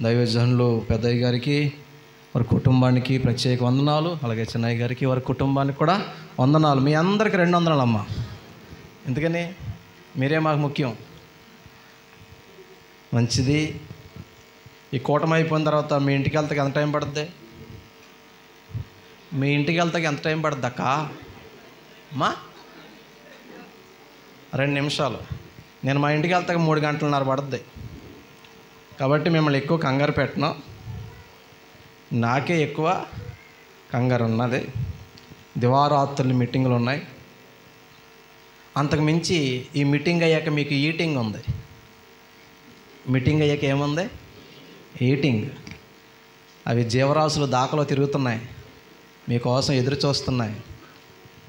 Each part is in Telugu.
దైవజనులు పెద్దయ్య గారికి వారి కుటుంబానికి ప్రత్యేక వందనాలు. అలాగే చిన్నయ్య గారికి వారి కుటుంబానికి కూడా వందనాలు. మీ అందరికీ 200 అమ్మ. ఎందుకని మీరే మాకు ముఖ్యం. మంచిది. ఈ కూటమి అయిపోయిన తర్వాత మీ ఇంటికి వెళ్తాకి ఎంత టైం పడుతుంది? మీ ఇంటికి వెళ్తాకి ఎంత టైం పడుతుంది అక్క? అమ్మా 2 నిమిషాలు. నేను మా ఇంటికి వెళ్తాక 3 గంటలన్నర పడుతుంది. కాబట్టి మిమ్మల్ని ఎక్కువ కంగారు పెట్టను. నాకే ఎక్కువ కంగారు ఉన్నది. దివారాత్రులు మీటింగులు ఉన్నాయి. అంతకు మించి ఈ మీటింగ్ అయ్యాక మీకు ఈటింగ్ ఉంది. మీటింగ్ అయ్యాక ఏముంది? ఈటింగ్. అవి జీవరాశులు దాకలో తిరుగుతున్నాయి, మీకోసం ఎదురు చూస్తున్నాయి.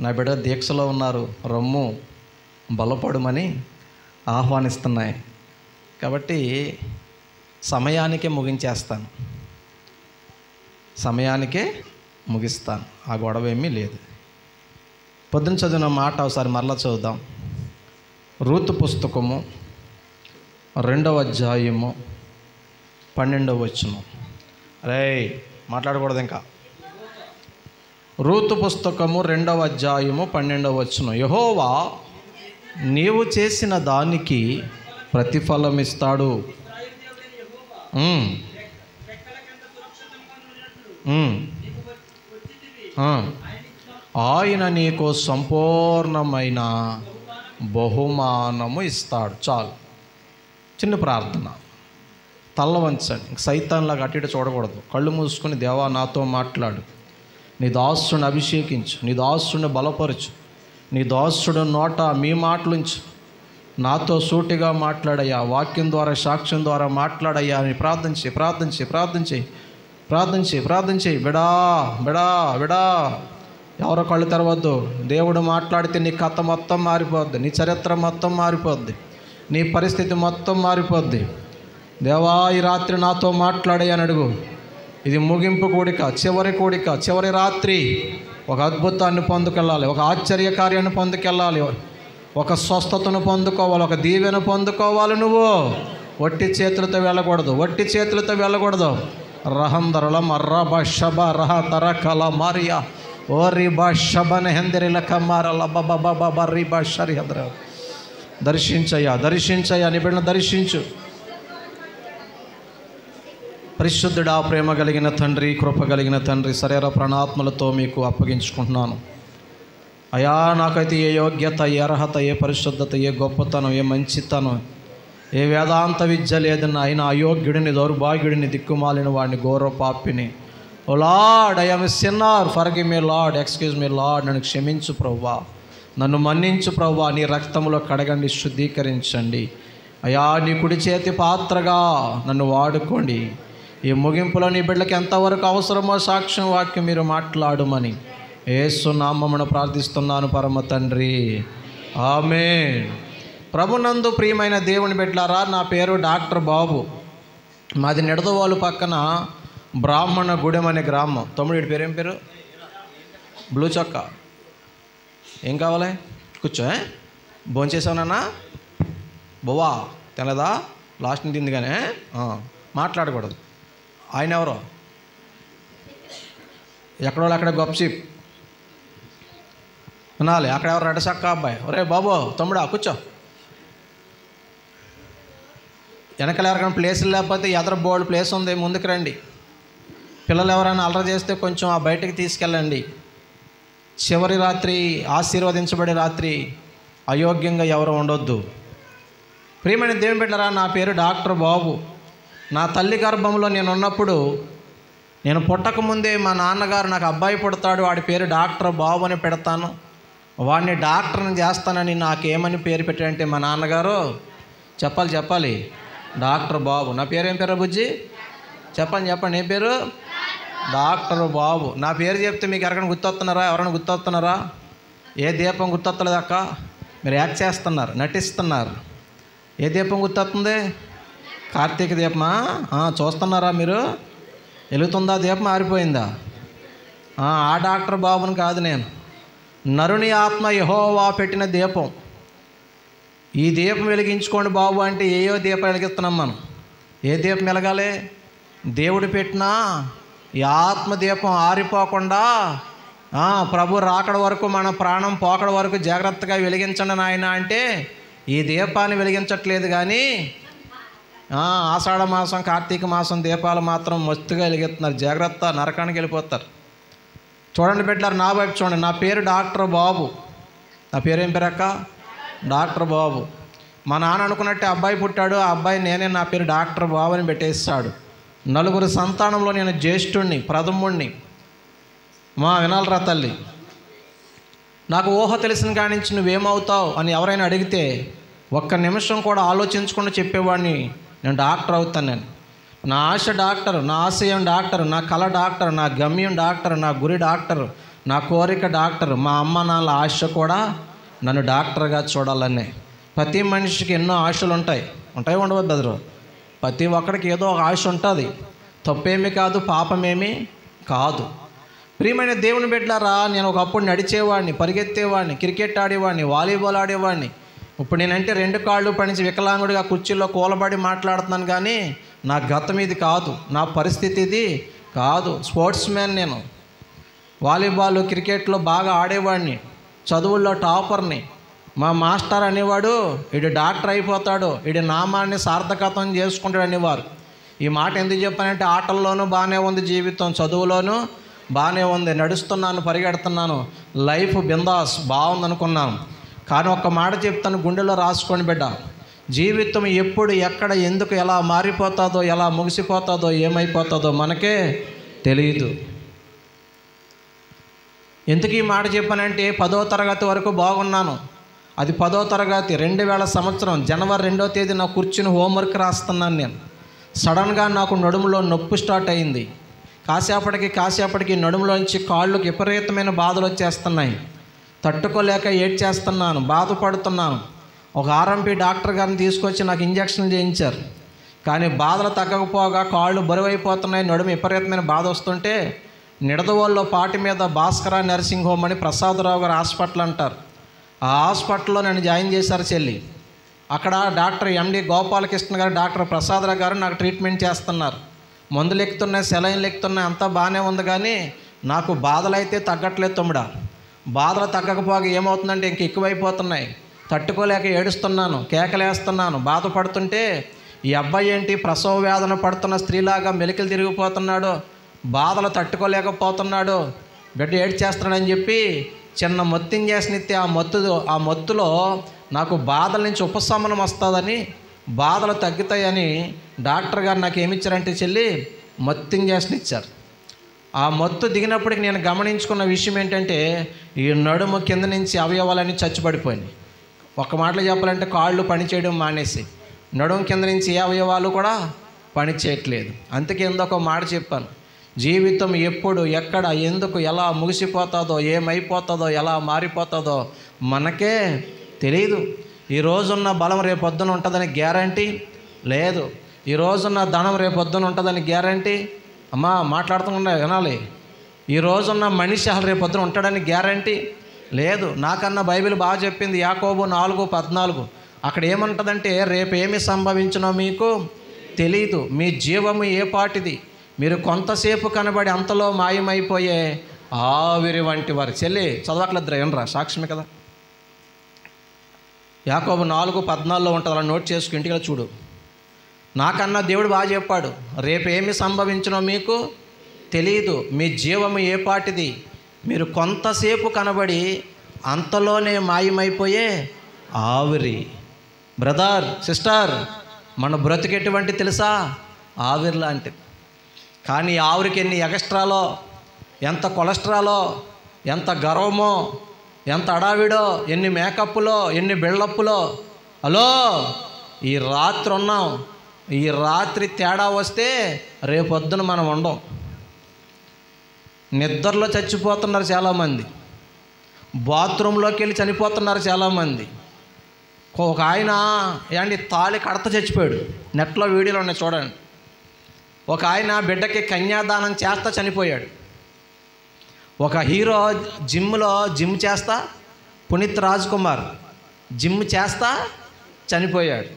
నా బిడ్డ దీక్షలో ఉన్నారు, రొమ్ము బలపడమని ఆహ్వానిస్తున్నాయి. కాబట్టి సమయానికే ముగించేస్తాను, సమయానికే ముగిస్తాను. ఆ గొడవ ఏమీ లేదు. పొద్దున చదివిన మాట ఒకసారి మరలా చదువుదాం. రూతు పుస్తకము 2వ అధ్యాయము 12వ వచనం. అరే మాట్లాడకూడదు ఇంకా. రూతు పుస్తకము 2వ అధ్యాయము 12వ వచనం. యెహోవా నీవు చేసిన దానికి ప్రతిఫలం ఇస్తాడు. ఆయన నీకు సంపూర్ణమైన బహుమానము ఇస్తాడు. చాలు. చిన్న ప్రార్థన. తల్ల వంచండి. సైతాన్లాగా అటు ఇటు చూడకూడదు. కళ్ళు మూసుకొని దేవా నాతో మాట్లాడు, నీ దాసుని అభిషేకించు, నీ దాసుని బలపరచు, నీ దాసుడు నోట మీ మాటలుంచు, నాతో సూటిగా మాట్లాడయ్యా, వాక్యం ద్వారా సాక్ష్యం ద్వారా మాట్లాడయ్యా అని ప్రార్థించి ప్రార్థించి ప్రార్థించి ప్రార్థించి ప్రార్థించి బిడా బిడా బిడా. ఎవరో కళ్ళు తెరవద్దు. దేవుడు మాట్లాడితే నీ కథ మొత్తం మారిపోద్ది, నీ చరిత్ర మొత్తం మారిపోద్ది, నీ పరిస్థితి మొత్తం మారిపోద్ది. దేవా ఈ రాత్రి నాతో మాట్లాడయ్యా అని అడుగు. ఇది ముగింపు కూడిక, చివరి కూడిక, చివరి రాత్రి. ఒక అద్భుతాన్ని పొందుకెళ్ళాలి, ఒక ఆశ్చర్య కార్యాన్ని పొందుకెళ్ళాలి, ఒక స్వస్థతను పొందుకోవాలి, ఒక దీవెన పొందుకోవాలి. నువ్వు వట్టి చేతులతో వెళ్ళకూడదు, వట్టి చేతులతో వెళ్ళకూడదు. రహందరల మర్రబ షబ రహ తర కల మారియా ఓ రిబా షబన హెందరిల కమారల బబ రిబా షరి హందర. దర్శించయ్యా, దర్శించయ్యా, నీ బిడ్డను దర్శించు. పరిశుద్ధుడా, ప్రేమ కలిగిన తండ్రి, కృప కలిగిన తండ్రి, శరీర ప్రాణాత్మలతో మీకు అప్పగించుకుంటున్నాను అయ్యా. నాకైతే ఏ యోగ్యత, ఏ అర్హత, ఏ పరిశుద్ధత, ఏ గొప్పతనం, ఏ మంచితనం, ఏ వేదాంత విద్య లేదు నాయన. అయోగ్యుడిని, దౌర్భాగ్యుడిని, దిక్కుమాలిన వాడిని, ఘోర పాపిని. Oh Lord, I am a sinner, forgive me Lord, excuse me Lord. నన్ను క్షమించు ప్రభువా, నన్ను మన్నించు ప్రభువా. నీ రక్తంలో కడగండి, శుద్ధీకరించండి అయ్యా. నీ కుడి చేతి పాత్రగా నన్ను వాడుకోండి. ఈ ముగింపులో నీ బిడ్డలకు ఎంతవరకు అవసరమో సాక్ష్యం వాక్యం మీరు మాట్లాడమని యేసు నామమున ప్రార్థిస్తున్నాను పరమ తండ్రి, ఆమేన్. ప్రభునందు ప్రియమైన దేవుని బిడ్డలారా, నా పేరు డాక్టర్ బాబు. మాది నిడదవోలు పక్కన బ్రాహ్మణ గూడెం అనే గ్రామం. తమ్ముడి పేరు ఏం పేరు? బ్లూ చొక్కా. ఏం కావాలి? కూర్చో. భోంచేసావునా? బొవ్వా తెలదా? లాస్ట్ తింది కానీ మాట్లాడకూడదు. ఆయన ఎవరో ఎక్కడో అక్కడ గొప్ప చీప్ వినాలి. అక్కడ ఎవరు? రెడసక్క అబ్బాయి. ఒరే బాబు, తమ్ముడా కూర్చో. వెనకాల ఎవరికైనా ప్లేసులు లేకపోతే ఎదర బోర్డు ప్లేస్ ఉంది, ముందుకు రండి. పిల్లలు ఎవరైనా అల్లరి చేస్తే కొంచెం ఆ బయటకు తీసుకెళ్ళండి. చివరి రాత్రి, ఆశీర్వదించబడే రాత్రి. అయోగ్యంగా ఎవరు ఉండొద్దు. ప్రియమైన దేవుని బిడ్డలారా, నా పేరు డాక్టర్ బాబు. నా తల్లి గర్భంలో నేను ఉన్నప్పుడు, నేను పుట్టకముందే మా నాన్నగారు నాకు అబ్బాయి పుడతాడు, వాడి పేరు డాక్టర్ బాబు అని పెడతాను, వాడిని డాక్టర్ని చేస్తానని నాకేమని పేరు పెట్టారంటే మా నాన్నగారు చెప్పాలి డాక్టర్ బాబు. నా పేరు ఏం పేరు బుజ్జి? చెప్పండి ఏం పేరు? డాక్టర్ బాబు. నా పేరు చెప్తే మీకు ఎవరైనా గుర్తొస్తున్నారా? ఎవరైనా గుర్తొస్తున్నారా? ఏ దీపం గుర్తొస్తలేదు అక్క? మీరు యాక్ట్ చేస్తున్నారు, నటిస్తున్నారు. ఏ దీపం గుర్తొస్తుంది? కార్తీక దీపమా? చూస్తున్నారా మీరు? వెలుగుతుందా దీపం? ఆరిపోయిందా? ఆ డాక్టర్ బాబుని కాదు నేను. నరుని ఆత్మ యెహోవా పెట్టిన దీపం. ఈ దీపం వెలిగించుకోండి బాబు అంటే ఏయో దీపం వెలిగిస్తున్నాం మనం. ఏ దీపం వెలగాలి? దేవుడు పెట్టినా ఈ ఆత్మదీపం ఆరిపోకుండా ప్రభు రాకడ వరకు మన ప్రాణం పోకడ వరకు జాగ్రత్తగా వెలిగించండి నాయన అంటే ఈ దీపాన్ని వెలిగించట్లేదు. కానీ ఆషాఢ మాసం కార్తీక మాసం దీపాలు మాత్రం మస్తుగా వెలిగిస్తున్నారు. జాగ్రత్త, నరకానికి వెళ్ళిపోతారు. చూడండి బిడ్డలారా, నా వైపు చూడండి. నా పేరు డాక్టర్ బాబు. నా పేరు ఏం పేరు అక్క? డాక్టర్ బాబు. మా నాన్న అనుకున్నట్టే అబ్బాయి పుట్టాడు. ఆ అబ్బాయి నేనే నా పేరు డాక్టర్ బాబు అని పెట్టేస్తాడు. 4 సంతానంలో నేను జ్యేష్ఠుణ్ణి, ప్రథముణ్ణి. వినాలరా తల్లి, నాకు ఊహ తెలిసిన కాడి నుంచి నువ్వేమవుతావు అని ఎవరైనా అడిగితే ఒక్క నిమిషం కూడా ఆలోచించకుండా చెప్పేవాడిని, నేను డాక్టర్ అవుతానని. నా ఆశ డాక్టర్, నా ఆశయం డాక్టర్, నా కళ డాక్టర్, నా గమ్యం డాక్టర్, నా గురి డాక్టర్, నా కోరిక డాక్టర్. మా అమ్మ నాన్నల ఆశ కూడా నన్ను డాక్టర్గా చూడాలనే. ప్రతి మనిషికి ఎన్నో ఆశలు ఉంటాయి. ఉండవు బెదరు? ప్రతి ఒక్కడికి ఏదో ఒక ఆశ ఉంటుంది. తప్పేమీ కాదు, పాపమేమీ కాదు. ప్రియమైన దేవుని బిడ్డలారా, నేను ఒకప్పుడు నడిచేవాడిని, పరిగెత్తేవాడిని, క్రికెట్ ఆడేవాడిని, వాలీబాల్ ఆడేవాడిని. ఇప్పుడు నేనంటే 2 కాళ్ళు పనిచి వికలాంగుడిగా కుర్చీలో కూలబడి మాట్లాడుతున్నాను. కానీ నా గతం ఇది కాదు, నా పరిస్థితి ఇది కాదు. స్పోర్ట్స్ మ్యాన్ నేను. వాలీబాల్, క్రికెట్లో బాగా ఆడేవాడిని, చదువుల్లో టాపర్ని. మా మాస్టర్ అనేవాడు, వీడు డాక్టర్ అయిపోతాడు, వీడి నామాన్ని సార్థకతం చేసుకుంటాడు అనేవారు. ఈ మాట ఎందుకు చెప్పానంటే ఆటల్లోనూ బాగానే ఉంది జీవితం, చదువులోనూ బాగానే ఉంది, నడుస్తున్నాను, పరిగెడుతున్నాను, లైఫ్ బిందాస్ బాగుందనుకున్నాను. కానీ ఒక్క మాట చెప్తాను, గుండెలో రాసుకోండి బిడ్డ. జీవితం ఎప్పుడు, ఎక్కడ, ఎందుకు, ఎలా మారిపోతుందో, ఎలా ముగిసిపోతుందో, ఏమైపోతుందో మనకే తెలియదు. ఎందుకు ఈ మాట చెప్పానంటే 10వ తరగతి వరకు బాగున్నాను. అది 10వ తరగతి 2000 సంవత్సరం జనవరి 2వ తేదీ నా కూర్చుని హోంవర్క్ రాస్తున్నాను నేను. సడన్గా నాకు నడుములో నొప్పి స్టార్ట్ అయింది. కాసేపటికి నడుములోంచి కాళ్ళకు విపరీతమైన బాధలు వచ్చేస్తున్నాయి. తట్టుకోలేక ఏడ్చేస్తున్నాను, బాధపడుతున్నాను. ఒక ఆర్ఎంపీ డాక్టర్ గారిని తీసుకొచ్చి నాకు ఇంజక్షన్లు చేయించారు. కానీ బాధలు తగ్గకపోగా కాళ్ళు బరువైపోతున్నాయి, నడుము విపరీతమైన బాధ వస్తుంటే నిడదవోల్లో పాటి మీద భాస్కర నర్సింగ్ హోమ్ అని ప్రసాదరావు గారు హాస్పిటల్ అంటారు. ఆ హాస్పిటల్లో నన్ను జాయిన్ చేశారు చెల్లి. అక్కడ డాక్టర్ ఎండి గోపాలకృష్ణ గారు, డాక్టర్ ప్రసాదరావు గారు నాకు ట్రీట్మెంట్ చేస్తున్నారు. మందులు ఎక్కుతున్నాయి, సెలైన్లు ఎక్కుతున్నాయి, అంతా బాగానే ఉంది. కానీ నాకు బాధలు అయితే తగ్గట్లేదు తమ్ముడా. బాధలు తగ్గకపోగా ఏమవుతుందంటే ఇంక ఎక్కువైపోతున్నాయి. తట్టుకోలేక ఏడుస్తున్నాను, కేకలేస్తున్నాను, బాధపడుతుంటే ఈ అబ్బాయి ఏంటి ప్రసవ వేదన పడుతున్న స్త్రీలాగా మెలికలు తిరిగిపోతున్నాడు, బాధలు తట్టుకోలేకపోతున్నాడు, బిడ్డ ఏడ్చేస్తున్నాడని చెప్పి చిన్న మొత్తం చేసినెత్తి ఆ మత్తులో నాకు బాధల నుంచి ఉపశమనం వస్తుందని, బాధలు తగ్గుతాయని డాక్టర్ గారు నాకు ఏమిచ్చారంటే చెల్లి మొత్తం చేసినిచ్చారు. ఆ మత్తు దిగినప్పటికి నేను గమనించుకున్న విషయం ఏంటంటే ఈ నడుము కింద నుంచి అవయవాలన్నీ చచ్చుబడిపోయినాయి. ఒక మాటలో చెప్పాలంటే కాళ్ళు పనిచేయడం మానేసి నడుము కింద నుంచి ఏ అవయవాలు కూడా పని చేయట్లేదు. అందుకే ఒక మాట చెప్పాను, జీవితం ఎప్పుడు, ఎక్కడ, ఎందుకు, ఎలా ముగిసిపోతుందో, ఏమైపోతుందో, ఎలా మారిపోతుందో మనకే తెలియదు. ఈరోజున్న బలం రేపొద్దున ఉంటుందని గ్యారంటీ లేదు. ఈరోజున్న ధనం రేపొద్దున ఉంటుందని గ్యారంటీ, అమ్మా మాట్లాడుతున్నా వినాలి, ఈరోజున్న మనిషి అసలు రేపొద్దున ఉంటాడని గ్యారంటీ లేదు. నాకన్నా బైబిల్ బాగా చెప్పింది, యాకోబు 4:14. అక్కడ ఏమంటుందంటే రేపు ఏమి సంభవించినో మీకు తెలీదు, మీ జీవము ఏ పాటిది, మీరు కొంతసేపు కనబడి అంతలో మాయమైపోయే ఆవిరి వంటి వారు. చెల్లి చదవట్లేదు ఏనరా, సాక్ష్యమే కదా. యాకోబు 4:14 ఉంటుంది, అలా నోట్ చేసుకు, ఇంటికి చూడు. నాకన్నా దేవుడు బాగా చెప్పాడు, రేపు ఏమి సంభవించినో మీకు తెలీదు, మీ జీవము ఏ పాటిది, మీరు కొంతసేపు కనబడి అంతలోనే మాయమైపోయే ఆవిరి. బ్రదర్, సిస్టర్, మన బ్రతికెటువంటి తెలుసా? ఆవిరి లాంటిది. కానీ ఆవిరికి ఎన్ని ఎగస్ట్రాలో, ఎంత కొలెస్ట్రాలో, ఎంత గర్వమో, ఎంత అడావిడో, ఎన్ని మేకప్పులో, ఎన్ని బిల్డప్పులో. హలో, ఈ రాత్రి ఉన్నాం, ఈ రాత్రి తేడా వస్తే రేపొద్దున మనం ఉండం. నిద్రలో చచ్చిపోతున్నారు చాలామంది, బాత్రూంలోకి వెళ్ళి చనిపోతున్నారు చాలామంది. ఒక ఆయన ఏంటి తాళి కడత చచ్చిపోయాడు, నెట్లో వీడియోలు ఉన్నాయి చూడండి. ఒక ఆయన బిడ్డకి కన్యాదానం చేస్తా చనిపోయాడు. ఒక హీరో జిమ్ చేస్తా, పునీత్ రాజ్ కుమార్ జిమ్ చేస్తా చనిపోయాడు.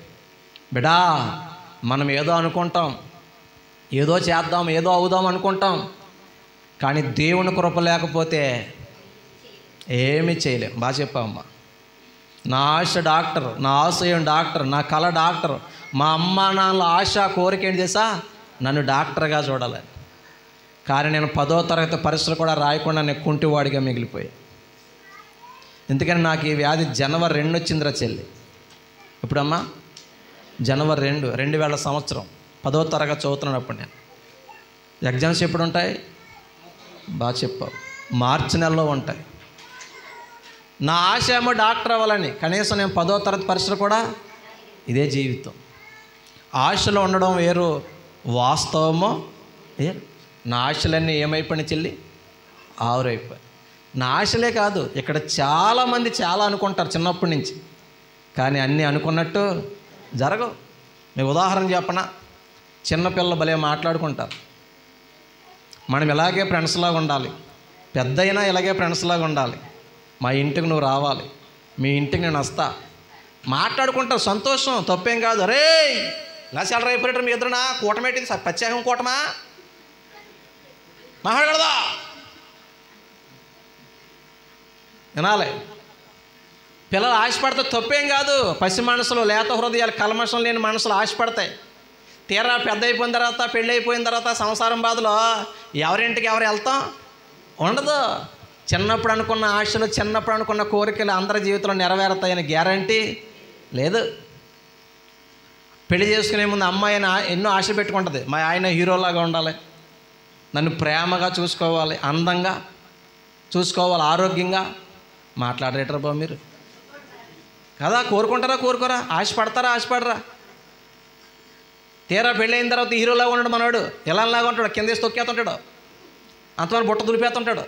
బిడా, మనం ఏదో అనుకుంటాం, ఏదో చేద్దాం, ఏదో అవుదాం అనుకుంటాం, కానీ దేవుని కృప లేకపోతే ఏమీ చేయలేం. బాగా చెప్పావమ్మా. నా ఆశ డాక్టర్, నా ఆశయం డాక్టర్, నా కళ డాక్టర్. మా అమ్మ నాన్నల ఆశ కోరిక ఏంటి తెలుసా? నన్ను డాక్టర్గా చూడాలని. కానీ నేను 10వ తరగతి పరీక్షలు కూడా రాయకుండా నేను కుంటివాడిగా మిగిలిపోయాను. ఎందుకని నాకు ఈ వ్యాధి జనవరి 2 వచ్చిందిరా చెల్లి. ఇప్పుడమ్మా జనవరి 2, 2000 సంవత్సరం 10వ తరగతి చదువుతున్నప్పుడు నేను. ఎగ్జామ్స్ ఎప్పుడు ఉంటాయి? బాగా చెప్పావు, మార్చి నెలలో ఉంటాయి. నా ఆశ ఏమో డాక్టర్ అవ్వాలని. కనీసం నేను 10వ తరగతి పరీక్షలు కూడా ఇదే జీవితం. ఆశలో ఉండడం వేరు, వాస్తవమో వేరు. నా ఆశలన్నీ ఏమైపోయినాయి చెల్లి? ఆవిరైపోయి. నా ఆశలే కాదు, ఇక్కడ చాలామంది చాలా అనుకుంటారు చిన్నప్పటి నుంచి, కానీ అన్నీ అనుకున్నట్టు జరగవు. మీకు ఉదాహరణ చెప్పనా? చిన్నపిల్లలు భలే మాట్లాడుకుంటారు. మనం ఇలాగే ఫ్రెండ్స్లాగా ఉండాలి, పెద్ద అయినా ఇలాగే ఫ్రెండ్స్లాగా ఉండాలి, మా ఇంటికి నువ్వు రావాలి, మీ ఇంటికి నేను వస్తా, మాట్లాడుకుంటావు. సంతోషం, తప్పేం కాదు. అరే ఇలా సెలర్ అయిపోయారు మీ ఇద్దరునా, కూటమేటింది ప్రత్యేకం కూటమా మాట్లాడదా వినాలి. పిల్లలు ఆశపడితే తప్పేం కాదు. పసి మనసులు, లేత హృదయాలు, కల్మషం లేని మనసులు ఆశపడతాయి. తీరా పెద్ద అయిపోయిన తర్వాత, పెళ్ళి అయిపోయిన తర్వాత సంసారం బాధలో ఎవరింటికి ఎవరు వెళ్తాం ఉండదు. చిన్నప్పుడు అనుకున్న ఆశలు, చిన్నప్పుడు అనుకున్న కోరికలు అందరి జీవితంలో నెరవేరుతాయని గ్యారంటీ లేదు. పెళ్లి చేసుకునే ముందు అమ్మాయి ఎన్నో ఆశలు పెట్టుకుంటుంది. మా ఆయన హీరోలాగా ఉండాలి, నన్ను ప్రేమగా చూసుకోవాలి, అందంగా చూసుకోవాలి, ఆరోగ్యంగా. మాట్లాడరేటరా బాబు మీరు కదా? కోరుకుంటారా కోరుకోరా? ఆశపడతారా ఆశపడరా? తీరా పెళ్ళైన తర్వాత హీరోలాగా ఉన్నాడు మనవాడు, ఎలాలాగా ఉంటాడు, కిందేసి తొక్కేస్తుంటాడు, అంతవరకు బుట్ట దులిపేస్తుంటాడు.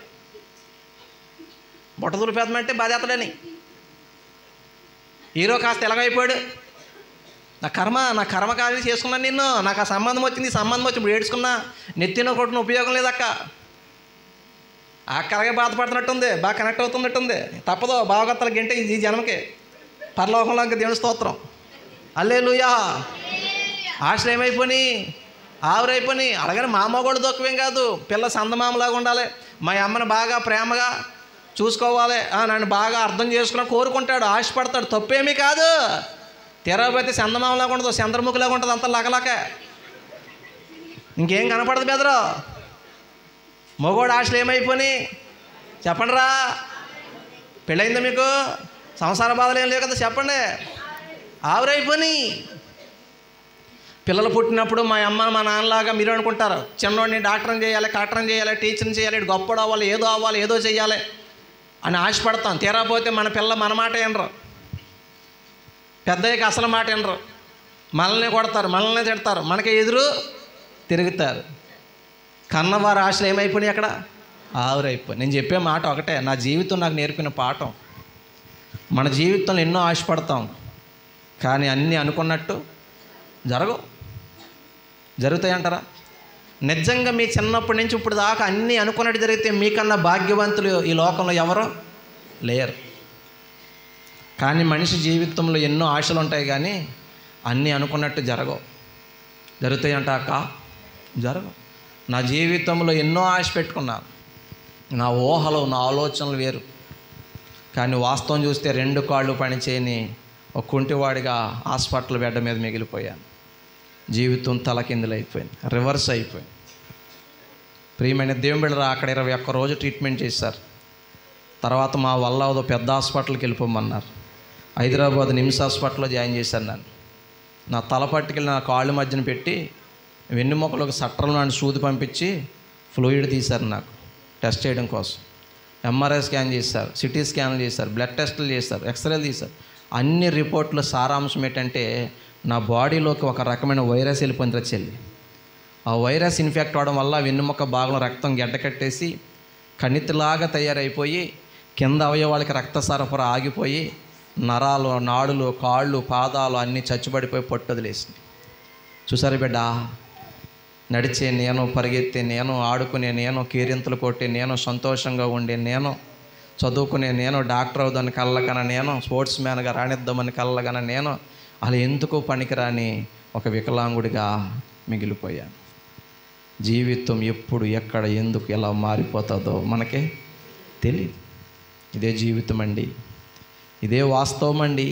బుట్ట దులిపేతమంటే బాధేస్తాడని. హీరో కాస్త ఎలాగైపోయాడు. నా కర్మ కాదు చేసుకున్నాను నిన్ను, నాకు ఆ సంబంధం వచ్చింది, సంబంధం వచ్చి ఇప్పుడు ఏడ్చుకున్నా, నెత్తిన కొట్టిన ఉపయోగం లేదక్క. అక్కడికే బాధపడుతున్నట్టుంది, బాగా కనెక్ట్ అవుతున్నట్టుంది. తప్పదు, భావగత్తల గంటే ఈ జన్మకి పరలోకంలో ఇంకా దేవుని స్తోత్రం. హల్లెలూయా. ఆశలు ఏమైపోయి ఆవిరైపోయి. అలాగని మా మగోడు దొక్కవేం కాదు, పిల్ల సందమామలాగా ఉండాలి, మా అమ్మని బాగా ప్రేమగా చూసుకోవాలి, నన్ను బాగా అర్థం చేసుకుని కోరుకుంటాడు, ఆశపడతాడు, తప్పేమీ కాదు. తెరవైతే చందమామలాగా ఉండదు, చంద్రముఖిలాగా ఉంటుంది, అంత లగలక ఇంకేం కనపడదు బెదరు. మగోడు ఆశలు ఏమైపోయి చెప్పండి రా. పెళ్ళయిందా మీకు? సంసార బాధలు ఏం లేవు కదా, చెప్పండి. ఆవిరైపోయి. పిల్లలు పుట్టినప్పుడు మా అమ్మ మా నాన్నలాగా మీరు అనుకుంటారు, చిన్నోడిని డాక్టర్ని చేయాలి, కలెక్టర్ని చేయాలి, టీచర్ని చేయాలి, గొప్పడు అవ్వాలి, ఏదో చేయాలి అని ఆశపడతాం. తీరాపోతే మన పిల్ల మన మాట వినరు, పెద్దయ్యకి అసలు మాట వినరు, మనల్ని కొడతారు, మనల్ని తిడతారు, మనకి ఎదురు తిరుగుతారు. కన్నవారి ఆశలు ఏమైపోయినాయి అక్కడ? ఆవిరైపోయి. నేను చెప్పే మాట ఒకటే, నా జీవితం నాకు నేర్పిన పాఠం. మన జీవితంలో ఎన్నో ఆశపడతాం, కానీ అన్నీ అనుకున్నట్టు జరుగుతాయంటారా? నిజంగా మీ చిన్నప్పటి నుంచి ఇప్పుడు దాకా అన్నీ అనుకున్నట్టు జరిగితే మీకన్నా భాగ్యవంతులు ఈ లోకంలో ఎవరో లేరు. కానీ మనిషి జీవితంలో ఎన్నో ఆశలు ఉంటాయి, కానీ అన్నీ అనుకున్నట్టు జరుగుతాయంట అక్క? జరగవు. నా జీవితంలో ఎన్నో ఆశ పెట్టుకున్నాను, నా ఊహలు, నా ఆలోచనలు వేరు, కానీ వాస్తవం చూస్తే 2 కాళ్ళు పనిచేయని ఒక కుంటివాడిగా హాస్పిటల్ బెడ్ మీద మిగిలిపోయాను. జీవితం తలకిందులైపోయింది, రివర్స్ అయిపోయింది. ప్రియమైన దేవుని బిడ్డలారా, అక్కడ 21 రోజు ట్రీట్మెంట్ చేశారు. తర్వాత మా వల్ల ఏదో పెద్ద హాస్పిటల్కి వెళ్ళిపోమన్నారు. హైదరాబాద్ నిమ్స్ హాస్పిటల్లో జాయిన్ చేశాను. నా తల పట్టుకెళ్ళి నా కాళ్ళు మధ్యన పెట్టి వెన్నుముకలకు సట్రంలో నన్ను సూది పంపించి ఫ్లూయిడ్ తీశారు నాకు టెస్ట్ చేయడం కోసం. ఎంఆర్ఐ స్కాన్ చేశారు, సిటీ స్కాన్లు చేశారు, బ్లడ్ టెస్టులు చేశారు, ఎక్స్రేలు తీశారు. అన్ని రిపోర్ట్ల సారాంశం ఏంటంటే నా బాడీలోకి ఒక రకమైన వైరస్ వెళ్ళిపోయింది చెల్లి. ఆ వైరస్ ఇన్ఫెక్ట్ అవడం వల్ల వెన్నుముక భాగంలో రక్తం గడ్డకట్టేసి కణితిలాగా తయారైపోయి కింద అవయవాళ్ళకి రక్త సరఫరా ఆగిపోయి నరాలు, నాడులు, కాళ్ళు, పాదాలు అన్నీ చచ్చుబడిపోయి పొట్టొదిలేసింది. చూసారు బిడ్డ, నడిచే నేను, పరిగెత్తే నేను, ఆడుకునే నేను, కేరింతలు కొట్టే నేను, సంతోషంగా ఉండే నేను, చదువుకునే నేను, డాక్టర్ అవుదాన్ని కళ్ళకన నేను, స్పోర్ట్స్ మ్యాన్గా రాణిద్దామని కళ్ళగన నేను, అలా ఎందుకు పనికిరాని ఒక వికలాంగుడిగా మిగిలిపోయాను. జీవితం ఎప్పుడు ఎక్కడ ఎందుకు ఎలా మారిపోతుందో మనకే తెలియదు. ఇదే జీవితం అండి, ఇదే వాస్తవం అండి.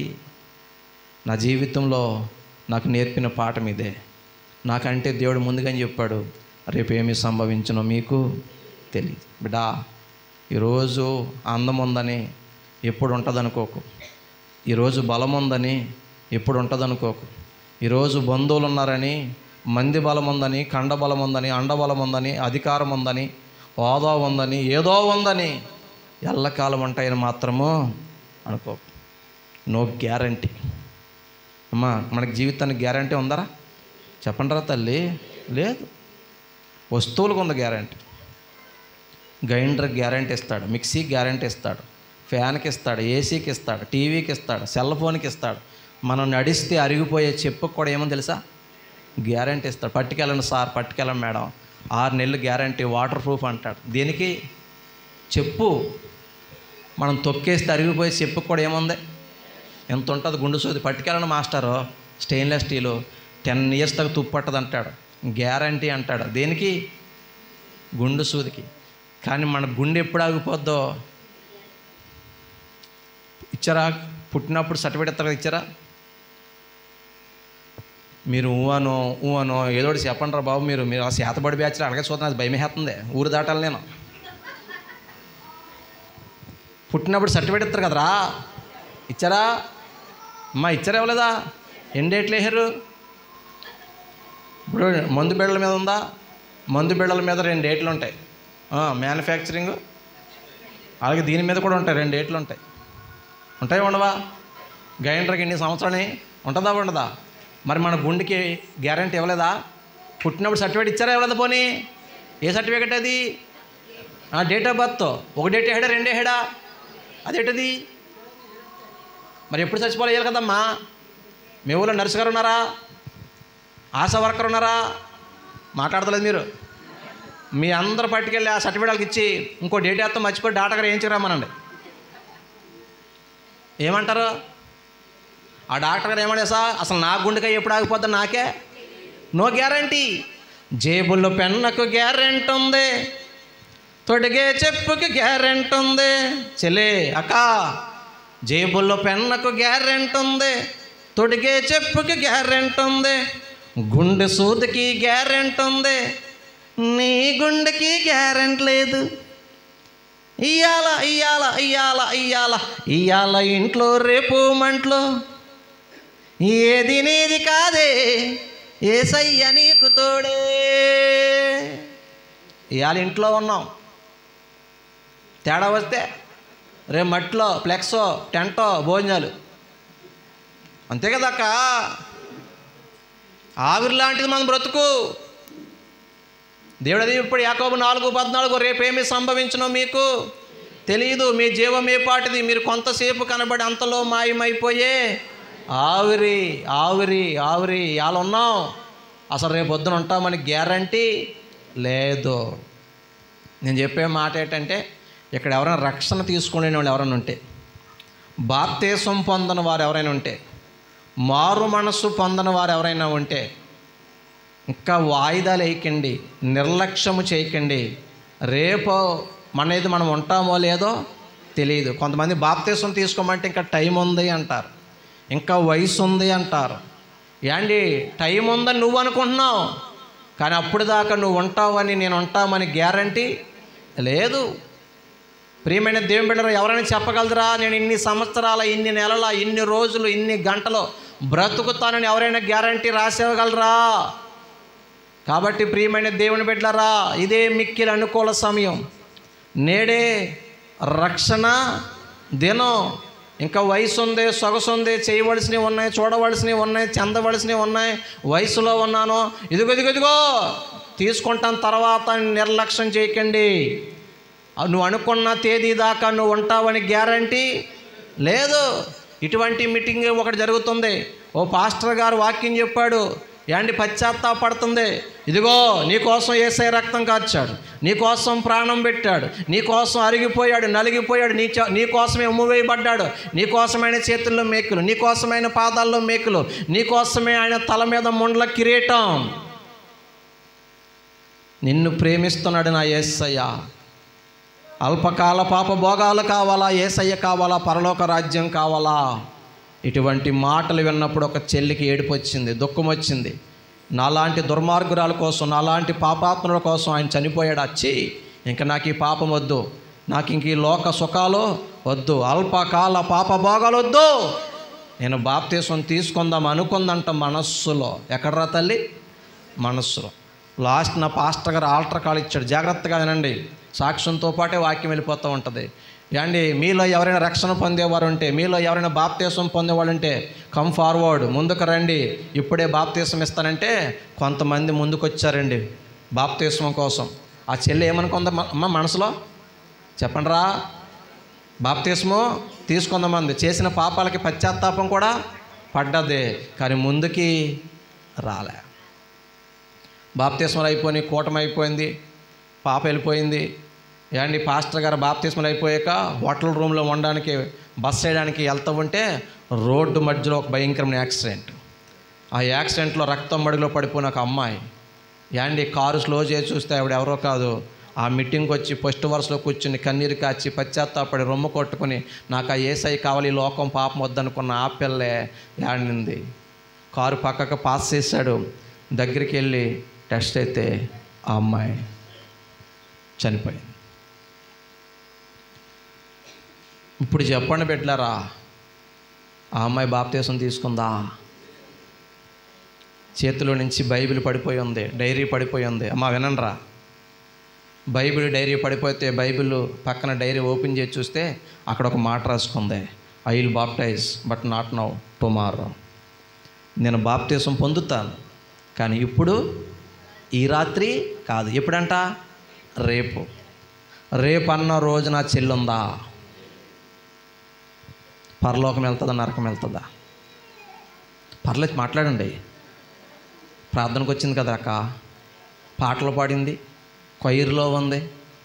నా జీవితంలో నాకు నేర్పిన పాఠం ఇదే. నాకంటే దేవుడు ముందుగానే చెప్పాడు, రేపు ఏమి సంభవించునో మీకు తెలియదు. బిడ్డా, ఈరోజు అందం ఉందని ఎప్పుడు ఉంటుంది అనుకోకు. ఈరోజు బలం ఉందని ఎప్పుడు ఉంటుంది అనుకోకు. ఈరోజు బంధువులు ఉన్నారని, మంది బలం ఉందని, కండ బలం ఉందని, అండబలం ఉందని, అధికారం ఉందని, హోదా ఉందని, ఏదో ఉందని ఎల్లకాలం ఉంటాయని మాత్రము అనుకోకు. No guarantee. అమ్మా, మనకి జీవితానికి గ్యారంటీ ఉందరా? చెప్పండిరా తల్లి. లేదు. వస్తువులకు ఉంది గ్యారంటీ. గ్రైండర్కి గ్యారంటీ ఇస్తాడు, మిక్సీకి గ్యారంటీ ఇస్తాడు, ఫ్యాన్కి ఇస్తాడు, ఏసీకి ఇస్తాడు, టీవీకి ఇస్తాడు, సెల్ ఫోన్కి ఇస్తాడు. మనం నడిస్తే అరిగిపోయే చెప్పుకు కూడా ఏమో తెలుసా? గ్యారంటీ ఇస్తాడు. పట్టుకెళ్ళండి సార్, పట్టుకెళ్ళండి మేడం, 6 నెలలు గ్యారంటీ, వాటర్ ప్రూఫ్ అంటాడు. దేనికి? చెప్పు. మనం తొక్కేస్తే అరిగిపోయే చెప్పుకు కూడా ఏముంది? ఎంత ఉంటుంది గుండు సూది. పట్టుకెళ్ళండి మాస్టరు, స్టెయిన్లెస్ స్టీలు, 10 years దాకా తుప్పు పట్టదు అంటాడు. గ్యారంటీ అంటాడు. దేనికి? గుండు సూదికి. కానీ మన గుండె ఎప్పుడు ఆగిపోద్దో ఇచ్చారా? పుట్టినప్పుడు సర్టిఫికేట్ ఇస్తారు కదా, ఇచ్చారా? మీరు ఊహనో ఏదో ఒకటి చెప్పండి రా బాబు. మీరు ఆ శాతపడి బ్యాచ్లో అడగ చూద్దాం, అది భయమేస్తుంది. ఊరు దాటాలి నేను. పుట్టినప్పుడు సర్టిఫికేట్ ఇస్తారు కదరా, ఇచ్చారా? అమ్మా ఇచ్చారా? ఇవ్వలేదా? ఎన్ని డేట్లు వేసారు? ఇప్పుడు మందు బిళ్ళల మీద ఉందా? మందు బిళ్ళల మీద 2 డేట్లు ఉంటాయి. మ్యానుఫ్యాక్చరింగ్, అలాగే దీని మీద కూడా ఉంటాయి, 2 డేట్లు ఉంటాయి. ఉంటాయి ఉండవా? గ్రైండర్కి ఎన్ని సంవత్సరాలు ఉంటుందా ఉండదా? మరి మన గుండెకి గ్యారంటీ ఇవ్వలేదా? పుట్టినప్పుడు సర్టిఫికేట్ ఇచ్చారా? ఇవ్వలేదా? పోనీ ఏ సర్టిఫికేట్ అది? Date of birth. 1 డేట్ వేయడా, 2 వేయడా? అదేంటిది? మరి ఎప్పుడు చచ్చిపోవాలి కదమ్మా? మీ ఊళ్ళో నర్సు గారు ఉన్నారా? ఆశా వర్కర్ ఉన్నారా? మాట్లాడతలేదు మీరు. మీ అందరు పట్టుకెళ్ళి ఆ సర్టిఫికేట్కి ఇచ్చి ఇంకో డేట్ వేస్తాం మర్చిపోయి డాక్టర్ గారు ఏం చేయరామనండి. ఏమంటారు? ఆ డాక్టర్ గారు ఏమన్నా సార్, అసలు నా గుండెకాయ ఎప్పుడు ఆగిపోద్ది నాకే? No guarantee. జేబుల్లో పెన్నుకు గ్యారెంటీ ఉంది, తొడిగే చెప్పుకి గ్యారెంటీ ఉంది. చెలే అక్క, జేబుల్లో పెన్నుకు గ్యారెంటీ ఉంది, తొడిగే చెప్పుకి గ్యారెంటీ ఉంది, గుండె సూదికి గ్యారెంటీ ఉంది. నీ గుండెకి గ్యారెంటీ లేదు. ఇయ్యాల ఇయ్యాల ఇయ్యాల ఇయ్యాల ఇయ్యాల ఇంట్లో రేపు మంట్లో, ఏది నీది కాదే యేసయ్య నీకు తోడే. ఇవాళ ఇంట్లో ఉన్నాం, తేడా వస్తే రేపు మట్లో ఫ్లెక్సో టెంటో భోజనాలు. అంతే కదా అక్క? ఆవిరి లాంటిది మన బ్రతుకు. దేవుడు అది ఇప్పుడు యాకోబు 4:14, రేపేమి సంభవించునో మీకు తెలియదు, మీ జీవం ఏ పాటిది, మీరు కొంతసేపు కనబడి అంతలో మాయమైపోయే ఆవిరి ఆవిరి ఆవిరి. ఇవాళ ఉన్నాం, అసలు రేపు పొద్దున ఉంటామని గ్యారంటీ లేదు. నేను చెప్పే మాట ఏంటంటే, ఇక్కడ ఎవరైనా రక్షణ తీసుకునే వాళ్ళు ఎవరైనా ఉంటే, బాప్తీసం పొందని వారు ఎవరైనా ఉంటే, మారు మనసు పొందని వారు ఎవరైనా ఉంటే, ఇంకా వాయిదాలు వేయకండి, నిర్లక్ష్యము చేయకండి. రేపు మనది మనం ఉంటామో లేదో తెలియదు. కొంతమంది బాప్తీసం తీసుకోమంటే ఇంకా టైం ఉంది అంటారు, ఇంకా వయసు ఉంది అంటారు. ఏండి టైం ఉందని నువ్వు అనుకుంటున్నావు, కానీ అప్పుడు దాకా నువ్వు ఉంటావని నేను ఉంటామని గ్యారంటీ లేదు. ప్రియమైన దేవుని బిడ్డలారా, ఎవరైనా చెప్పగలరా నేను ఇన్ని సంవత్సరాల, ఇన్ని నెలల, ఇన్ని రోజులు, ఇన్ని గంటలు బ్రతుకుతానని ఎవరైనా గ్యారంటీ రాసేవగలరా? కాబట్టి ప్రియమైన దేవుని బిడ్డలారా, ఇదే మిక్కిలి అనుకూల సమయం. నేడే రక్షణ దినం. ఇంకా వయసు ఉంది, సొగసు ఉంది, చేయవలసినవి ఉన్నాయి, చూడవలసినవి ఉన్నాయి, చెందవలసినవి ఉన్నాయి. వయసులో ఉన్నాను, ఇదిగో తీసుకుంటాను తర్వాత నిర్లక్ష్యం చేయకండి. నువ్వు అనుకున్న తేదీ దాకా నువ్వు ఉంటావని గ్యారంటీ లేదు. ఇటువంటి మీటింగ్ ఒకటి జరుగుతుంది. ఓ పాస్టర్ గారు వాక్యం చెప్పాడు, ఏంటి పశ్చాత్తాపడుతుంది. ఇదిగో నీకోసం యేసయ్య రక్తం కార్చాడు, నీకోసం ప్రాణం పెట్టాడు, నీకోసం అరిగిపోయాడు, నలిగిపోయాడు, నీకోసమే ఉమ్మివేయబడ్డాడు, నీకోసమైన చేతుల్లో మేకులు, నీకోసమైన పాదాల్లో మేకులు, నీకోసమే ఆయన తల మీద ముండ్ల కిరీటం. నిన్ను ప్రేమిస్తున్నాడు నా యేసయ్య. అల్పకాల పాప భోగాలు కావాలా, యేసయ్య కావాలా, పరలోక రాజ్యం కావాలా? ఇటువంటి మాటలు విన్నప్పుడు ఒక చెల్లికి ఏడుపు వచ్చింది, దుఃఖం వచ్చింది. నాలాంటి దుర్మార్గురాల కోసం, నాలాంటి పాపాత్ముల కోసం ఆయన చనిపోయాడు. వచ్చి ఇంక నాకు ఈ పాపం వద్దు, నాకు ఇంక ఈ లోక సుఖాలు వద్దు, అల్పకాల పాప భోగాలు వద్దు, నేను బాప్తీసం తీసుకుందాం అనుకుందంట మనస్సులో. ఎక్కడరా తల్లి? మనస్సులో. లాస్ట్ నా పాస్టర్ గారు ఆల్టర్ కాల్ ఇచ్చాడు, జాగ్రత్తగా వినండి. సాక్ష్యంతో పాటే వాక్యం వెళ్ళిపోతూ ఉంటుంది. అండి, మీలో ఎవరైనా రక్షణ పొందేవారు ఉంటే, మీలో ఎవరైనా బాప్తీసం పొందేవాళ్ళు ఉంటే కమ్ ఫార్వర్డ్, ముందుకు రండి, ఇప్పుడే బాప్తీసం ఇస్తానంటే కొంతమంది ముందుకు వచ్చారండి బాప్తీసం కోసం. ఆ చెల్లి ఏమనుకుందా అమ్మ మనసులో? చెప్పండి రా. బాప్తీసము తీసుకుందామంది, చేసిన పాపాలకి పశ్చాత్తాపం కూడా పడ్డది, కానీ ముందుకి రాలే. బాప్తీసములు అయిపోయి కూటమి అయిపోయింది, పాప వెళ్ళిపోయింది. ఏమండి, పాస్టర్ గారు బాప్తీసములు అయిపోయాక హోటల్ రూమ్లో ఉండడానికి బస్ చేయడానికి వెళ్తూ ఉంటే రోడ్డు మధ్యలో ఒక భయంకరమైన యాక్సిడెంట్. ఆ యాక్సిడెంట్లో రక్తం మడుగులో పడిపోయిన ఒక అమ్మాయి. ఏమండి, కారు స్లో చేసి చూస్తే ఆవిడ ఎవరో కాదు, ఆ మీటింగ్కి వచ్చి ఫస్ట్ వరుసలో కూర్చుని కన్నీరు కాచి పశ్చాత్తాపడి రొమ్ము కొట్టుకుని నాకు ఆ యేసయ్య కావాలి, ఈ లోకం పాపం వద్దనుకున్న ఆ పిల్లే ఏడింది. కారు పక్కకు పాస్ చేశాడు, దగ్గరికి వెళ్ళి టెస్ట్ అయితే ఆ అమ్మాయి చనిపోయింది. ఇప్పుడు చెప్పండి బిడ్డలారా, ఆ అమ్మాయి బాప్తీసం తీసుకుందా? చేతిలో నుంచి బైబిల్ పడిపోయి ఉంది, డైరీ పడిపోయి ఉంది. అమ్మ వినండిరా, బైబిల్ డైరీ పడిపోతే బైబిల్ పక్కన డైరీ ఓపెన్ చేసి చూస్తే అక్కడ ఒక మాట రాసుకుంది, I will baptize but not now, tomorrow. నేను బాప్తీసం పొందుతాను, కానీ ఇప్పుడు, ఈ రాత్రి కాదు. ఎప్పుడంట? రేపు. రేపు అన్న రోజు నా చెల్లుందా? పరలోకం వెళ్తుందా, నరకం వెళ్తుందా? పర్లేదు మాట్లాడండి. ప్రార్థనకు వచ్చింది కదా అక్క, పాటలు పాడింది, కొయ్యిరులో ఉంది,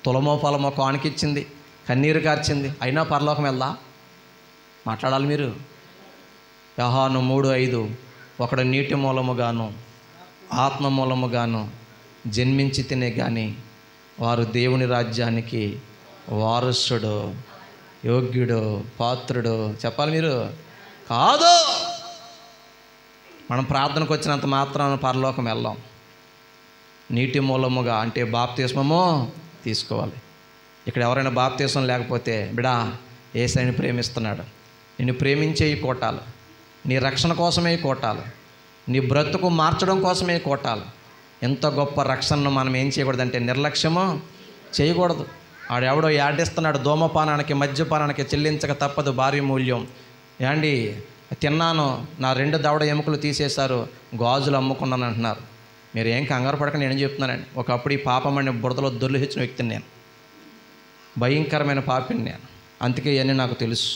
తులమో పొలమో కానికిచ్చింది, కన్నీరు కార్చింది, అయినా పరలోకం వెళ్దా? మాట్లాడాలి మీరు. యోహాను 3:5, ఒకడు నీటి మూలముగాను ఆత్మ మూలముగాను జన్మించి తినే కానీ వారు దేవుని రాజ్యానికి వారసుడు, యోగ్యుడు, పాత్రుడు. చెప్పాలి మీరు. కాదు, మనం ప్రార్థనకు వచ్చినంత మాత్రాన పరలోకం వెళ్ళాం. నీటి మూలముగా అంటే బాప్తీస్మము తీసుకోవాలి. ఇక్కడ ఎవరైనా బాప్తీసం లేకపోతే, బిడా యేసయ్యని ప్రేమిస్తున్నాడు, నిన్ను ప్రేమించే ఈ కోటాలు, నీ రక్షణ కోసమే ఈ కోటాలు, నీ బ్రతుకు మార్చడం కోసమే ఈ కోటాలు. ఎంత గొప్ప రక్షణను మనం ఏం చేయకూడదంటే నిర్లక్ష్యము చేయకూడదు. ఆడెవడో యాడిస్తున్నాడు, ధూమపానానికి మద్యపానానికి చెల్లించక తప్పదు భారీ మూల్యం. యాండి, తిన్నాను, నా 2 దవడ ఎముకలు తీసేశారు, గాజులు అమ్ముకున్నాను అంటున్నారు. మీరు ఏం కంగారు పడక నేను చెప్తున్నానండి. ఒకప్పుడు ఈ పాపం అనే బురదలో దొర్లిహించిన వ్యక్తిని నేను, భయంకరమైన పాపిని నేను, అందుకే ఇవన్నీ నాకు తెలుసు.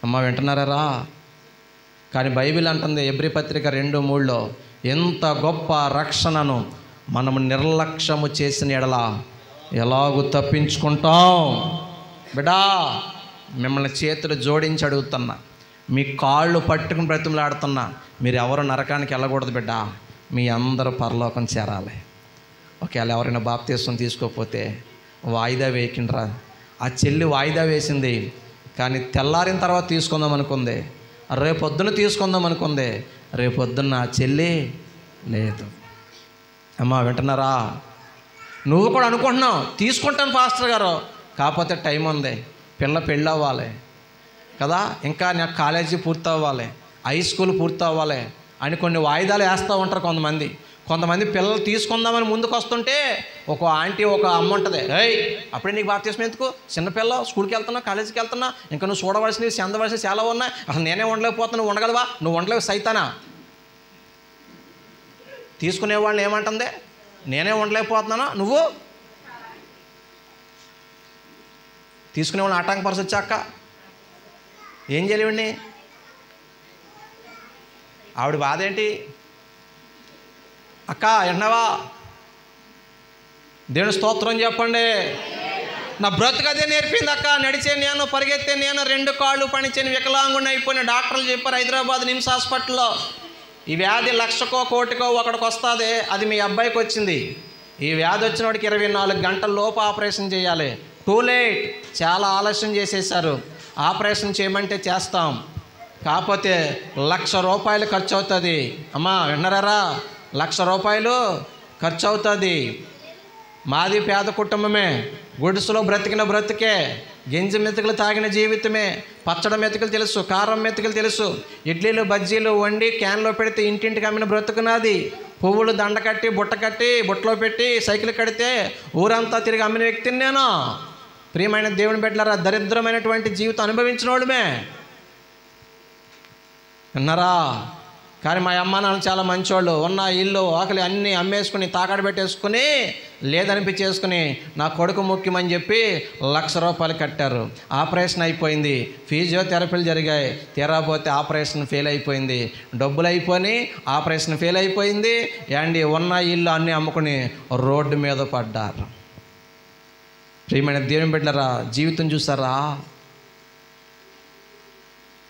అమ్మ వింటున్నారా? కానీ బైబిల్ అంటుంది ఎబ్రీ పత్రిక 2:3, ఎంత గొప్ప రక్షణను మనము నిర్లక్ష్యము చేసిన ఎడల ఎలాగూ తప్పించుకుంటాం. బిడా, మిమ్మల్ని చేతులు జోడించి అడుగుతున్నా, మీ కాళ్ళు పట్టుకుని బ్రతిమలాడుతున్నా, మీరు ఎవరు నరకానికి వెళ్ళకూడదు బిడ్డ, మీ అందరూ పరలోకం చేరాలి. ఒకవేళ ఎవరైనా బాప్తీసం తీసుకోకపోతే వాయిదా వేయకిండ్రా. ఆ చెల్లి వాయిదా వేసింది, కానీ తెల్లారిన తర్వాత తీసుకుందాం అనుకుంది, రేపొద్దున తీసుకుందాం అనుకుంది, రేపొద్దున్న ఆ చెల్లి లేదు. అమ్మా వింటున్నారా? నువ్వు కూడా అనుకుంటున్నావు తీసుకుంటాను పాస్టర్ గారు, కాకపోతే టైం ఉంది, పిల్ల పెళ్ళి అవ్వాలి కదా, ఇంకా నాకు కాలేజీ పూర్తి అవ్వాలి, హై స్కూల్ పూర్తి అవ్వాలి అని కొన్ని వాయిదాలు వేస్తూ ఉంటారు కొంతమంది పిల్లలు తీసుకుందామని ముందుకు వస్తుంటే ఒక ఆంటీ, ఒక అమ్మ ఉంటుంది, ఏయ్ అప్పుడే నీకు బాప్తీసం ఎందుకు, చిన్నపిల్ల, స్కూల్కి వెళ్తున్నా, కాలేజీకి వెళ్తున్నా, ఇంకా నువ్వు చూడవలసినవి చెందవలసినవి చాలా ఉన్నాయి, అసలు నేనే ఉండలేకపోతున్నా, నువ్వు ఉండగలవా, నువ్వు ఉండలేవు సైతానా. తీసుకునేవాళ్ళని ఏమంటుంది, నేనే ఉండలేకపోతున్నానా, నువ్వు తీసుకునేవాళ్ళని ఆటంకపరచ వచ్చాక ఏం చేయలేవండి. ఆవిడ బాధ ఏంటి? అక్క విన్నావా, దేవుని స్తోత్రం చెప్పండి. నా బ్రతుకు అదే నేర్పింది అక్క, నడిచే నేను, పరిగెత్తే నేను, 2 కాళ్ళు పనిచేని వికలాంగుని అయిపోయిన డాక్టర్లు చెప్పారు హైదరాబాద్ నిమ్స్ హాస్పిటల్లో, ఈ వ్యాధి 1,00,000కో 1,00,000కో ఒకడికి వస్తుంది, అది మీ అబ్బాయికి వచ్చింది, ఈ వ్యాధి వచ్చిన వాడికి 24 గంటల లోపు ఆపరేషన్ చేయాలి. టూ లేట్, చాలా ఆలస్యం చేసేసారు. ఆపరేషన్ చేయమంటే చేస్తాం, కాకపోతే ₹1,00,000 ఖర్చు అవుతుంది. అమ్మా విన్నరారా, ₹1,00,000 ఖర్చు అవుతుంది. మాది పేద కుటుంబమే, గుడిసెలో బ్రతికిన బ్రతికే, గింజ మెతుకులు తాగిన జీవితమే. పచ్చడి మెతుకులు తెలుసు, కారం మెతుకులు తెలుసు. ఇడ్లీలు బజ్జీలు వండి క్యాన్లో పెడితే ఇంటింటికి అమ్మిన బ్రతుకున్నది. పువ్వులు దండ కట్టి బుట్ట కట్టి బుట్టలో పెట్టి సైకిల్ కడితే ఊరంతా తిరిగి అమ్మిన వ్యక్తిని నేను. ప్రియమైన దేవుని బిడ్డలారా, దరిద్రమైనటువంటి జీవితం అనుభవించిన వాళ్ళమే విన్నారా. కానీ మా అమ్మ నాన్న చాలా మంచివాళ్ళు. ఉన్న ఇల్లు ఆకలి అన్నీ అమ్మేసుకుని తాకడ పెట్టేసుకుని లేదనిపించేసుకుని నా కొడుకు ముఖ్యమని చెప్పి ₹1,00,000 కట్టారు. ఆపరేషన్ అయిపోయింది, ఫిజియోథెరపీలు జరిగాయి. తీరాపోతే ఆపరేషన్ ఫెయిల్ అయిపోయింది. డబ్బులు అయిపోయి ఆపరేషన్ ఫెయిల్ అయిపోయింది. అండి ఉన్న ఇల్లు అన్నీ అమ్ముకుని రోడ్డు మీద పడ్డారు. ప్రియమైన దేవుని బిడ్డలారా, జీవితం చూసారా,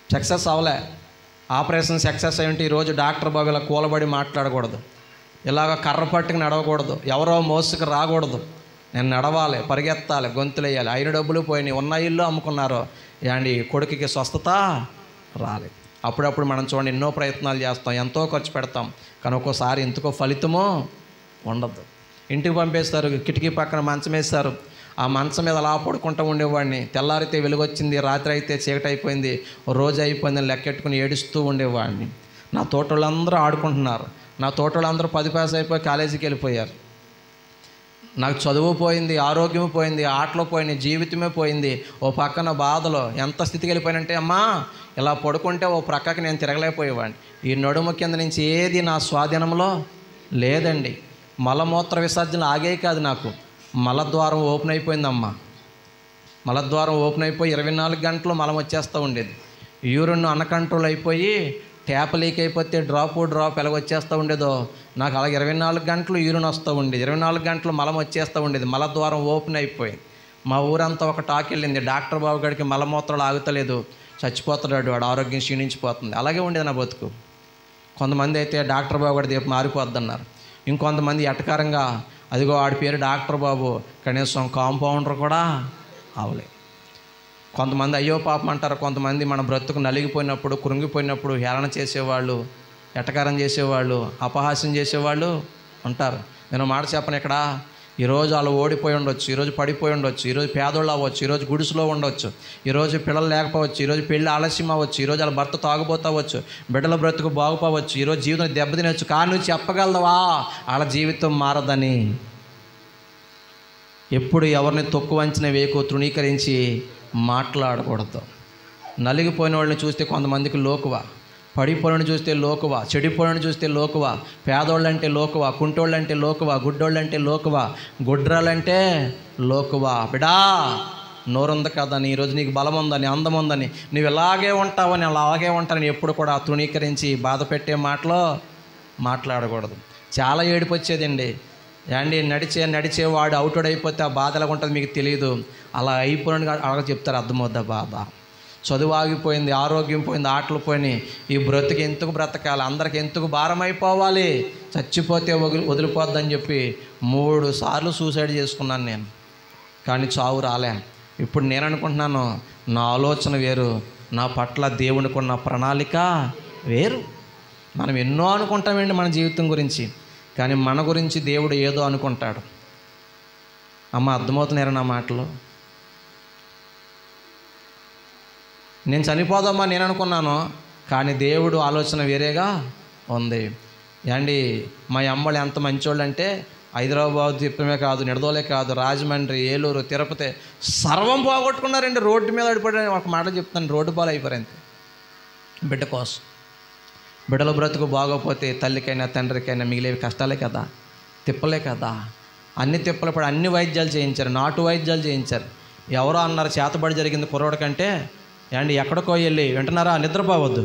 సక్సెస్ అవలే. ఆపరేషన్ సక్సెస్ అయ్యింటే ఈరోజు డాక్టర్ బాబు ఇలా కూలబడి మాట్లాడకూడదు, ఇలాగ కర్ర పట్టుకుని నడవకూడదు, ఎవరో మోసుకు రాకూడదు. నేను నడవాలి, పరిగెత్తాలి, గొంతులేయాలి. అయిన డబ్బులు పోయినాయి, ఉన్న ఇల్లు అమ్ముకున్నారు. అండి కొడుకుకి స్వస్థత రాలేదు. అప్పుడప్పుడు మనం చూడండి, ఎన్నో ప్రయత్నాలు చేస్తాం, ఎంతో ఖర్చు పెడతాం, కానీ ఒక్కోసారి ఎందుకో ఫలితమో ఉండదు. ఇంటికి పంపేస్తారు, కిటికీ పక్కన మంచం వేస్తారు. ఆ మంచం మీద అలా పడుకుంటూ ఉండేవాడిని. తెల్లారితే వెలుగొచ్చింది, రాత్రి అయితే చీకటి అయిపోయింది, రోజు అయిపోయిందని లెక్కెట్టుకుని ఏడుస్తూ ఉండేవాడిని. నా తోటోళ్ళందరూ ఆడుకుంటున్నారు, నా తోటోళ్ళందరూ 10 పాస్ అయిపోయి కాలేజీకి వెళ్ళిపోయారు. నాకు చదువు పోయింది, ఆరోగ్యం పోయింది, ఆటలు పోయినాయి, జీవితమే పోయింది. ఓ పక్కన బాధలో ఎంత స్థితికి వెళ్ళిపోయినంటే, అమ్మా ఇలా పడుకుంటే ఓ ప్రక్కకి నేను తిరగలేకపోయేవాడిని. ఈ నడుము కింద నుంచి ఏది నా స్వాధీనంలో లేదండి. మలమూత్ర విసర్జన ఆగే కాదు, నాకు మలద్వారం ఓపెన్ అయిపోయిందమ్మా. మలద్వారం ఓపెన్ అయిపోయి 24 గంటలు మలం వచ్చేస్తూ ఉండేది. యూరిన్ అన్కంట్రోల్ అయిపోయి ట్యాప్ లీక్ అయిపోతే డ్రాప్ ఎలాగ వచ్చేస్తూ ఉండేదో, నాకు అలాగే 24 గంటలు యూరిన్ వస్తూ ఉండేది, 24 గంటలు మలం వచ్చేస్తూ ఉండేది. మలద్వారం ఓపెన్ అయిపోయింది. మా ఊరంతా ఒక టాక్ వెళ్ళింది, డాక్టర్ బాబు గారికి మలమూత్రాలు ఆగుతలేదు, చచ్చిపోతాడు, వాడు ఆరోగ్యం క్షీణించిపోతుంది. అలాగే ఉండేది నా బతుకు. కొంతమంది అయితే డాక్టర్ బాబు గారి దీపం మారిపోద్దన్నారు. ఇంకొంతమంది ఎటకారంగా, అదిగో ఆడి పేరు డాక్టర్ బాబు, కనీసం కాంపౌండర్ కూడా అవలే. కొంతమంది అయ్యో పాపం అంటారు. కొంతమంది మన బ్రతుకు నలిగిపోయినప్పుడు, కృంగిపోయినప్పుడు హేళన చేసేవాళ్ళు, ఎటకారం చేసేవాళ్ళు, అపహాస్యం చేసేవాళ్ళు ఉంటారు. నేను మాట చెప్పను ఇక్కడ, ఈరోజు వాళ్ళు ఓడిపోయి ఉండొచ్చు, ఈరోజు పడిపోయి ఉండొచ్చు, ఈరోజు పేదోళ్ళు అవ్వచ్చు, ఈరోజు గుడిసెలో ఉండొచ్చు, ఈరోజు పిల్లలు లేకపోవచ్చు, ఈరోజు పెళ్ళి ఆలస్యం అవ్వచ్చు, ఈరోజు వాళ్ళ భర్త తాగుపోతావచ్చు, బిడ్డల బ్రతుకు బాగుపోవచ్చు, ఈరోజు జీవితం దెబ్బతినవచ్చు. కానీ నువ్వు చెప్పగలవా వాళ్ళ జీవితం మారదని? ఎప్పుడు ఎవరిని తక్కువ అంచనా వేయకు, తృణీకరించి మాట్లాడకూడదు. నలిగిపోయిన వాళ్ళని చూస్తే కొంతమందికి లోకువ, పడిపోయిన చూస్తే లోకువ, చెడిపోయిన చూస్తే లోకువ, పేదోళ్ళంటే లోకువ, కుంటోళ్ళంటే లోకువ, గుడ్డోళ్ళంటే లోకువ, గుడ్రాలంటే లోకువ. బిడా నోరుంది కదని, ఈరోజు నీకు బలం ఉందని, అందం ఉందని, నువ్వు ఇలాగే ఉంటావని, అలాగే ఉంటానని ఎప్పుడు కూడా తృణీకరించి బాధ పెట్టే మాటలో మాట్లాడకూడదు. చాలా ఏడుపు వచ్చేదండి. అండి నడిచేవాడు అవుటోడ్ అయిపోతే ఆ బాధ ఎలాగ ఉంటుంది మీకు తెలియదు. అలా అయిపోయిన అలాగ చెప్తారు, అర్థమవుద్దా బాధ. చదువు ఆగిపోయింది, ఆరోగ్యం పోయింది, ఆటలు పోయినాయి, ఈ బ్రతుకు ఎందుకు బ్రతకాలి, అందరికి ఎందుకు భారం అయిపోవాలి, చచ్చిపోతే వదిలిపోద్దని చెప్పి 3 సార్లు సూసైడ్ చేసుకున్నాను నేను. కానీ చావు రాలే. ఇప్పుడు నేను అనుకుంటున్నాను, నా ఆలోచన వేరు, నా పట్ల దేవునికి ఉన్న ప్రణాళిక వేరు. మనం ఎన్నో అనుకుంటామండి మన జీవితం గురించి, కానీ మన గురించి దేవుడు ఏదో అనుకుంటాడు. అమ్మ అర్థమవుతున్నారా నా మాటలు? నేను చనిపోదామా నేను అనుకున్నాను, కానీ దేవుడు ఆలోచన వేరేగా ఉంది. అండి మా అమ్మలు ఎంత మంచోళ్ళు అంటే, హైదరాబాద్ తిప్పమే కాదు, నిడదోలే కాదు, రాజమండ్రి, ఏలూరు, తిరుపతి సర్వం పోగొట్టుకున్నారండి. రోడ్డు మీద పడిపోయి ఒక మాట చెప్తాను, రోడ్డు పాలు అయిపోయారు అంతే. బిడ్డ కోసం, బిడ్డల బ్రతుకు బాగోపోతే తల్లికైనా తండ్రికైనా మిగిలేవి కష్టాలే కదా, తిప్పలే కదా. అన్ని తిప్పలు పడి అన్ని వైద్యాలు చేయించారు, నాటు వైద్యాలు చేయించారు. ఎవరో అన్నారు చేతబడి జరిగింది కుర్రోడు కంటే, అండి ఎక్కడికో వెళ్ళి, వింటున్నారా, నిద్రపోవద్దు,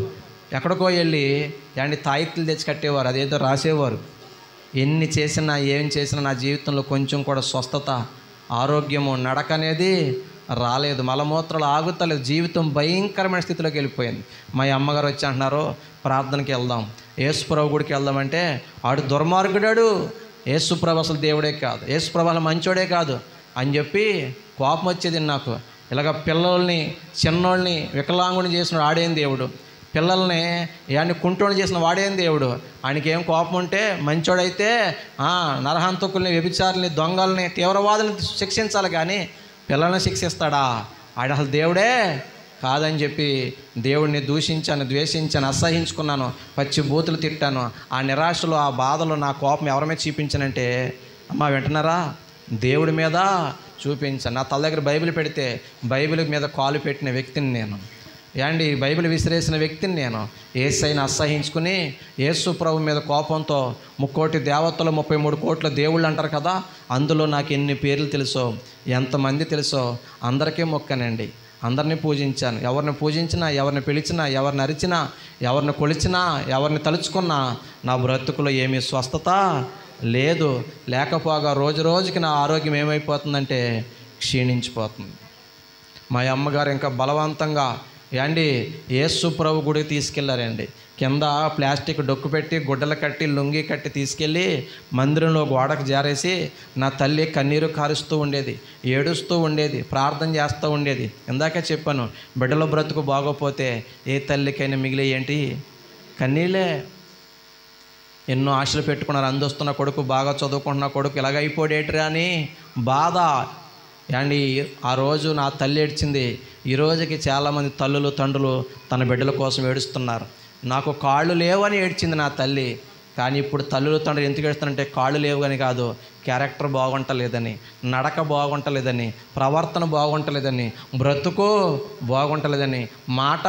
ఎక్కడికో వెళ్ళి అండి తాయిత్తులు తెచ్చి కట్టేవారు, అదేదో రాసేవారు. ఎన్ని చేసినా ఏం చేసినా నా జీవితంలో కొంచెం కూడా స్వస్థత, ఆరోగ్యము, నడక అనేది రాలేదు. మలమూత్రాలు ఆగుతలేదు. జీవితం భయంకరమైన స్థితిలోకి వెళ్ళిపోయింది. మా అమ్మగారు వచ్చి అంటున్నారు, ప్రార్థనకి వెళ్దాం, యేసుప్రభు గుడికి వెళ్దామంటే, ఆడు దుర్మార్గుడాడు, యేసుప్రభు అసలు దేవుడే కాదు, యేసుప్రభు అసలు మంచోడే కాదు అని చెప్పి కోపం వచ్చేది నాకు. ఇలాగ పిల్లల్ని చిన్నోళ్ళని వికలాంగుని చేసిన వాడేం దేవుడు, పిల్లల్ని ఇవన్నీ కుంటోని చేసిన వాడేం దేవుడు? ఆయనకి ఏం కోపం ఉంటే మంచోడైతే నరహంతకుల్ని, వ్యభిచారుల్ని, దొంగల్ని, తీవ్రవాదుల్ని శిక్షించాలి కానీ పిల్లల్ని శిక్షిస్తాడా? ఆయన అసలు దేవుడే కాదని చెప్పి దేవుడిని దూషించాను, ద్వేషించాను, అసహించుకున్నాను, పచ్చి బూతులు తిట్టాను. ఆ నిరాశలో, ఆ బాధలో నా కోపం ఎవరి మీద చూపించానంటే, అమ్మ వింటున్నారా, దేవుడి మీద చూపించాను. నా తల దగ్గర బైబిల్ పెడితే బైబిల్ మీద కాలు పెట్టిన వ్యక్తిని నేను, ఏండి బైబిల్ విసిరేసిన వ్యక్తిని నేను. యేసయ్యను అసహించుకుని యేసు ప్రభు మీద కోపంతో 3 కోటి దేవతలు 33 కోట్ల దేవుళ్ళు అంటారు కదా, అందులో నాకు ఎన్ని పేర్లు తెలుసో, ఎంతమంది తెలుసో అందరికీ మొక్కనండి. అందరినీ పూజించాను. ఎవరిని పూజించినా, ఎవరిని పిలిచినా, ఎవరిని అరిచినా, ఎవరిని కొలిచినా, ఎవరిని తలుచుకున్నా నా బ్రతుకులో ఏమీ స్వస్థత లేదు. లేకపోగా రోజు రోజుకి నా ఆరోగ్యం ఏమైపోతుందంటే క్షీణించిపోతుంది. మా అమ్మగారు ఇంకా బలవంతంగా యేసు ప్రభు గుడికి తీసుకెళ్లారండి. కింద ప్లాస్టిక్ డొక్కు పెట్టి, గుడ్డలు కట్టి, లుంగి కట్టి తీసుకెళ్ళి మందిరంలో గోడకు జారేసి నా తల్లి కన్నీరు కారుస్తూ ఉండేది, ఏడుస్తూ ఉండేది, ప్రార్థన చేస్తూ ఉండేది. ఇందాకే చెప్పాను, బిడ్డల బ్రతుకు బాగోపోతే ఏ తల్లికైనా మిగిలే ఏంటి? కన్నీళ్ళే. ఎన్నో ఆశలు పెట్టుకున్నారు. అందొస్తున్న కొడుకు, బాగా చదువుకుంటున్న కొడుకు ఇలాగైపోడేట్రా అని బాధ. ఆ రోజు నా తల్లి ఏడ్చింది. ఈ రోజుకి చాలామంది తల్లులు, తండ్రులు తన బిడ్డల కోసం ఏడుస్తున్నారు. నాకు కాళ్ళు లేవని ఏడ్చింది నా తల్లి. కానీ ఇప్పుడు తల్లులు, తండ్రులు ఎందుకు ఏడుస్తారంటే కాళ్ళు లేవు అని కాదు, క్యారెక్టర్ బాగుంటలేదని, నడక బాగుంటలేదని, ప్రవర్తన బాగుంటలేదని, బ్రతుకు బాగుంటలేదని, మాట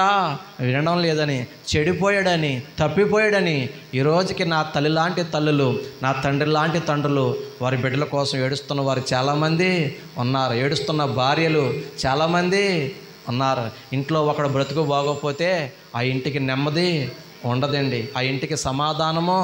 వినడం లేదని, చెడిపోయాడని, తప్పిపోయాడని ఈ రోజుకి నా తల్లి లాంటి తల్లులు, నా తండ్రి లాంటి తండ్రులు వారి బిడ్డల కోసం ఏడుస్తున్న వారు చాలామంది ఉన్నారు. ఏడుస్తున్న భార్యలు చాలామంది ఉన్నారు. ఇంట్లో ఒకడు బ్రతుకు బాగోపోతే ఆ ఇంటికి నెమ్మది ఉండదండి, ఆ ఇంటికి సమాధానము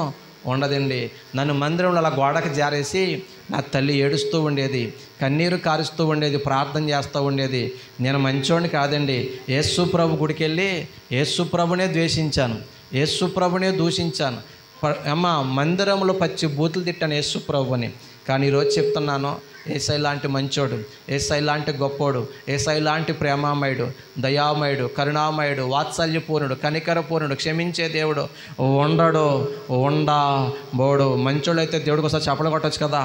ఉండదండి. నన్ను మందిరంలో అలా గోడకు జారేసి నా తల్లి ఏడుస్తూ ఉండేది, కన్నీరు కారుస్తూ ఉండేది, ప్రార్థన చేస్తూ ఉండేది. నేను మంచోడిని కాదండి. యేసు ప్రభు గుడికి వెళ్ళి యేసు ప్రభునే ద్వేషించాను, యేసు ప్రభునే దూషించాను. అమ్మ మందిరంలో పచ్చి బూతులు తిట్టాను యేసు ప్రభుని. కానీ ఈరోజు చెప్తున్నాను, యేసయ్య లాంటి మంచోడు, యేసయ్య లాంటి గొప్పోడు, యేసయ్య లాంటి ప్రేమామయుడు, దయామయుడు, కరుణామయుడు, వాత్సల్యపూర్ణుడు, కనికరపూర్ణుడు, క్షమించే దేవుడు ఉండడు, ఉండబోడు. మంచోడు అయితే దేవుడికి ఒకసారి చప్పలు కొట్టచ్చు కదా.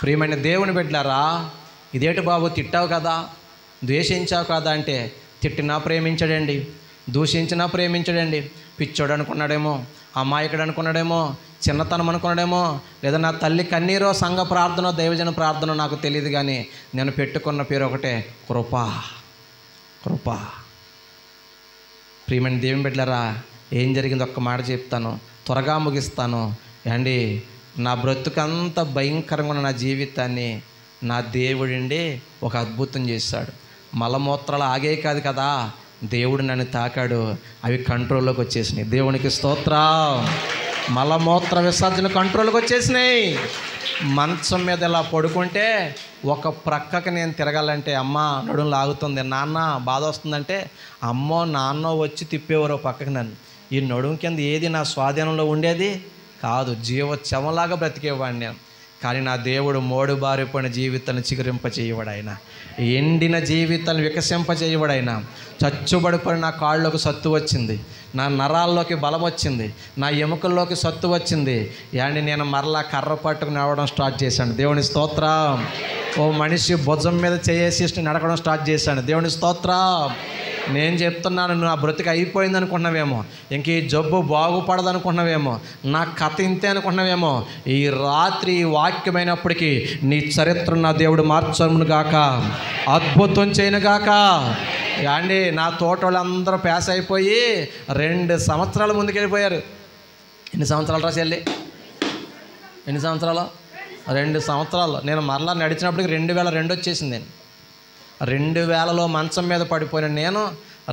ప్రియమైన దేవుని బిడ్డలారా, ఇదేటి బాబు తిట్టావు కదా, ద్వేషించావు కదా అంటే, తిట్టినా ప్రేమించడండి, దూషించినా ప్రేమించడండి. పిచ్చోడు అనుకున్నాడేమో, అమాయకుడు అనుకున్నాడేమో, చిన్నతనం అనుకున్నాడేమో, లేదా నా తల్లి కన్నీరో, సంఘ ప్రార్థన, దైవజన ప్రార్థన నాకు తెలియదు. కానీ నేను పెట్టుకున్న పేరు ఒకటే, కృప. కృప. ప్రియమైన దేవుని బిడ్డలారా, ఏం జరిగింది ఒక్క మాట చెప్తాను, త్వరగా ముగిస్తాను. నా బ్రతుకంత భయంకరంగా ఉన్న నా జీవితాన్ని నా దేవుడండి ఒక అద్భుతం చేశాడు. మలమూత్రాలు ఆగే కాదు కదా, దేవుడు నన్ను తాకాడు, అవి కంట్రోల్లోకి వచ్చేసినాయి. దేవునికి స్తోత్రం. మలమూత్ర విసర్జన కంట్రోల్కి వచ్చేసినాయి. మంచం మీద ఇలా పడుకుంటే ఒక ప్రక్కకి నేను తిరగాలంటే అమ్మ నడుము లాగుతుంది, నాన్న బాధ వస్తుందంటే అమ్మో నాన్నో వచ్చి తిప్పేవారు పక్కకి నన్ను. ఈ నడుము కింద ఏది నా స్వాధీనంలో ఉండేది కాదు, జీవోత్సవంలాగా బ్రతికేవాడిని నేను. కానీ నా దేవుడు మోడుబారిపోయిన జీవితాన్ని చిగురింపచేయవాడు. ఆయన ఎండిన జీవితాన్ని వికసింపచేయవాడు. ఆయన చచ్చుబడిపోయిన నా కాళ్ళలోకి సత్తు వచ్చింది, నా నరాల్లోకి బలం వచ్చింది, నా ఎముకల్లోకి సత్తు వచ్చింది. నేను మరలా కర్ర పట్టుకుని నడవడం స్టార్ట్ చేశాను. దేవుని స్తోత్రం. ఓ మనిషి భుజం మీద చేసి నడకడం స్టార్ట్ చేశాను. దేవుని స్తోత్రం. నేను చెప్తున్నాను, నా బ్రతికి అయిపోయింది అనుకున్నావేమో, ఇంక ఈ జబ్బు బాగుపడదు అనుకున్నావేమో, నా కథ ఇంతే అనుకున్నావేమో, ఈ రాత్రి ఈ వాక్యమైనప్పటికీ నీ చరిత్ర నా దేవుడు మార్చను గాక, అద్భుతం చేయను గాక. నా తోటోళ్ళందరూ పాస్ అయిపోయి 2 సంవత్సరాల ముందుకెళ్ళిపోయారు. ఎన్ని సంవత్సరాలు రాసేళ్ళి? ఎన్ని సంవత్సరాలు? 2 సంవత్సరాలు. నేను మరలా నడిచినప్పటికి 2002 వచ్చేసింది. 2000లో మంచం మీద పడిపోయిన నేను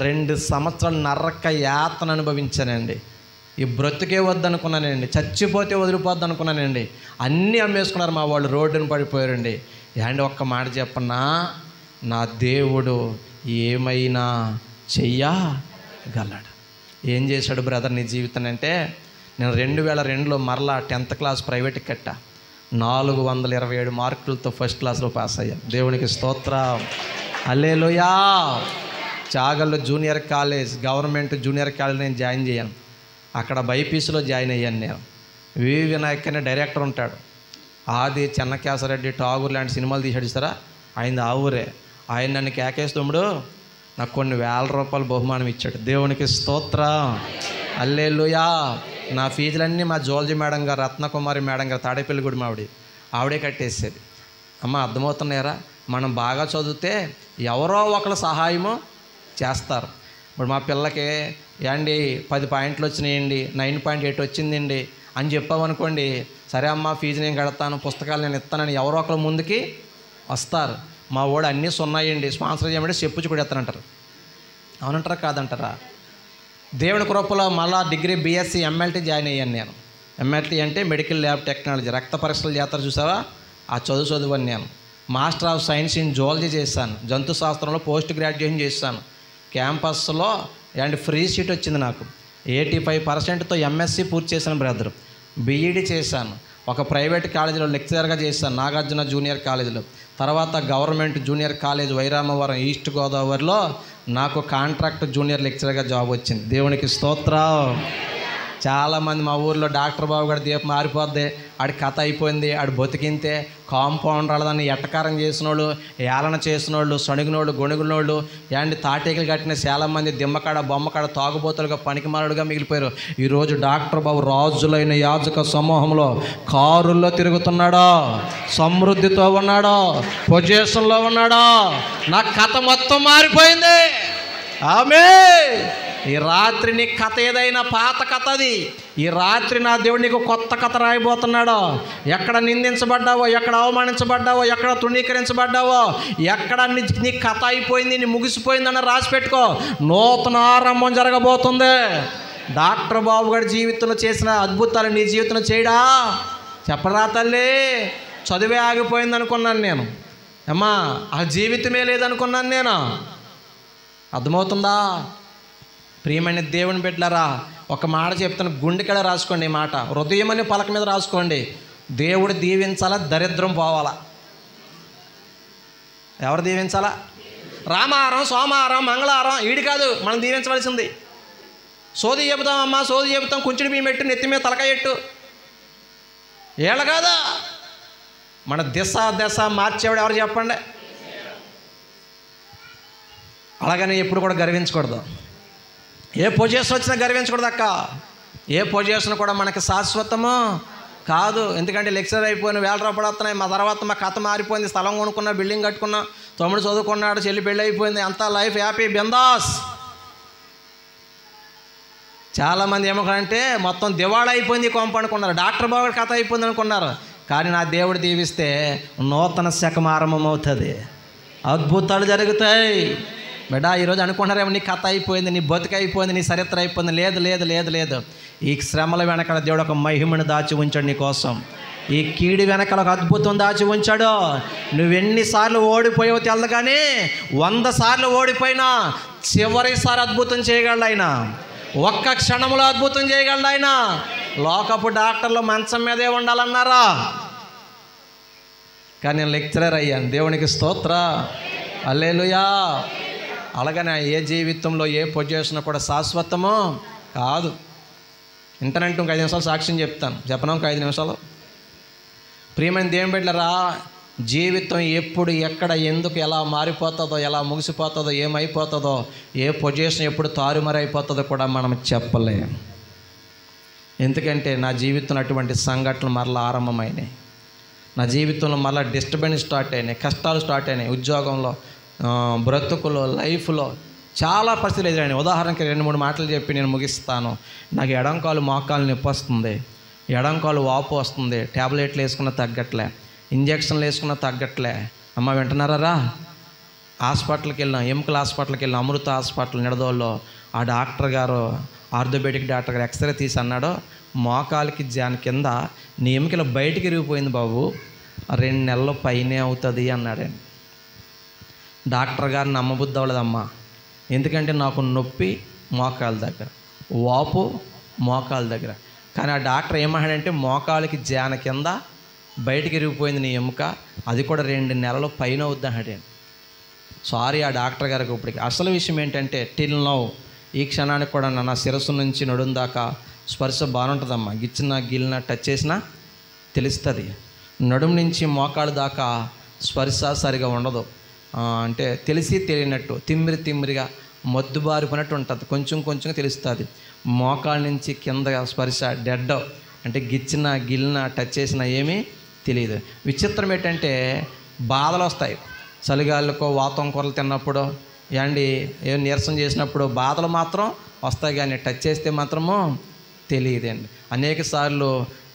2 సంవత్సరాలు నరక యాతన అనుభవించానండి. ఈ బ్రతుకే వద్దనుకున్నానండి, చచ్చిపోతే వదిలిపోద్ది అనుకున్నానండి. అన్నీ అమ్మేసుకున్నారు మా వాళ్ళు, రోడ్డును పడిపోయారండి. ఒక్క మాట చెప్పన్నా, నా దేవుడు ఏమైనా గలడు. ఏం చేశాడు బ్రదర్ నీ జీవితం అంటే, నేను 2002లో మరలా 10th క్లాస్ ప్రైవేట్కి కట్టా, 427 మార్కులతో ఫస్ట్ క్లాస్లో పాస్ అయ్యాను. దేవునికి స్తోత్రం, హల్లెలూయా. చాగల్లో junior college, government junior college నేను జాయిన్ చేయను. అక్కడ బైపీసీలో జాయిన్ అయ్యాను నేను. వివి వినాయక్ అనే డైరెక్టర్ ఉంటాడు, ఆది చెన్నకేశవరెడ్డి, ఠాగూర్ లాంటి సినిమాలు తీసాడు చూసారా, ఆయన ఆ ఊరే. ఆయన నన్ను కేకేసి తమ్ముడు నాకు కొన్ని వేల రూపాయలు బహుమానం ఇచ్చాడు. దేవునికి స్తోత్రం, హల్లెలూయా. నా ఫీజులన్నీ మా జువాలజీ మేడం గారు, రత్నకుమారి మేడం గారు, తాడేపల్లిగూడి ఆవిడే కట్టేసేది. అమ్మ అర్థమవుతున్నాయరా, మనం బాగా చదివితే ఎవరో ఒకరు సహాయము చేస్తారు. ఇప్పుడు మా పిల్లకి ఏండి 10 పాయింట్లు వచ్చినాయండి, 9.8 వచ్చిందండి అని చెప్పామనుకోండి, సరే అమ్మ ఫీజు నేను కడతాను, పుస్తకాలు నేను ఇస్తానని ఎవరో ఒకరు ముందుకి వస్తారు. మా వాడు అన్నీ సున్నాయండి, స్పాన్సర్ చేయమంటే చెప్పుచ్చు కూడా ఎత్తానంటారు. అవునంటారా కాదంటారా? దేవుని కృపలో మళ్ళా డిగ్రీ బీఎస్సీ ఎంఎల్టీ జాయిన్ అయ్యాను నేను. ఎంఎల్టీ అంటే మెడికల్ ల్యాబ్ టెక్నాలజీ, రక్త పరీక్షలు చేస్తారు చూసావా, ఆ చదువుని నేను. Master of science in zoology చేశాను, జంతు శాస్త్రంలో పోస్ట్ గ్రాడ్యుయేషన్ చేశాను. క్యాంపస్లో అండ్ ఫ్రీ సీట్ వచ్చింది నాకు. 85%తో ఎంఎస్సీ పూర్తి చేశాను బ్రదర్. బీఈడీ చేశాను, ఒక ప్రైవేట్ కాలేజీలో లెక్చరర్గా చేశాను, నాగార్జున జూనియర్ కాలేజీలో. తర్వాత government junior college Y. Ramavaram east గోదావరిలో నాకు కాంట్రాక్ట్ జూనియర్ లెక్చరర్గా జాబ్ వచ్చింది. దేవునికి స్తోత్రం. చాలామంది మా ఊర్లో డాక్టర్ బాబు గారి దీపం మారిపోద్ది, ఆడి కథ అయిపోయింది, ఆడు బతికింతే, కాంపౌండర్ వాళ్ళని ఎట్టకారం చేసిన వాళ్ళు, ఏలన చేసిన వాళ్ళు, సణుగునోళ్ళు, గొణుగునోళ్ళు, ఏంటి తాటేకలు కట్టిన చాలామంది దిమ్మకాడ బొమ్మకాడ తాగుబోతులుగా పనికిమాలుడుగా మిగిలిపోయారు. ఈరోజు డాక్టర్ బాబు రాజులైన యాజక సమూహంలో కారుల్లో తిరుగుతున్నాడో, సమృద్ధితో ఉన్నాడో, పొజిషన్లో ఉన్నాడో. నా కథ మొత్తం మారిపోయింది. ఆమేన్. ఈ రాత్రి నీ కథ ఏదైనా పాత కథ అది, ఈ రాత్రి నా దేవుడు నీకు కొత్త కథ రాయబోతున్నాడు. ఎక్కడ నిందించబడ్డావో, ఎక్కడ అవమానించబడ్డావో, ఎక్కడ తృణీకరించబడ్డావో, ఎక్కడ నీ కథ అయిపోయింది, నీ ముగిసిపోయిందని రాసి పెట్టుకో. నూతన ఆరంభం జరగబోతుంది. డాక్టర్ బాబు గారి జీవితంలో చేసిన అద్భుతాలు నీ జీవితంలో చేయడా? చెప్పరా తల్లి? చదివే ఆగిపోయింది అనుకున్నాను నేను, అమ్మా ఆ జీవితమే లేదనుకున్నాను నేను. అర్థమవుతుందా? ప్రియమైన దేవుని బిడ్డలారా, ఒక మాట చెప్తాను, గుండెకాడ రాసుకోండి ఈ మాట, హృదయం అనే పలక మీద రాసుకోండి. దేవుడు దీవించాలా, దరిద్రం పోవాలా? ఎవరు దీవించాలా? రామారం, సోమవారం, మంగళవారం ఈడి కాదు మనం దీవించవలసింది. సోది చెబుతాం అమ్మా, సోది చెబుతాం, కుంచుడు బియ్యం పెట్టు, నెత్తి మీద తలకాయ ఎట్టు, ఏళ్ళ కాదా? మన దశ మార్చేవాడు ఎవరు చెప్పండి? అలాగని ఎప్పుడు కూడా గర్వించకూడదు. ఏ పొజిషన్ వచ్చినా గర్వించకూడదు అక్క. ఏ పొజిషన్ కూడా మనకి శాశ్వతము కాదు. ఎందుకంటే లెక్చర్ అయిపోయిన 1000 రూపాయలు వస్తున్నాయి, మా తర్వాత మా కథ మారిపోయింది, స్థలం కొనుక్కున్నా, బిల్డింగ్ కట్టుకున్నా, తమ్ముడు చదువుకున్నాడు, చెల్లి పెళ్ళి అయిపోయింది, అంతా లైఫ్ హ్యాపీ బిందాస్. చాలామంది ఏమనుకున్నారంటే మొత్తం దివాళా అయిపోయింది కొంప అనుకున్నారు, డాక్టర్ బాబు కథ అయిపోయింది అనుకున్నారు. కానీ నా దేవుడు దీవిస్తే నూతన శకం ఆరంభమవుతుంది, అద్భుతాలు జరుగుతాయి. బిడ్డ ఈరోజు అనుకుంటున్నారేమో నీ కథ అయిపోయింది, నీ బతుకు అయిపోయింది, నీ చరిత్ర అయిపోయింది. లేదు లేదు లేదు లేదు. ఈ శ్రమల వెనకాల దేవుడు ఒక మహిమను దాచి ఉంచాడు నీ కోసం. ఈ కీడి వెనకాల ఒక అద్భుతం దాచి ఉంచాడు. నువ్వెన్నిసార్లు ఓడిపోయావో తెలదు, కానీ 100 సార్లు ఓడిపోయినా చివరిసారి అద్భుతం చేయగలడు ఆయన. ఒక్క క్షణంలో అద్భుతం చేయగలడు ఆయన. లోకపు డాక్టర్లు మంచం మీదే ఉండాలన్నారా, కానీ నేను లెక్చరర్ అయ్యాను. దేవునికి స్తోత్ర, హల్లెలూయా. అలాగనే ఏ జీవితంలో ఏ పొజిషన్ కూడా శాశ్వతమో కాదు. ఇంటర్నెట్ ఇంక 5 నిమిషాలు సాక్ష్యం చెప్తాను, చెప్పను ఇంక 5 నిమిషాలు. ప్రియమైన దేవుని బిడ్డలారా, జీవితం ఎప్పుడు ఎక్కడ ఎందుకు ఎలా మారిపోతుందో, ఎలా ముగిసిపోతుందో, ఏమైపోతుందో, ఏ పొజిషన్ ఎప్పుడు తారుమారైపోతుందో కూడా మనం చెప్పలేం. ఎందుకంటే నా జీవితంలో అటువంటి సంఘటనలు మరలా ఆరంభమైనాయి. నా జీవితంలో మరలా డిస్టర్బెన్స్ స్టార్ట్ అయినాయి, కష్టాలు స్టార్ట్ అయినాయి. ఉద్యోగంలో, బ్రతుకులో, లైఫ్లో చాలా పరిస్థితులు ఎదురైనాయి. ఉదాహరణకి 2-3 మాటలు చెప్పి నేను ముగిస్తాను. నాకు ఎడంకాలు మోకాలు నొప్పి వస్తుంది, ఎడంకాలు వాపు వస్తుంది, ట్యాబ్లెట్లు వేసుకున్న తగ్గట్లే, ఇంజక్షన్లు వేసుకున్న తగ్గట్లే. అమ్మ వింటున్నారా? హాస్పిటల్కి వెళ్ళాం, ఎముకల హాస్పిటల్కి వెళ్ళాం, అమృత హాస్పిటల్ నిడదోల్లో. ఆ డాక్టర్ గారు, ఆర్థోపెడిక్ డాక్టర్ గారు ఎక్స్రే తీసి అన్నాడు, మోకాలికి దాని కింద నీ ఎముకలు బయటికి ఇరిగిపోయింది బాబు, 2 నెలలు పైనే అవుతుంది అన్నాడండి. డాక్టర్ గారిని నమ్మబుద్ధి అవ్వలేదమ్మా. ఎందుకంటే నాకు నొప్పి మోకాల దగ్గర, వాపు మోకాల దగ్గర. కానీ ఆ డాక్టర్ ఏమన్నాడంటే మోకాలకి జాన కింద బయటికి ఇరిగిపోయింది నీ ఎముక, అది కూడా 2 నెలల పైన అవుద్ది అన్నాడండి. సారీ ఆ డాక్టర్ గారికి. ఇప్పటికి అసలు విషయం ఏంటంటే టిల్ నౌ, ఈ క్షణానికి కూడా నా శిరస్సు నుంచి నడుం దాకా స్పర్శ బాగుంటుందమ్మా. గిచ్చినా గిల్లినా టచ్ చేసినా తెలుస్తుంది. నడుము నుంచి మోకాళ్ళ దాకా స్పర్శ సరిగా ఉండదు. అంటే తెలిసి తెలియనట్టు తిమ్మిరిగా మొద్దుబారిపోయినట్టు ఉంటుంది, కొంచెం కొంచెంగా తెలుస్తుంది. మోకాళ్ళ నుంచి కింద స్పర్శ డెడ్, అంటే గిచ్చినా గిల్లినా టచ్ చేసినా ఏమీ తెలియదు. విచిత్రం ఏంటంటే బాధలు వస్తాయి. చలిగాళ్ళకో వాతం కూరలు తిన్నప్పుడు ఏండి ఏం నీరసం చేసినప్పుడు బాధలు మాత్రం వస్తాయి, కానీ టచ్ చేస్తే మాత్రము తెలియదండి. అనేక సార్లు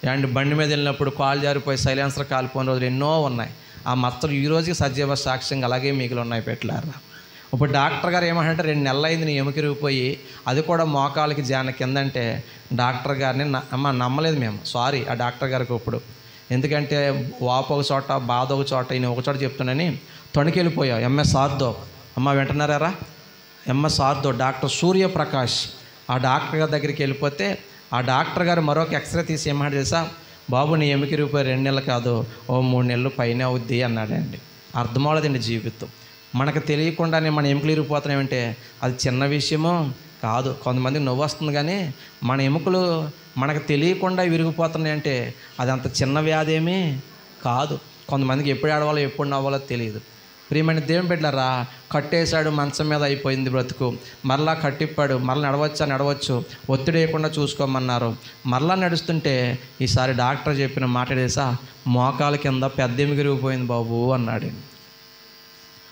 ఏండి బండి మీద వెళ్ళినప్పుడు కాలు జారిపోయి సైలెన్సర్ కాలిపోయిన రోజులు ఎన్నో ఉన్నాయి. ఆ మచ్చలు ఈ రోజుకి సజీవ సాక్ష్యంగా అలాగే మిగిలి ఉన్నాయి పెట్టలేరా. ఇప్పుడు డాక్టర్ గారు ఏమంటే 2 నెలలు అయింది నీ ఎముకిరిగిపోయి, అది కూడా మోకాలకి జాన కిందంటే డాక్టర్ గారిని నమ్మలేదు మేము. సారీ ఆ డాక్టర్ గారికి. ఇప్పుడు ఎందుకంటే వాపు ఒక చోట, బాధ ఒక చోట, ఈయన ఒక చోట చెప్తున్నానని తొణికెళ్ళిపోయావు. ఎంఎస్ ఆర్థో అమ్మ వింటున్నారా? ఎంఎస్ ఆర్థో డాక్టర్ సూర్యప్రకాష్, ఆ డాక్టర్ గారి దగ్గరికి వెళ్ళిపోతే ఆ డాక్టర్ గారు మరొక ఎక్స్రే తీసి ఏమంటాడు తెలుసా, బాబు నీ ఎముకిరిగిపోయి 2 నెలలు కాదు, ఓ 3 నెలలు పైన అవుద్ది అన్నాడండి. అర్థమవులేదండి జీవితం. మనకు తెలియకుండానే మన ఎముకలు ఇరిగిపోతున్నాయంటే అది చిన్న విషయమో కాదు. కొంతమందికి నవ్వు వస్తుంది, కానీ మన ఎముకలు మనకు తెలియకుండా విరిగిపోతున్నాయంటే అది అంత చిన్న వ్యాధి ఏమీ కాదు. కొంతమందికి ఎప్పుడు ఆడవాలో ఎప్పుడు నవ్వాలో తెలియదు. ప్రియమైన దేవుని బిడ్డలారా, కట్టేశాడు, మంచం మీద అయిపోయింది బ్రతుకు, మరలా కట్టిప్పాడు, మరలా నడవచ్చు, ఒత్తిడి వేయకుండా చూసుకోమన్నారు. మరలా నడుస్తుంటే ఈసారి డాక్టర్ చెప్పిన మాట తెలుసా, మోకాల కింద పెద్ద ఎముకిరిగిపోయింది బాబు అన్నాడు.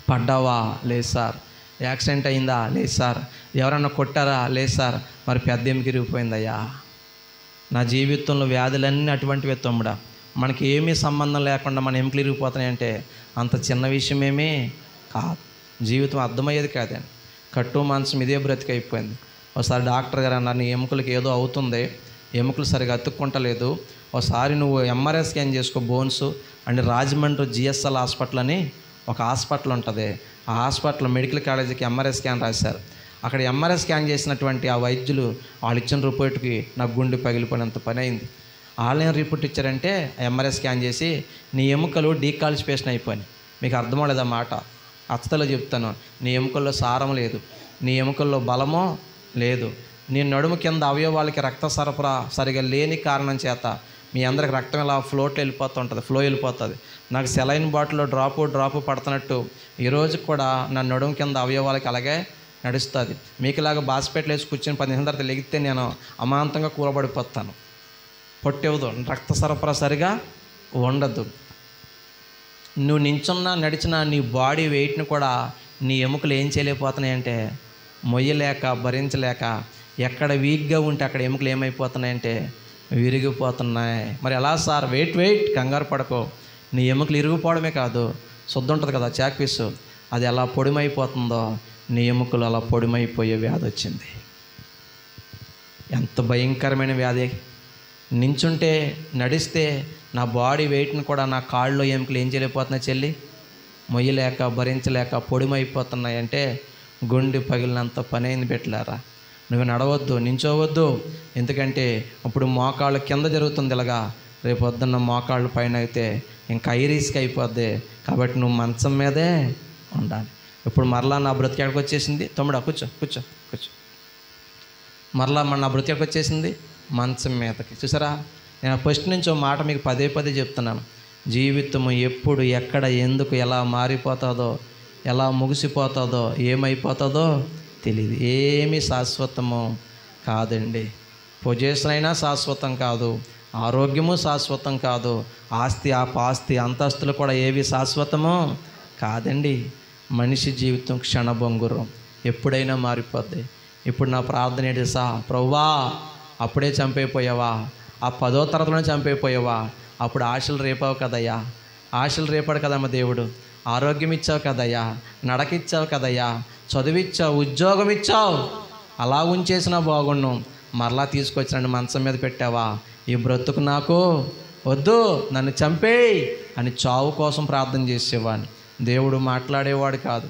పడ్డావా? లేదు సార్. యాక్సిడెంట్ అయిందా? లేదు సార్. ఎవరన్నా కొట్టారా? లేదు సార్. మరి పెద్ద ఎముకిరిగిపోయిందయ్యా. నా జీవితంలో వ్యాధులన్నీ అటువంటివే తమ్ముడా. మనకి ఏమీ సంబంధం లేకుండా మన ఎముకలు ఇరిగిపోతున్నాయంటే అంత చిన్న విషయమేమీ కాదు. జీవితం అర్థమయ్యేది కాదండి. కట్టు మంచం ఇదే బ్రతికైపోయింది. ఒకసారి డాక్టర్ గారు అన్నారు, నీ ఎముకలకి ఏదో అవుతుంది, ఎముకలు సరిగా అతుక్కుంటలేదు, ఒకసారి నువ్వు ఎంఆర్ఐ స్కాన్ చేసుకో bones and Rajahmundry GSL hospital అని ఒక హాస్పిటల్ ఉంటుంది. ఆ హాస్పిటల్ మెడికల్ కాలేజీకి ఎంఆర్ఐ స్కాన్ రాశారు. అక్కడ ఎంఆర్ఐ స్కాన్ చేసినటువంటి ఆ వైద్యులు వాళ్ళు ఇచ్చిన రిపోర్ట్కి నాకు గుండె పగిలిపోయినంత పని అయింది. ఆన్లైన్ రిపోర్ట్ ఇచ్చారంటే ఎంఆర్ఐ స్కాన్ చేసి నీ ఎముకలు డీకాల్సిఫికేషన్ అయిపోయినాయి. మీకు అర్థమవలేదు మాట, అచ్చతలో చెప్తాను. నీ ఎముకల్లో సారం లేదు, నీ ఎముకల్లో బలమో లేదు, నీ నడుము కింద అవయవాలకి రక్త సరఫరా సరిగా లేని కారణం చేత మీ అందరికి రక్తం ఇలా ఫ్లో వెళ్ళిపోతుంది. నాకు సెలైన్ బాటిల్లో డ్రాపు పడుతున్నట్టు ఈరోజు కూడా నా నడుము కింద అవయవాలకి అలాగే నడుస్తుంది. మీకులాగా బాస్పెట్లు వేసి కూర్చొని 10 నిమిషాల తర్వాత లెగితే నేను అమాంతంగా కూలబడిపోతాను. పొట్టేవదు, రక్త సరఫరా సరిగా ఉండదు. నువ్వు నించున్నా నడిచినా నీ బాడీ వెయిట్ని కూడా నీ ఎముకలు ఏం చేయలేకపోతున్నాయంటే మొయ్యలేక భరించలేక, ఎక్కడ వీక్గా ఉంటే అక్కడ ఎముకలు ఏమైపోతున్నాయంటే విరిగిపోతున్నాయి. మరి ఎలా సార్? వెయిట్ కంగారు పడకో. నీ ఎముకలు ఇరిగిపోవడమే కాదు, శుద్ధ ఉంటుంది కదా చాక్ పీస్, అది ఎలా పొడిమైపోతుందో నీ ఎముకలు అలా పొడిమైపోయే వ్యాధి వచ్చింది. ఎంత భయంకరమైన వ్యాధి. నించుంటే నడిస్తే నా బాడీ వెయిట్ని కూడా నా కాళ్ళలో ఎముకలు ఏం చేయలేకపోతున్నాయి చెల్లి, మొయ్యలేక భరించలేక పొడిమైపోతున్నాయి. అంటే గుండె పగిలినంత పని అయింది పెట్టలేరా. నువ్వు నడవద్దు, నించోవద్దు, ఎందుకంటే ఇప్పుడు మోకాళ్ళు కింద జరుగుతుంది ఇలాగా, రేపు పొద్దున్న మోకాళ్ళు పైన అయితే ఇంకా ఐరీస్కి అయిపోద్ది. కాబట్టి నువ్వు మంచం మీదే ఉండాలి. ఇప్పుడు మరలా నా బ్రతికి ఎక్కడికి వచ్చేసింది తమ్ముడా, కూర్చో. మరలా నా బ్రతికి ఎక్కడికి వచ్చేసింది, మంచం మీదకి. చూసారా, నేను ఫస్ట్ నుంచి ఒక మాట మీకు పదే చెప్తున్నాను. జీవితము ఎప్పుడు ఎక్కడ ఎందుకు ఎలా మారిపోతుందో, ఎలా ముగిసిపోతుందో, ఏమైపోతుందో తెలియదు. ఏమీ శాశ్వతము కాదండి. పొజిషన్ అయినా శాశ్వతం కాదు, ఆరోగ్యము శాశ్వతం కాదు, ఆస్తి అంతస్తులు కూడా ఏవి శాశ్వతమో కాదండి. మనిషి జీవితం క్షణభంగురం, ఎప్పుడైనా మారిపోద్ది. ఇప్పుడు నా ప్రార్థన ఏంటి ప్రభువా, అప్పుడే చంపైపోయావా, ఆ 10వ తరగతిలోనే చంపైపోయావా, అప్పుడు ఆశలు రేపావు కదయ్యా, ఆశలు రేపాడు కదమ్మ దేవుడు, ఆరోగ్యం ఇచ్చావు కదయ్యా, నడకిచ్చావు కదయ్యా, చదువిచ్చావు, ఉద్యోగం ఇచ్చావు, అలా ఉంచేసినా బాగుండు, మరలా తీసుకొచ్చినట్టు మంచం మీద పెట్టావా, ఈ బ్రతుకు నాకు వద్దు, నన్ను చంపేయి అని చావు కోసం ప్రార్థన చేసేవాడిని. దేవుడు మాట్లాడేవాడు కాదు,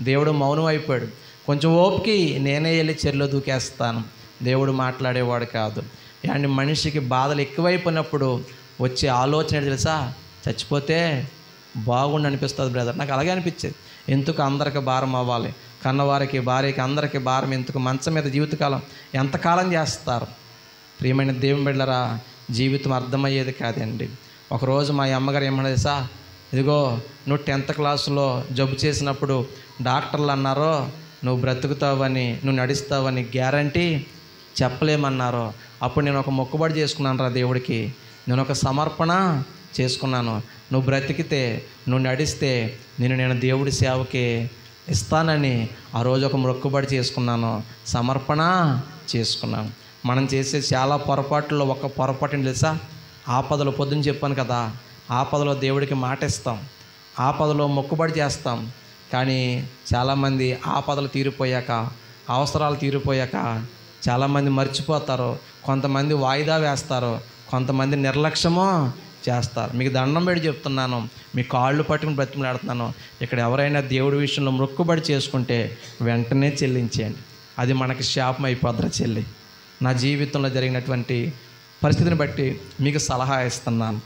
దేవుడు మౌనం అయిపోయాడు. కొంచెం ఓపికి నేనే వెళ్ళి చెరులో దూకేస్తాను. దేవుడు మాట్లాడేవాడు కాదు. అండ్ మనిషికి బాధలు ఎక్కువైపోయినప్పుడు వచ్చే ఆలోచన ఏంటి తెలుసా? చచ్చిపోతే బాగుండి అనిపిస్తుంది బ్రదర్. నాకు అలాగే అనిపించేది. ఎందుకు అందరికి భారం అవ్వాలి, కన్నవారికి భార్యకి అందరికీ భారం ఎందుకు? మంచం మీద జీవితకాలం ఎంతకాలం చేస్తారు? ప్రియమైన దేవుని బిడ్డలారా, జీవితం అర్థమయ్యేది కాదండి. ఒకరోజు మా అమ్మగారు ఏమన్నది తెలుసా? ఇదిగో నువ్వు 10th క్లాసులో జబ్బు చేసినప్పుడు డాక్టర్లు అన్నారో నువ్వు బ్రతుకుతావని, నువ్వు నడుస్తావని గ్యారంటీ చెప్పలేమన్నారు. అప్పుడు నేను ఒక మొక్కుబడి చేసుకున్నాను రా దేవుడికి, నేను ఒక సమర్పణ చేసుకున్నాను. నువ్వు బ్రతికితే, నువ్వు నడిస్తే నేను దేవుడి సేవకి ఇస్తానని ఆ రోజు ఒక మొక్కుబడి చేసుకున్నాను, సమర్పణ చేసుకున్నాను. మనం చేసే చాలా పొరపాట్లు ఒక పొరపాటుని తెలుసా? ఆపదలో పొద్దున్న చెప్పాను కదా, ఆపదలో దేవుడికి మాట ఇస్తాం, ఆపదలో మొక్కుబడి చేస్తాం. కానీ చాలామంది ఆపదలు తీరిపోయాక, అవసరాలు తీరిపోయాక చాలామంది మర్చిపోతారు. కొంతమంది వాయిదా వేస్తారు, కొంతమంది నిర్లక్ష్యమో చేస్తారు. మీకు దండం పెట్టి చెప్తున్నాను, మీ కాళ్ళు పట్టుకుని బ్రతిమలాడుతున్నాను, ఇక్కడ ఎవరైనా దేవుడి విషయంలో మొక్కుబడి చేసుకుంటే వెంటనే చెల్లించేయండి. అది మనకి శాపం అయిపోద్దిరా చెల్లి. నా జీవితంలో జరిగినటువంటి పరిస్థితిని బట్టి మీకు సలహా ఇస్తున్నాను.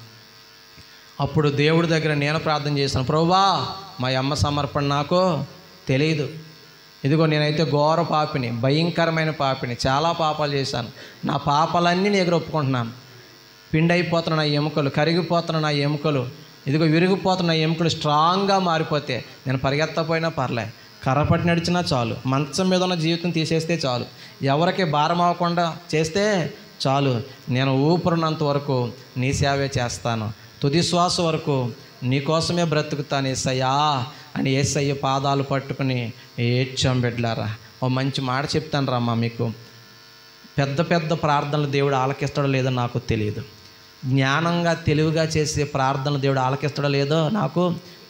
అప్పుడు దేవుడి దగ్గర నేను ప్రార్థన చేశాను, ప్రభువా మా అమ్మ సమర్పణ నాకు తెలియదు, ఇదిగో నేనైతే ఘోర పాపిని, భయంకరమైన పాపిని, చాలా పాపాలు చేశాను, నా పాపాలన్నీ నేను ఒప్పుకుంటున్నాను. పిండి అయిపోతున్న నా ఎముకలు, కరిగిపోతున్న నా ఎముకలు, ఇదిగో విరిగిపోతున్న నా ఎముకలు స్ట్రాంగ్గా మారిపోతే నేను పరిగెత్తపోయినా పర్లే, కర్రపట్టి నడిచినా చాలు, మంచం మీద ఉన్న జీవితం తీసేస్తే చాలు, ఎవరికి భారం అవ్వకుండా చేస్తే చాలు, నేను ఊపిరినంత వరకు నీ సేవే చేస్తాను, తుది శ్వాస వరకు నీ కోసమే బ్రతుకుతాను యేసయ్యా అని యేసయ్య పాదాలు పట్టుకుని ఏడ్చాం బిడ్డలారా. ఓ మంచి మాట చెప్తాను రమ్మా మీకు, పెద్ద పెద్ద ప్రార్థనలు దేవుడు ఆలకిస్తాడో లేదో నాకు తెలియదు, జ్ఞానంగా తెలివిగా చేసే ప్రార్థనలు దేవుడు ఆలకిస్తాడో లేదో నాకు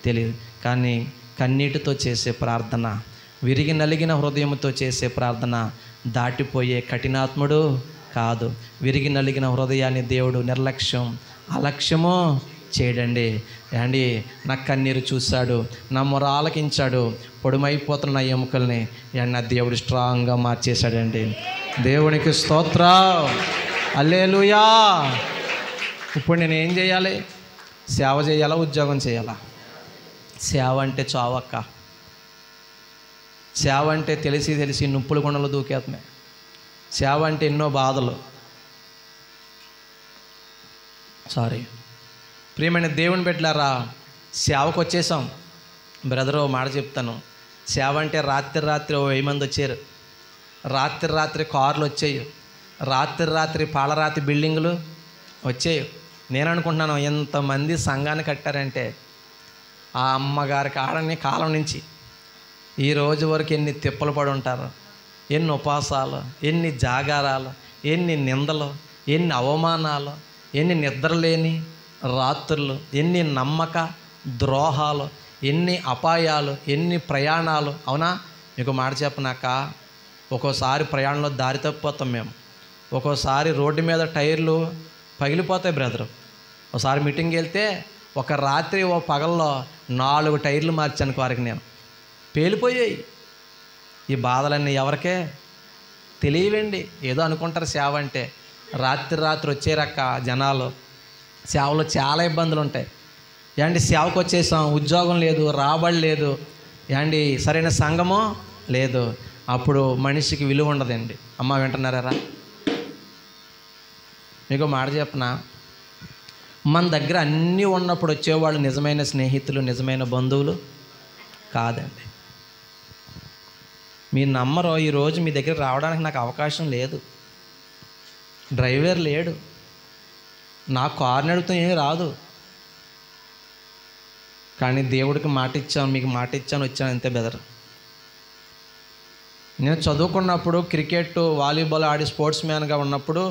తెలియదు. కానీ కన్నీటితో చేసే ప్రార్థన, విరిగి నలిగిన హృదయంతో చేసే ప్రార్థన దాటిపోయే కఠినాత్ముడు కాదు. విరిగి నలిగిన హృదయాన్ని దేవుడు నిర్లక్ష్యం, అలక్ష్యము చేయడండి. అండి నా కన్నీరు చూశాడు, నా మొర ఆలకించాడు, పొడుమైపోతున్న నా ఎముకల్ని నా దేవుడు స్ట్రాంగ్గా మార్చేశాడండి. దేవునికి స్తోత్రం, హల్లెలూయా. ఇప్పుడు నేను ఏం చేయాలి? సేవ చేయాలా, ఉద్యోగం చేయాలా? సేవ అంటే చావక్క. సేవ అంటే తెలిసి తెలిసి నుప్పుల కొండలు దూకేతమే. సేవ అంటే ఎన్నో బాధలు. ప్రియమైన దేవుని బిడ్డలారా, సేవకు వచ్చేసాం. బ్రదరు మాట చెప్తాను, సేవ అంటే రాత్రి 1000 మంది వచ్చారు, రాత్రి కార్లు వచ్చాయి, రాత్రి పాలరాతి బిల్డింగులు వచ్చాయి. నేను అనుకుంటున్నాను ఎంతమంది సంఘాన్ని కట్టారంటే ఆ అమ్మగారికి ఆడని కాలం నుంచి ఈ రోజు వరకు ఎన్ని తిప్పలు పడి ఉంటారు, ఎన్ని ఉపవాసాలు, ఎన్ని జాగారాలు, ఎన్ని నిందలు, ఎన్ని అవమానాలు, ఎన్ని నిద్రలేని రాత్రులు, ఎన్ని నమ్మక ద్రోహాలు, ఎన్ని అపాయాలు, ఎన్ని ప్రయాణాలు. అవునా? మీకు మాట చెప్పనాక ఒక్కోసారి ప్రయాణంలో దారి తప్పిపోతాం మేము, ఒక్కోసారి రోడ్డు మీద టైర్లు పగిలిపోతాయి బ్రదరు. ఒకసారి మీటింగ్కి వెళ్తే ఒక రాత్రి ఓ పగల్లో 4 టైర్లు మార్చాను వారికి, నేను పేలిపోయాయి. ఈ బాధలన్నీ ఎవరికే తెలియవండి. ఏదో అనుకుంటారు సేవ అంటే. రాత్రి వచ్చేరక్క జనాలు, సేవలో చాలా ఇబ్బందులు ఉంటాయి. ఏంటి సేవకు వచ్చేసాం, ఉద్యోగం లేదు, రాబడి లేదు, ఏంటి సరైన సంఘమో లేదు, అప్పుడు మనిషికి విలువ ఉండదండి. అమ్మ వింటున్నారా? మీకు మాట చెప్పనా, మన దగ్గర అన్నీ ఉన్నప్పుడు వచ్చేవాళ్ళు నిజమైన స్నేహితులు, నిజమైన బంధువులు కాదండి. మీరు నమ్మరో, ఈరోజు మీ దగ్గర రావడానికి నాకు అవకాశం లేదు, డ్రైవర్ లేడు, నాకు కారు నడుపుతూ ఏమీ రాదు, కానీ దేవుడికి మాట ఇచ్చాను, మీకు మాట ఇచ్చాను, వచ్చాను, అంతే బెదర్. నేను చదువుకున్నప్పుడు క్రికెట్, వాలీబాల్ ఆడి స్పోర్ట్స్ మ్యాన్గా ఉన్నప్పుడు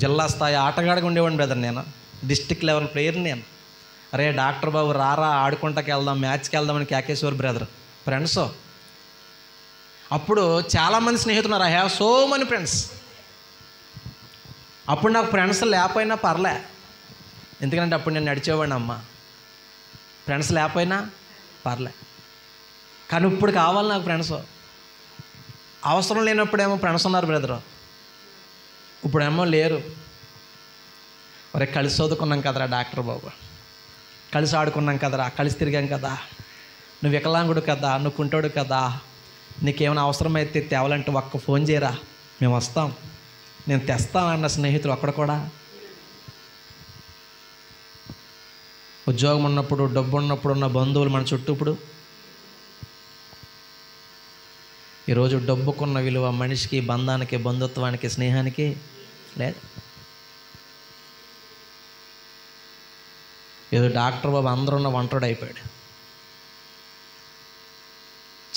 జిల్లా స్థాయి ఆటగాడిగా ఉండేవాడిని బ్రదర్. నేను డిస్టిక్ లెవెల్ ప్లేయర్. నేను అరే డాక్టర్ బాబు రారా ఆడుకుంటాకి వెళ్దాం, మ్యాచ్కి వెళ్దామని కేకేశ్వర్ బ్రదర్ ఫ్రెండ్స్. అప్పుడు చాలామంది స్నేహితులు ఉన్నారు, I have so many friends. అప్పుడు నాకు ఫ్రెండ్స్ లేకపోయినా పర్లే, ఎందుకంటే అప్పుడు నేను నడిచేవాడిని అమ్మ, ఫ్రెండ్స్ లేకపోయినా పర్లే. కానీ ఇప్పుడు కావాలి నాకు ఫ్రెండ్స్. అవసరం లేనప్పుడేమో ఫ్రెండ్స్ ఉన్నారు బ్రదరు, ఇప్పుడేమో లేరు. ఒరే కలిసి చదువుకున్నాం కదరా డాక్టర్ బాబు, కలిసి ఆడుకున్నాం కదరా, కలిసి తిరిగాం కదా, నువ్వు వికలాంగుడు కదా, నువ్వు కుంటోడు కదా, నీకేమైనా అవసరమైతే తేవాలంటే ఒక్క ఫోన్ చేయరా, మేము వస్తాం, నేను తెస్తాను అన్న స్నేహితులు అక్కడ కూడా. ఉద్యోగం ఉన్నప్పుడు, డబ్బు ఉన్నప్పుడు ఉన్న బంధువులు మన చుట్టూ. ఇప్పుడు ఈరోజు డబ్బుకున్న విలువ మనిషికి, బంధానికి, బంధుత్వానికి, స్నేహానికి లేదు. ఏదో డాక్టర్ బాబు అందరూ ఉన్న ఒంటరిడు అయిపోయాడు.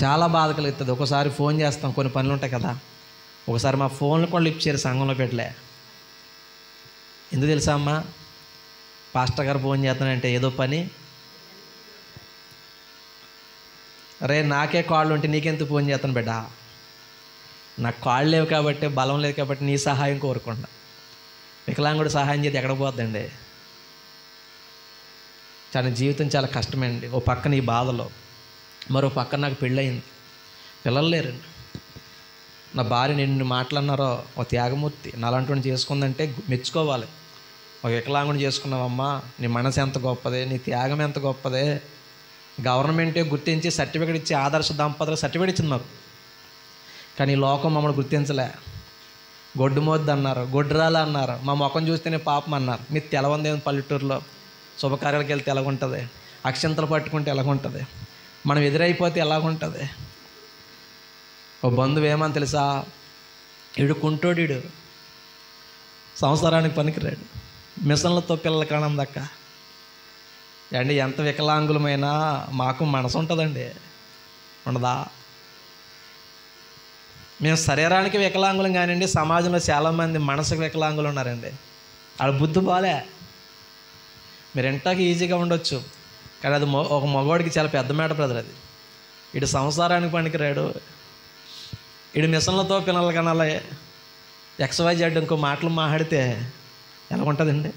చాలా బాధ కలుగుతుంది. ఒకసారి ఫోన్ చేస్తాం, కొన్ని పనులు ఉంటాయి కదా, ఒకసారి మా ఫోన్లు కూడా లిఫ్ట్ చేయరు, సంఘంలో పెట్టలే. ఎందుకు తెలుసా అమ్మా, పాస్టర్ గారు ఫోన్ చేస్తానంటే ఏదో పని. అరే నాకే కాళ్ళు ఉంటే నీకెందుకు ఫోన్ చేస్తాను బిడ్డ, నాకు కాళ్ళు లేవు కాబట్టి, బలం లేదు కాబట్టి నీ సహాయం కోరుకుంటా. వికలాంగుడు సహాయం చేసి ఎక్కడ పోద్దండి? చాలా జీవితం చాలా కష్టమండి. ఓ పక్కన ఈ బాధలో, మరో పక్కన నాకు పెళ్ళయింది, పిల్లలు లేరండి. నా భార్య నిన్ను మాట్లాడినారో ఒక త్యాగమూర్తి, నాలాంటి చేసుకుందంటే మెచ్చుకోవాలి. ఒక వికలాంగుని చేసుకున్నావమ్మా, నీ మనసు ఎంత గొప్పదే, నీ త్యాగం ఎంత గొప్పదే. గవర్నమెంటే గుర్తించి సర్టిఫికేట్ ఇచ్చి ఆదర్శ దంపతులకు సర్టిఫికేట్ ఇచ్చింది మాకు. కానీ ఈ లోకం మమ్మల్ని గుర్తించలే. గొడ్డు మోద్దు అన్నారు, గొడ్డురాలు అన్నారు, మా ముఖం చూస్తేనే పాపం అన్నారు. మీరు తెలవందేమో పల్లెటూరులో శుభకార్యాలకు వెళ్తే ఎలాగుంటుంది, అక్షంతలు పట్టుకుంటే ఎలాగుంటుంది, మనం ఎదురైపోతే ఎలాగుంటుంది. ఓ బంధువు ఏమని తెలుసా, ఈడు కుంటోడీడు, సంసారానికి పనికిరాడు, మిషన్లతో పిల్లల కాణం దక్క. అండి ఎంత వికలాంగులమైనా మాకు మనసు ఉంటుందండి, ఉండదా? మేము శరీరానికి వికలాంగులం కానివ్వండి, సమాజంలో చాలామంది మనసుకు వికలాంగులు ఉన్నారండి. వాళ్ళ బుద్ధి బాలే. మీరు ఎంటాకి ఈజీగా ఉండొచ్చు, కానీ అది ఒక మగవాడికి చాలా పెద్ద మేట బ్రదర్. అది ఇటు సంసారానికి పనికిరాడు, ఇటు మిషన్లతో పిల్లలు కనాలి, XYZ ఇంకో మాటలు మాట్లాడితే ఎలా ఉంటుందండి?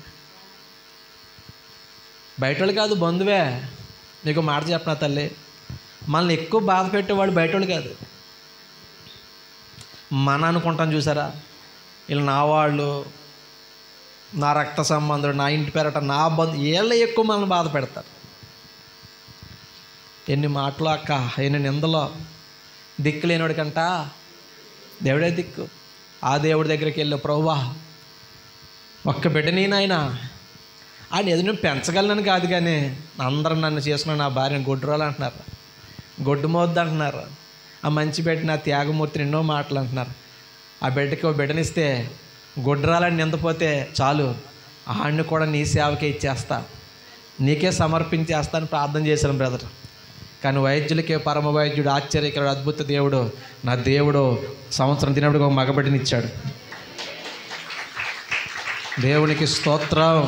బయట వాళ్ళు కాదు, బంధువే. నీకు మాట చెప్పనా తల్లి, మనల్ని ఎక్కువ బాధ పెట్టేవాడు బయట వాళ్ళు కాదు, మన అనుకుంటాం చూసారా. వీళ్ళు నా వాళ్ళు, నా రక్త సంబంధుడు, నా ఇంటి పేరట, నా బంధు, వీళ్ళే ఎక్కువ మనల్ని బాధ పెడతారు. ఎన్ని మాటలు అక్క, ఎన్ని నిందలో. దిక్కు లేనివాడికంట దేవుడే దిక్కు. ఆ దేవుడి దగ్గరికి వెళ్ళి, ప్రభువా ఒక్క బిడ్డని నాయనా, ఆయన ఏదో నేను పెంచగలను కాదు, కానీ అందరూ నన్ను చేసుకున్న నా భార్యను గొడ్డురాలు అంటున్నారు, గొడ్డు మోద్దు అంటున్నారు, ఆ మంచి బిడ్డ నా త్యాగమూర్తిని ఎన్నో మాటలు అంటున్నారు. ఆ బిడ్డకి ఓ బిడ్డనిస్తే గొడ్డురాలని నిందపోతే చాలు, ఆడిని కూడా నీ సేవకే ఇచ్చేస్తా, నీకే సమర్పించేస్తా అని ప్రార్థన చేశాను బ్రదర్. కానీ వైద్యులకే పరమ వైద్యుడు, ఆశ్చర్యకరుడు, అద్భుత దేవుడు, నా దేవుడు సంవత్సరం తినప్పుడు ఒక మగబిడ్డనిచ్చాడు. దేవునికి స్తోత్రం,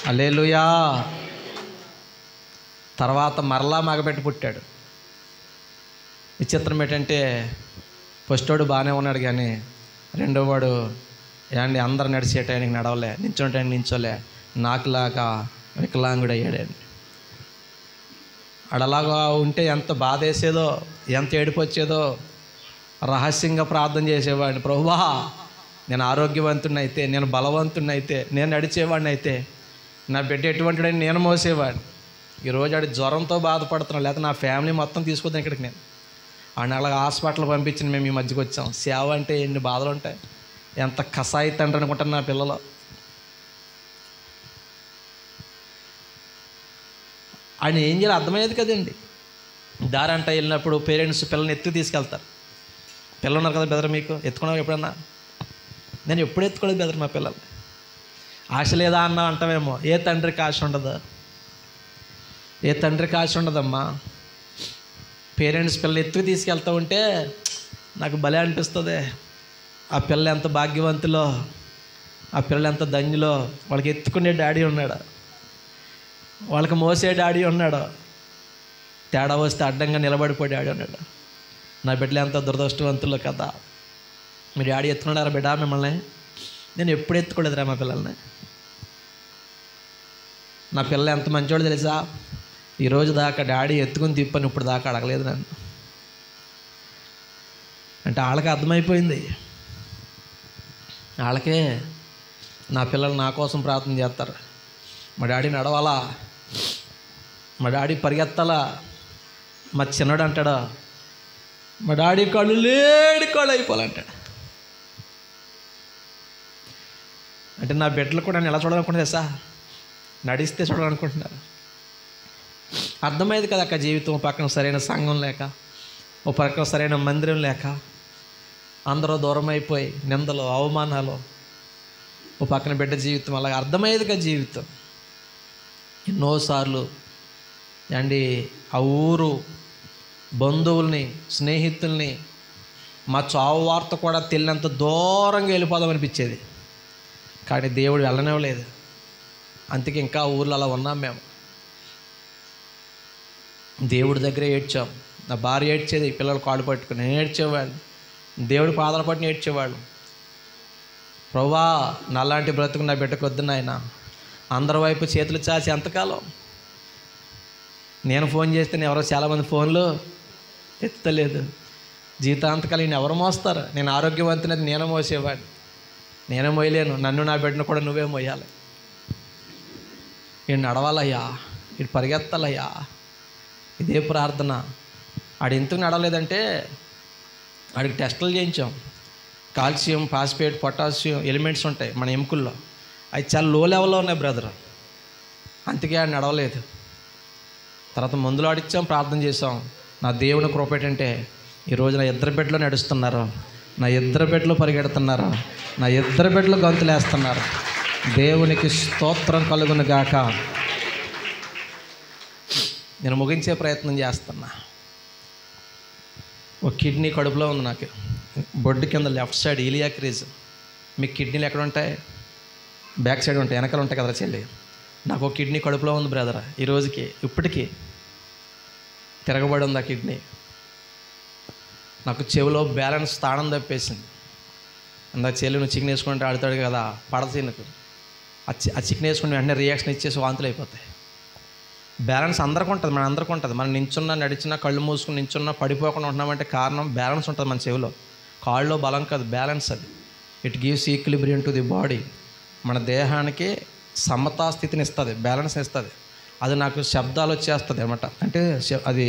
హల్లెలూయా. తర్వాత మరలా మగబిడ్డ పుట్టాడు. విచిత్రం ఏంటంటే, ఫస్టోడు బాగానే ఉన్నాడు, కానీ రెండోవాడు ఏమండి అందరు నడిచే టైంకి నడవలే, నించోని టైంకి నించోలే, నాకులాగా వికలాంగుడు అయ్యాడండి. అడలాగా ఉంటే ఎంత బాధ వేసేదో, ఎంత ఏడుపు వచ్చేదో. రహస్యంగా ప్రార్థన చేసేవాడిని, ప్రభువా నేను ఆరోగ్యవంతుడిని అయితే, నేను బలవంతుడిని అయితే, నేను నడిచేవాడిని అయితే, నా బిడ్డ ఎటువంటిడని నేను మోసేవాడిని. ఈరోజు ఆడి జ్వరంతో బాధపడుతున్నాను, లేకపోతే నా ఫ్యామిలీ మొత్తం తీసుకొద్దాను ఇక్కడికి. నేను ఆడిని అలాగ హాస్పిటల్ పంపించిన మేము ఈ మధ్యకి వచ్చాం. సేవ అంటే ఎన్ని బాధలు ఉంటాయి, ఎంత కసాయి తండ్రి అనుకుంటాను నా పిల్లలు. ఆయన ఏం చేయాలి అర్థమయ్యేది కదండి. దారంట వెళ్ళినప్పుడు పేరెంట్స్ పిల్లల్ని ఎత్తుకు తీసుకెళ్తారు. పిల్లలు ఉన్నారు కదా బెదర్, మీకు ఎత్తుకున్నావు ఎప్పుడన్నా? నేను ఎప్పుడు ఎత్తుకోలేదు బెదర్ మా పిల్లలు. ఆశ లేదా అన్న అంటామేమో, ఏ తండ్రికి ఆశ ఉండదు? ఏ తండ్రికి ఆశ ఉండదమ్మా. పేరెంట్స్ పిల్లలు ఎత్తుకు తీసుకెళ్తూ ఉంటే నాకు భలే అనిపిస్తుంది. ఆ పిల్లలు ఎంత భాగ్యవంతులో, ఆ పిల్లలు ఎంత ధన్యులో. వాళ్ళకి ఎత్తుకునే డాడీ ఉన్నాడు, వాళ్ళకి మోసే డాడీ ఉన్నాడు, తేడా వస్తే అడ్డంగా నిలబడిపోయి డాడీ ఉన్నాడు. నా బిడ్డలు ఎంత దురదృష్టవంతులో కదా. మీ డాడీ ఎత్తుకున్నారా బిడ్డ మిమ్మల్ని? నేను ఎప్పుడు ఎత్తుకోలేదురా మా పిల్లల్ని. నా పిల్లలు ఎంత మంచోడు తెలుసా, ఈరోజు దాకా డాడీ ఎత్తుకుని తిప్పని ఇప్పుడు దాకా అడగలేదు నన్ను. అంటే వాళ్ళకి అర్థమైపోయింది. వాళ్ళకే నా పిల్లలు నా కోసం ప్రార్థన చేస్తారు, మా డాడీ నడవాలా, మా డాడీ పరిగెత్తాలా. మా చిన్నడు అంటాడా, మా డాడీ కళ్ళు లేడి కళ్ళు అయిపోవాలంటాడు. అంటే నా బిడ్డలు కూడా నేను ఎలా చూడాలనుకుంటున్నా సార్, నడిస్తే చూడాలనుకుంటున్నారు. అర్థమైంది కదా అక్క జీవితం. ఓ పక్కన సరైన సంఘం లేక, ఓ పక్కన సరైన మందిరం లేక, అందరూ దూరం అయిపోయి నిందలు అవమానాలు, ఓ పక్కన బిడ్డ జీవితం, అలాగే అర్థమయ్యేది కదా జీవితం. ఎన్నోసార్లు అండి ఆ ఊరు బంధువుల్ని స్నేహితుల్ని మా చావు వార్త కూడా తెలియనంత దూరంగా వెళ్ళిపోదాం అనిపించేది, కానీ దేవుడు వెళ్ళనివ్వలేదు. అందుకే ఇంకా ఊర్లో అలా ఉన్నాం మేము. దేవుడి దగ్గరే ఏడ్చాం. నా భార్య ఏడ్చేది, పిల్లలు కాళ్ళు పట్టుకుని నేను ఏడ్చేవాళ్ళు, దేవుడి పాదాల పట్టుని ఏడ్చేవాళ్ళు. ప్రభువా నాలాంటి బ్రతుకు నా బిడ్డకు వద్దు నాయన. అందరి వైపు చేతులు చాచి ఎంతకాలం. నేను ఫోన్ చేస్తే ఎవరో చాలామంది ఫోన్లు ఎత్తలేదు. జీవితాంతకాలం నేను ఎవరు మోస్తారు? నేను ఆరోగ్యవంతునది నేను మోసేవాడిని, నేనే మోయలేను. నన్ను నా బిడ్డను కూడా నువ్వే మోయాలి. ఈడు నడవాలయ్యా, ఇటు పరిగెత్తాలయ్యా, ఇదే ప్రార్థన. ఆడు ఎందుకు నడవలేదంటే ఆడికి టెస్టులు చేయించాం. కాల్షియం, ఫాస్ఫేట్, పొటాషియం ఎలిమెంట్స్ ఉంటాయి మన ఎముకల్లో, అవి చాలా లో లెవెల్లో ఉన్నాయి బ్రదర్. అందుకే ఆడు నడవలేదు. తర్వాత మందులు ఆడిచ్చాం, ప్రార్థన చేసాం. నా దేవుని కృప ఏంటంటే ఈరోజు నా ఇద్దరు బిడ్డలు నడుస్తున్నారు, నా ఇద్దరు బిడ్డలు పరిగెడుతున్నారు, నా ఇద్దరు బిడ్డలు గంతులు వేస్తున్నారు. దేవునికి స్తోత్రం కలుగును గాక. నేను ముగించే ప్రయత్నం చేస్తున్నా. ఒక కిడ్నీ కడుపులో ఉంది నాకు, బొడ్డు కింద లెఫ్ట్ సైడ్ ఇలియాక్ రీజన్. మీకు కిడ్నీలు ఎక్కడ ఉంటాయి? బ్యాక్ సైడ్ ఉంటాయి, వెనకాల ఉంటాయి కదా చెల్లి. నాకు ఒక కిడ్నీ కడుపులో ఉంది బ్రదర్. ఈ రోజుకి ఇప్పటికీ తిరగబడి ఉంది ఆ కిడ్నీ. నాకు చెవిలో బ్యాలెన్స్ స్థానం తప్పేసింది. అందా చెల్లి నువ్వు చికెన్ వేసుకుంటే ఆడుతాడు కదా, పడతీనుకు ఆ చికెన్ వేసుకుంటే వెంటనే రియాక్షన్ ఇచ్చేసి వాంతులు అయిపోతాయి. బ్యాలెన్స్ అందరికీ ఉంటుంది, మన అందరికీ ఉంటుంది. మనం నించున్నా నడిచినా కళ్ళు మూసుకుని నించున్నా పడిపోకుండా ఉంటున్నామంటే కారణం బ్యాలెన్స్ ఉంటుంది మన చెవిలో. కాళ్ళలో బలం కాదు, బ్యాలెన్స్ అది. It gives equilibrium to the body. మన దేహానికి సమతా స్థితిని ఇస్తుంది, బ్యాలెన్స్ ఇస్తుంది. అది నాకు శబ్దాలు వచ్చేస్తుంది అనమాట. అంటే అది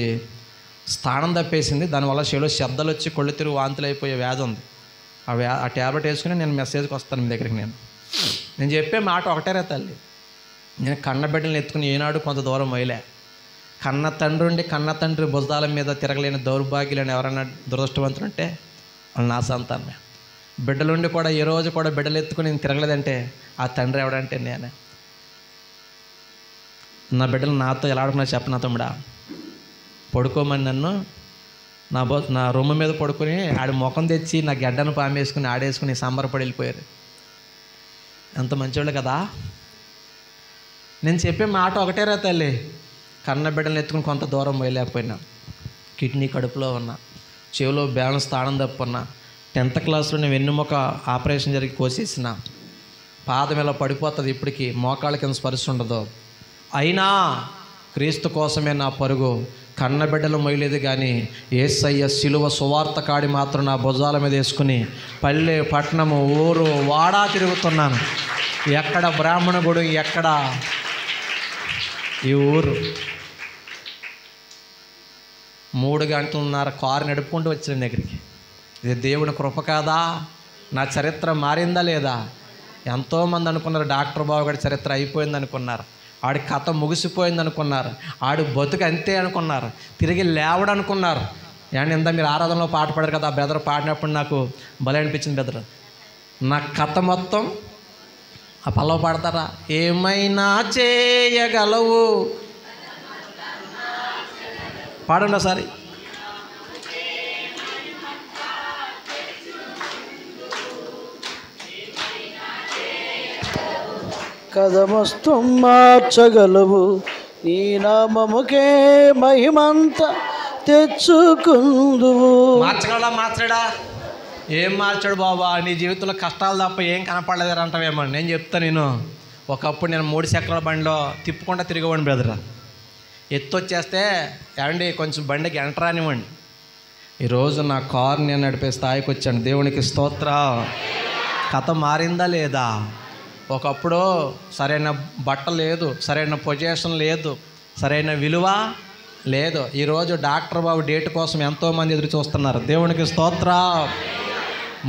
స్థానం తప్పేసింది, దానివల్ల చెవిలో శబ్దాలు వచ్చి కొళ్ళు తిరుగు వాంతులు అయిపోయే వ్యాధి ఉంది. ఆ ట్యాబ్లెట్ వేసుకుని నేను మెసేజ్కి వస్తాను మీ దగ్గరికి. నేను చెప్పే మాట ఒకటేరా తల్లి, నేను కన్నబిడ్డలను ఎత్తుకుని ఏనాడు కొంత దూరం మొయ్యలే. కన్న తండ్రి ఉండి కన్న తండ్రి భుజాల మీద తిరగలేని దౌర్భాగ్యులని ఎవరైనా దురదృష్టవంతులు ఉంటే వాళ్ళు నా సంతానమే. బిడ్డలుండి కూడా ఏ రోజు కూడా బిడ్డలు ఎత్తుకుని నేను తిరగలేదంటే ఆ తండ్రి ఎవడంటే నేనే. నా బిడ్డలు నాతో ఎలా ఆడుకున్నా చెప్పనా తమ్ముడా, పడుకోమని నన్ను నా రొమ్ము మీద పడుకొని ఆడి ముఖం తెచ్చి నా గడ్డను పామేసుకుని ఆడేసుకుని సంబరపడి వెళ్ళిపోయారు. ఎంత మంచివాళ్ళు కదా. నేను చెప్పే మాట ఒకటేరా తల్లి, కన్న బిడ్డలను ఎత్తుకుని కొంత దూరం పోయలేకపోయినా, కిడ్నీ కడుపులో ఉన్నా, చెవిలో బ్యాలెన్స్ స్థానం తప్పున్నా, 10th క్లాస్లో నేను వెన్నుముక ఆపరేషన్ జరిగి కోసేసిన, పాదం ఇలా పడిపోతుంది, ఇప్పటికీ మోకాళ్ళ కింద స్పర్శ ఉండదు. అయినా క్రీస్తు కోసమే నా పరుగు. కన్నబిడ్డలు మొయ్యలేదు కానీ యేసయ్య సిలువ సువార్త కాడి మాత్రం నా భుజాల మీద వేసుకుని పల్లె పట్టణము ఊరు వాడా తిరుగుతున్నాను. ఎక్కడ బ్రాహ్మణ గుడి, ఎక్కడ ఈ ఊరు. 3 గంటలన్నర కారు నడుపుకుంటూ వచ్చిన దగ్గరికి. ఇది దేవుని కృప కాదా? నా చరిత్ర మారిందా లేదా? ఎంతోమంది అనుకున్నారు డాక్టర్ బాబు గారి చరిత్ర అయిపోయింది అనుకున్నారు, ఆడి కథ ముగిసిపోయింది అనుకున్నారు, ఆడు బతుకు అంతే అనుకున్నారు, తిరిగి లేవడు అనుకున్నారు. అండ్ ఇందా మీరు ఆరాధనలో పాట పాడారు కదా, ఆ బ్రదర్ పాడినప్పుడు నాకు భలే అనిపించింది. బ్రదర్ నా కథ మొత్తం ఆ పల్లవ పాడతారా? ఏమైనా చేయగలవు, పాడండి ఒకసారి. కథమొస్తం మార్చగలవు, నీ నామముకే మహిమంత తెచ్చుకుందువు. మార్చగలడా? మార్చడా? ఏం మార్చాడు బాబా? నీ జీవితంలో కష్టాలు తప్ప ఏం కనపడలేదు అంటావేమో. నేను చెప్తాను, నేను ఒకప్పుడు నేను 3 చక్రాల బండిలో తిప్పుకుంటా తిరిగేవాడిని బ్రదర్. ఎత్తు వచ్చేస్తే ఏమండి కొంచెం బండికి ఎంటర్ రానివ్వండి, ఈరోజు నా కారు నేను నడిపే స్థాయికి వచ్చాను. దేవునికి స్తోత్రం. కథ మారిందా లేదా? ఒకప్పుడు సరైన బట్ట లేదు, సరైన పొజిషన్ లేదు, సరైన విలువ లేదు. ఈరోజు డాక్టర్ బాబు డేట్ కోసం ఎంతోమంది ఎదురు చూస్తున్నారు. దేవునికి స్తోత్రం.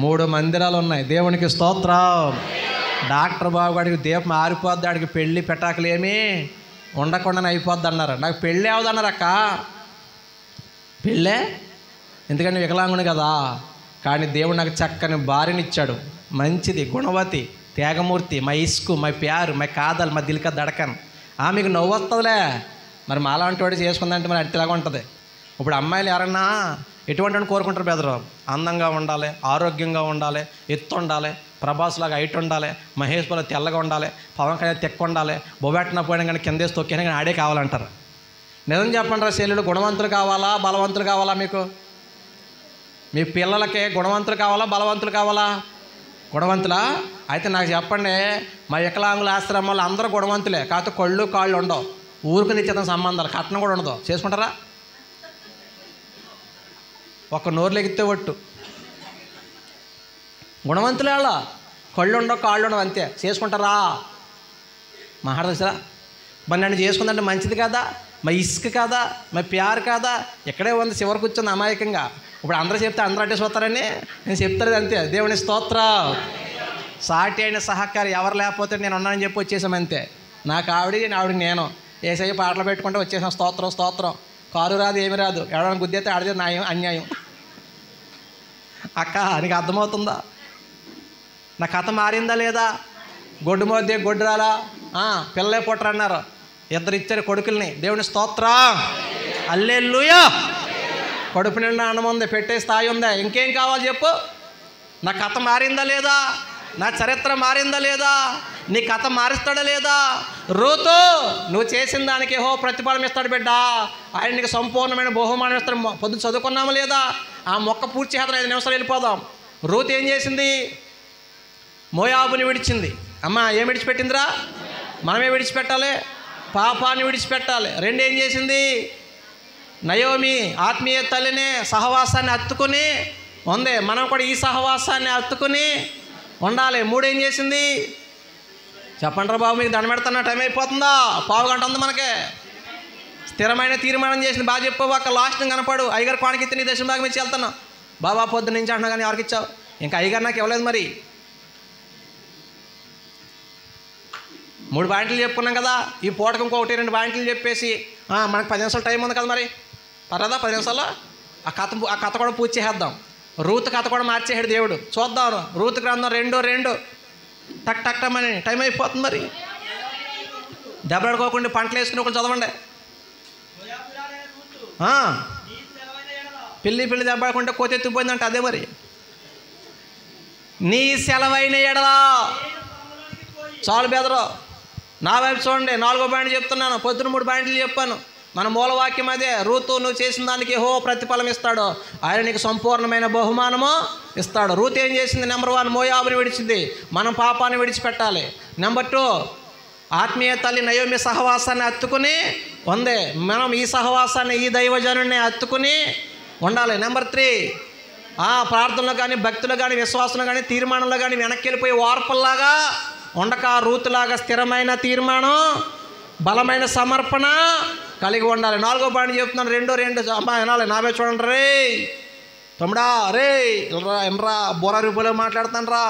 3 మందిరాలు ఉన్నాయి. దేవునికి స్తోత్రం. డాక్టర్ బాబు గారికి దీపం ఆరిపోద్ది, ఆడికి పెళ్ళి పెటాకులు ఏమీ ఉండకుండానే అయిపోద్ది అన్నారు. నాకు పెళ్ళి అవదన్నారు అక్క. పెళ్ళే ఎందుకంటే వికలాంగుని కదా. కానీ దేవుడు నాకు చక్కని భార్యనిచ్చాడు, మంచిది, గుణవతి, త్యాగమూర్తి, మా ఇస్కు, మా ప్యారు, మా కాదలు, మా దిల్క దడకన్. మీకు నవ్వు వస్తుందిలే. మరి మాలాంటి వాడు చేసుకుందంటే మరి అట్టిలాగా ఉంటుంది. ఇప్పుడు అమ్మాయిలు ఎవరన్నా ఎటువంటి కోరుకుంటారు బెదరు? అందంగా ఉండాలి, ఆరోగ్యంగా ఉండాలి, ఎత్తు ఉండాలి, ప్రభాస్ లాగా హైట్ ఉండాలి, మహేష్ బాబు తెల్లగా ఉండాలి, పవన్ కళ్యాణ్ తెక్క ఉండాలి, బొబెట్టిన పోయినా కానీ కిందేసి తొక్కినా కానీ ఆడే కావాలంటారు. నిజం చెప్పండి రా శైలుడు, గుణవంతులు కావాలా బలవంతులు కావాలా? మీకు మీ పిల్లలకి గుణవంతులు కావాలా బలవంతులు కావాలా? గుణవంతులా? అయితే నాకు చెప్పండి, మా వికలాంగుల ఆశ్రమాలు అందరూ గుణవంతులే, కాకపోతే కళ్ళు కాళ్ళు ఉండవు, ఊరికి నిశ్చితం సంబంధాలు, కట్నం కూడా ఉండదు. చేసుకుంటారా? ఒక నోరులు ఎగితే ఒట్టు. గుణవంతులే వాళ్ళ, కళ్ళు ఉండవు కాళ్ళు ఉండవు, అంతే. చేసుకుంటారా? మాట్లాడదసరా మరి నన్ను చేసుకుందంటే మంచిది కాదా? మా ఇసుక కాదా? మా ప్యారు కాదా? ఎక్కడే ఉంది, చివరికి కూర్చుంది అమాయకంగా. ఇప్పుడు అందరూ చెప్తే అందరూ అడ్డేసిపోతారని నేను చెప్తారు, అంతే. దేవుని స్తోత్రం. సాటి అయిన సహకారి ఎవరు లేకపోతే నేను ఉన్నానని చెప్పి వచ్చేసామంతే. నాకు ఆవిడికి నేను ఏసయ్య పాటలు పెట్టుకుంటే వచ్చేసాం. స్తోత్రం స్తోత్రం. కారు రాదు, ఏమి రాదు, ఎవడైనా గుద్దేస్తే ఆడితే న్యాయం అన్యాయం. అక్క నీకు అర్థమవుతుందా? నా కథ మారిందా లేదా? గొడ్డు మోద్దే గొడ్డు రాలా, పిల్లలే పుట్టరన్నారు, 2 ఇచ్చారు కొడుకుల్ని. దేవుని స్తోత్రం. హల్లెలూయా. కడుపు నిండా అన్నం ఉంది, పెట్టే స్థాయి ఉందా? ఇంకేం కావాలి చెప్పు? నా కథ మారిందా లేదా? నా చరిత్ర మారిందా లేదా? నీ కథ మారుస్తాడా లేదా? రూతు, నువ్వు చేసిన దానికి ప్రతిఫలం ఇస్తాడు బిడ్డ. ఆయన నీకు సంపూర్ణమైన బహుమానం ఇస్తాడు. పొద్దున చదువుకున్నామా లేదా? ఆ మొక్క పూర్తి చేద్దాం, 5 నిమిషాలు వెళ్ళిపోదాం. రూతు ఏం చేసింది? మోయాబుని విడిచింది. అమ్మ ఏం విడిచిపెట్టిందిరా? మనమే విడిచిపెట్టాలి, పాపాన్ని విడిచిపెట్టాలి. 2 ఏం చేసింది? నయోమి ఆత్మీయ తల్లిని సహవాసాన్ని హత్తుకుని ఉంది. మనం కూడా ఈ సహవాసాన్ని హత్తుకుని ఉండాలి. 3 ఏం చేసింది? చెప్పండి రా బాబు, మీకు దండ పెడుతున్నా, టైం అయిపోతుందా? 1/2 గంట ఉంది మనకే. స్థిరమైన తీర్మానం చేసింది. బాగా చెప్పావు అక్క, లాస్ట్ కనపడు. అయ్యగారు కోణకిత్తి నీ దశమ భాగం ఇచ్చి వెళ్తాను. బాబా పొద్దు నుంచి అంటున్నా కానీ ఎవరికి ఇచ్చావు? ఇంకా అయ్యగారు నాకు ఇవ్వలేదు. మరి 3 పాయింట్లు చెప్పుకున్నాం కదా. ఈ పూటకు ఇంకొకటి 2 పాయింట్లు చెప్పేసి మనకు 10 నిమిషాలు టైం ఉంది కదా. మరి పర్లేదా? 10 నిమిషాల్లో ఆ కథ కూడా పూర్తి చేసేద్దాం. రూతు కథ కూడా మార్చేసాడు దేవుడు. చూద్దాం. రూతు గ్రంథం 2 టక్ టక్ టమని టైం అయిపోతుంది. మరి దెబ్బలాడుకోకుండా పంటలు వేసుకుని ఒకళ్ళు చదవండి. పిల్లి దెబ్బలాడుకుంటే కోతెత్తిపోయిందంటే అదే. మరి నీ సెలవైన ఎడలా చాలు బెదరు. నా వైపు చూడండి. 4వ పాయింట్ చెప్తున్నాను, పొద్దున 3 పాయింట్లు చెప్పాను. మన మూలవాక్యం అదే. రూతు, నువ్వు చేసిన దానికి ప్రతిఫలం ఇస్తాడు. ఆయన నీకు సంపూర్ణమైన బహుమానము ఇస్తాడు. రూతు ఏం చేసింది? నెంబర్ 1 మోయాబుని విడిచింది. మనం పాపాన్ని విడిచిపెట్టాలి. నెంబర్ 2 ఆత్మీయ తల్లి నయోమి సహవాసాన్ని హత్తుకుని ఉంది. మనం ఈ సహవాసాన్ని, ఈ దైవజనుడిని హత్తుకుని ఉండాలి. నెంబర్ 3 ప్రార్థనలో కానీ, భక్తులు కానీ, విశ్వాసంలో కానీ, తీర్మానంలో కానీ వెనక్కి వెళ్ళిపోయి వార్పుల్లాగా ఉండక రూతులాగా స్థిరమైన తీర్మానం, బలమైన సమర్పణ కలిగి ఉండాలి. 4వ పాయింట్ చెప్తున్నాను. 2 అమ్మా వినాలి. నావే చూడండి. రే తమ్ముడా, రే ఎనరా బోరా రూపాయలు మాట్లాడుతాను రా.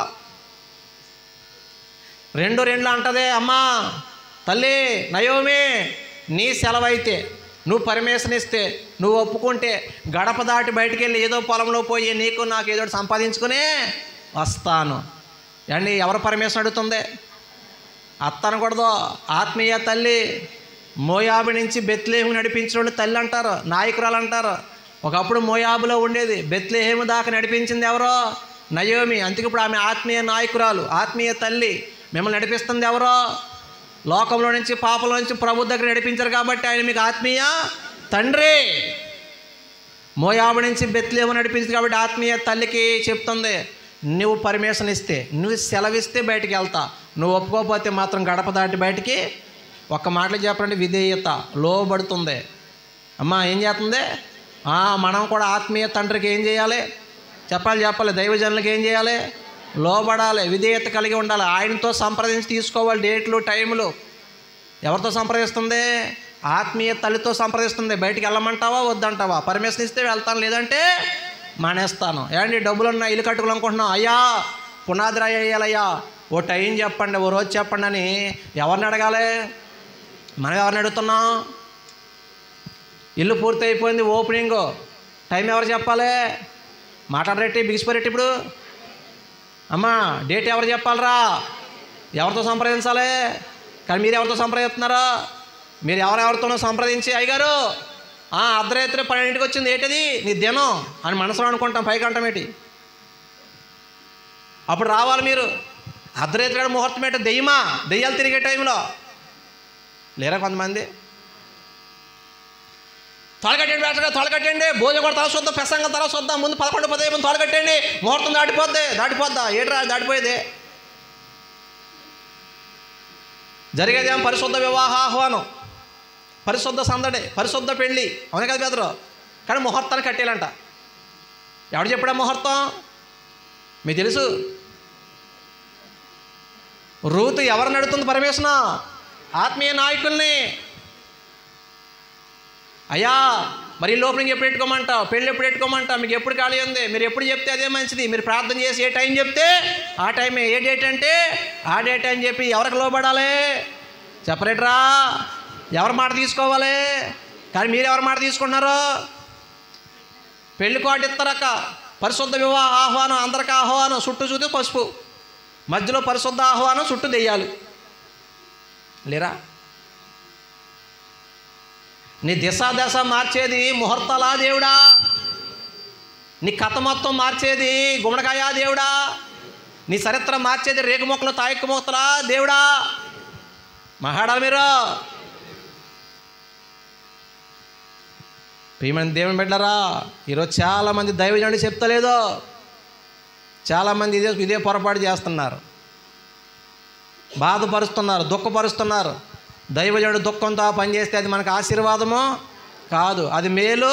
2 అంటదే అమ్మా తల్లి నయోమి, నీ సెలవైతే, నువ్వు పర్మిషన్ ఇస్తే, నువ్వు ఒప్పుకుంటే గడప దాటి బయటికి వెళ్ళి ఏదో పొలంలో పోయి నీకు నాకు ఏదో సంపాదించుకుని వస్తాను. అండి ఎవరు పర్మిషన్ అడుగుతుంది? అత్త అనకూడదు. ఆత్మీయ తల్లి. మోయాబు నుంచి బెత్లెహేము నడిపించిన తల్లి అంటారు, నాయకురాలు అంటారు. ఒకప్పుడు మోయాబులో ఉండేది, బెత్లెహేము దాకా నడిపించింది ఎవరో? నయోమి. అందుకే ఇప్పుడు ఆమె ఆత్మీయ నాయకురాలు, ఆత్మీయ తల్లి. మిమ్మల్ని నడిపిస్తుంది ఎవరో? లోకంలో నుంచి, పాపంలో నుంచి ప్రభు దగ్గర నడిపించారు కాబట్టి ఆయన మీకు ఆత్మీయ తండ్రి. మోయాబు నుంచి బెత్లెహేము నడిపించింది కాబట్టి ఆత్మీయ తల్లికి చెప్తుంది, నువ్వు పర్మిషన్ ఇస్తే, నువ్వు సెలవిస్తే బయటికి వెళ్తా, నువ్వు ఒప్పుకోకపోతే మాత్రం గడప దాటి బయటికి. ఒక్క మాటలు చెప్పండి, విధేయత లోబడుతుంది. అమ్మ ఏం చేస్తుంది? మనం కూడా ఆత్మీయ తండ్రికి ఏం చేయాలి? చెప్పాలి. దైవజనులకు ఏం చేయాలి? లోబడాలి, విధేయత కలిగి ఉండాలి. ఆయనతో సంప్రదించి తీసుకోవాలి డేట్లు, టైములు. ఎవరితో సంప్రదిస్తుంది? ఆత్మీయ తల్లితో సంప్రదిస్తుంది. బయటికి వెళ్ళమంటావా వద్దంటావా? పర్మిషన్ ఇస్తే వెళ్తాను, లేదంటే మానేస్తాను. ఏమండి డబ్బులు ఉన్నా ఇల్లు కట్టుకోవాలనుకుంటున్నాం, అయ్యా పునాది రాయి వేయాలయ్యా, ఓ టైం చెప్పండి, ఓ రోజు చెప్పండి అని ఎవరిని అడగాలి? మనం ఎవరిని అడుగుతున్నాం? ఇల్లు పూర్తి అయిపోయింది, ఓపెనింగ్ టైం ఎవరు చెప్పాలి? మాట్లాడరేటి బిగిసిపోరేటి ఇప్పుడు అమ్మా, డేట్ ఎవరు చెప్పాలరా? ఎవరితో సంప్రదించాలి? కానీ మీరు ఎవరితో సంప్రదిస్తున్నారో? మీరు ఎవరెవరితోనో సంప్రదించి అయ్యగారు అర్ధరాత్రి 12ంటికి వచ్చింది, ఏంటది నీ దినం అని మనసులో అనుకుంటాం, పైకి అంటాం ఏంటి? అప్పుడు రావాలి మీరు. అర్ధరాత్రి ముహూర్తం ఏంటో దెయ్యాలు తిరిగే టైంలో లేరా కొంతమంది? తొలగట్టండి బేటగా, తొలగట్టండి, భోజనం కూడా తర్వాత చూద్దాం, ప్రసంగం తర్వాత చూద్దాం, ముందు 11:10 ముందు తొలగట్టండి, ముహూర్తం దాటిపోద్దా ఏట్రా దాటిపోయేది. జరిగేదేమో పరిశుద్ధ వివాహ ఆహ్వానం, పరిశుద్ధ సందడి, పరిశుద్ధ పెళ్ళి, అవునే కదా బెదరు? కానీ ముహూర్తాన్ని కట్టేయాలంట. ఎవడు చెప్పడా ముహూర్తం? మీకు తెలుసు. రూతు ఎవరిని అడుగుతుంది? పరమేశ్వర ఆత్మీయ నాయకుల్ని. అయ్యా మరి ఓపెనింగ్ ఎప్పుడు పెట్టుకోమంటావు, పెళ్ళి ఎప్పుడు పెట్టుకోమంటావు, మీకు ఎప్పుడు ఖాళీ ఉంది, మీరు ఎప్పుడు చెప్తే అదే మంచిది. మీరు ప్రార్థన చేసి ఏ టైం చెప్తే ఆ టైమే, ఏ డేట్ అంటే ఆ డేట్ అని చెప్పి ఎవరికి లోబడాలి? చెప్పరేట్రా? ఎవరి మాట తీసుకోవాలి? కానీ మీరు ఎవరి మాట తీసుకుంటున్నారు? పెళ్లి కోట ఇస్తారక్క, పరిశుద్ధ వివాహ ఆహ్వానం, అందరికి ఆహ్వానం, చుట్టూ చూస్తే పసుపు, మధ్యలో పరిశుద్ధ ఆహ్వానం, చుట్టూ దెయ్యాలు లేరా? నీ దశ మార్చేది ముహూర్తాలా దేవుడా? నీ కథ మొత్తం మార్చేది గుమ్మడికాయ దేవుడా? నీ చరిత్ర మార్చేది రేగు మొక్కలు, తాయక్కు మొక్కలా దేవుడా? మాట్లాడాలి మీరు. ప్రియమైన దేవుని బిడ్డలారా, ఈరోజు చాలామంది దైవజనుడు చెప్తలేదు, చాలామంది ఇదే పొరపాటు చేస్తున్నారు, బాధపరుస్తున్నారు, దుఃఖపరుస్తున్నారు. దైవజనుడు దుఃఖంతో పనిచేస్తే అది మనకు ఆశీర్వాదము కాదు, అది మేలు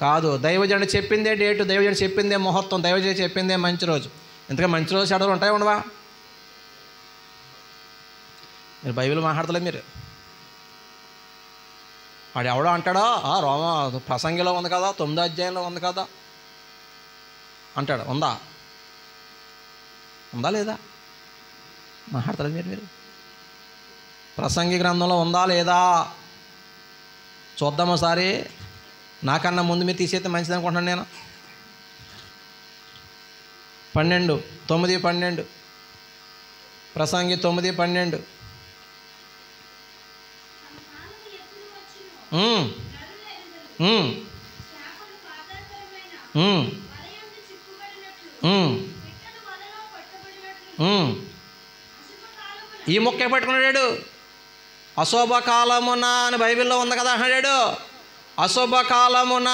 కాదు. దైవజనుడు చెప్పిందే డేటు, దైవజనుడు చెప్పిందే ముహూర్తం, దైవజనుడు చెప్పిందే మంచి రోజు. ఇంతగా మంచి రోజు చెడలు ఉంటాయి ఉండవా? మీరు బైబిల్ మాట్లాడతలేదు. మీరు వాడు ఎవడో అంటాడో రోమ ప్రసంగిలో ఉంది కదా, 9వ అధ్యాయంలో ఉంది కదా అంటాడు. ఉందా లేదా? మాట్లాడతలేదు మీరు. ప్రసంగి గ్రంథంలో ఉందా లేదా చూద్దాం ఒకసారి. నాకన్నా ముందు మీరు తీసేస్తే మంచిది అనుకుంటున్నాను నేను. 9:12 ప్రసంగి 9:12. ఈ మొక్క పట్టుకున్నాడు. అశోభకాలమున అని బైబిల్లో ఉంది కదా అన్నాడు. అశుభకాలమున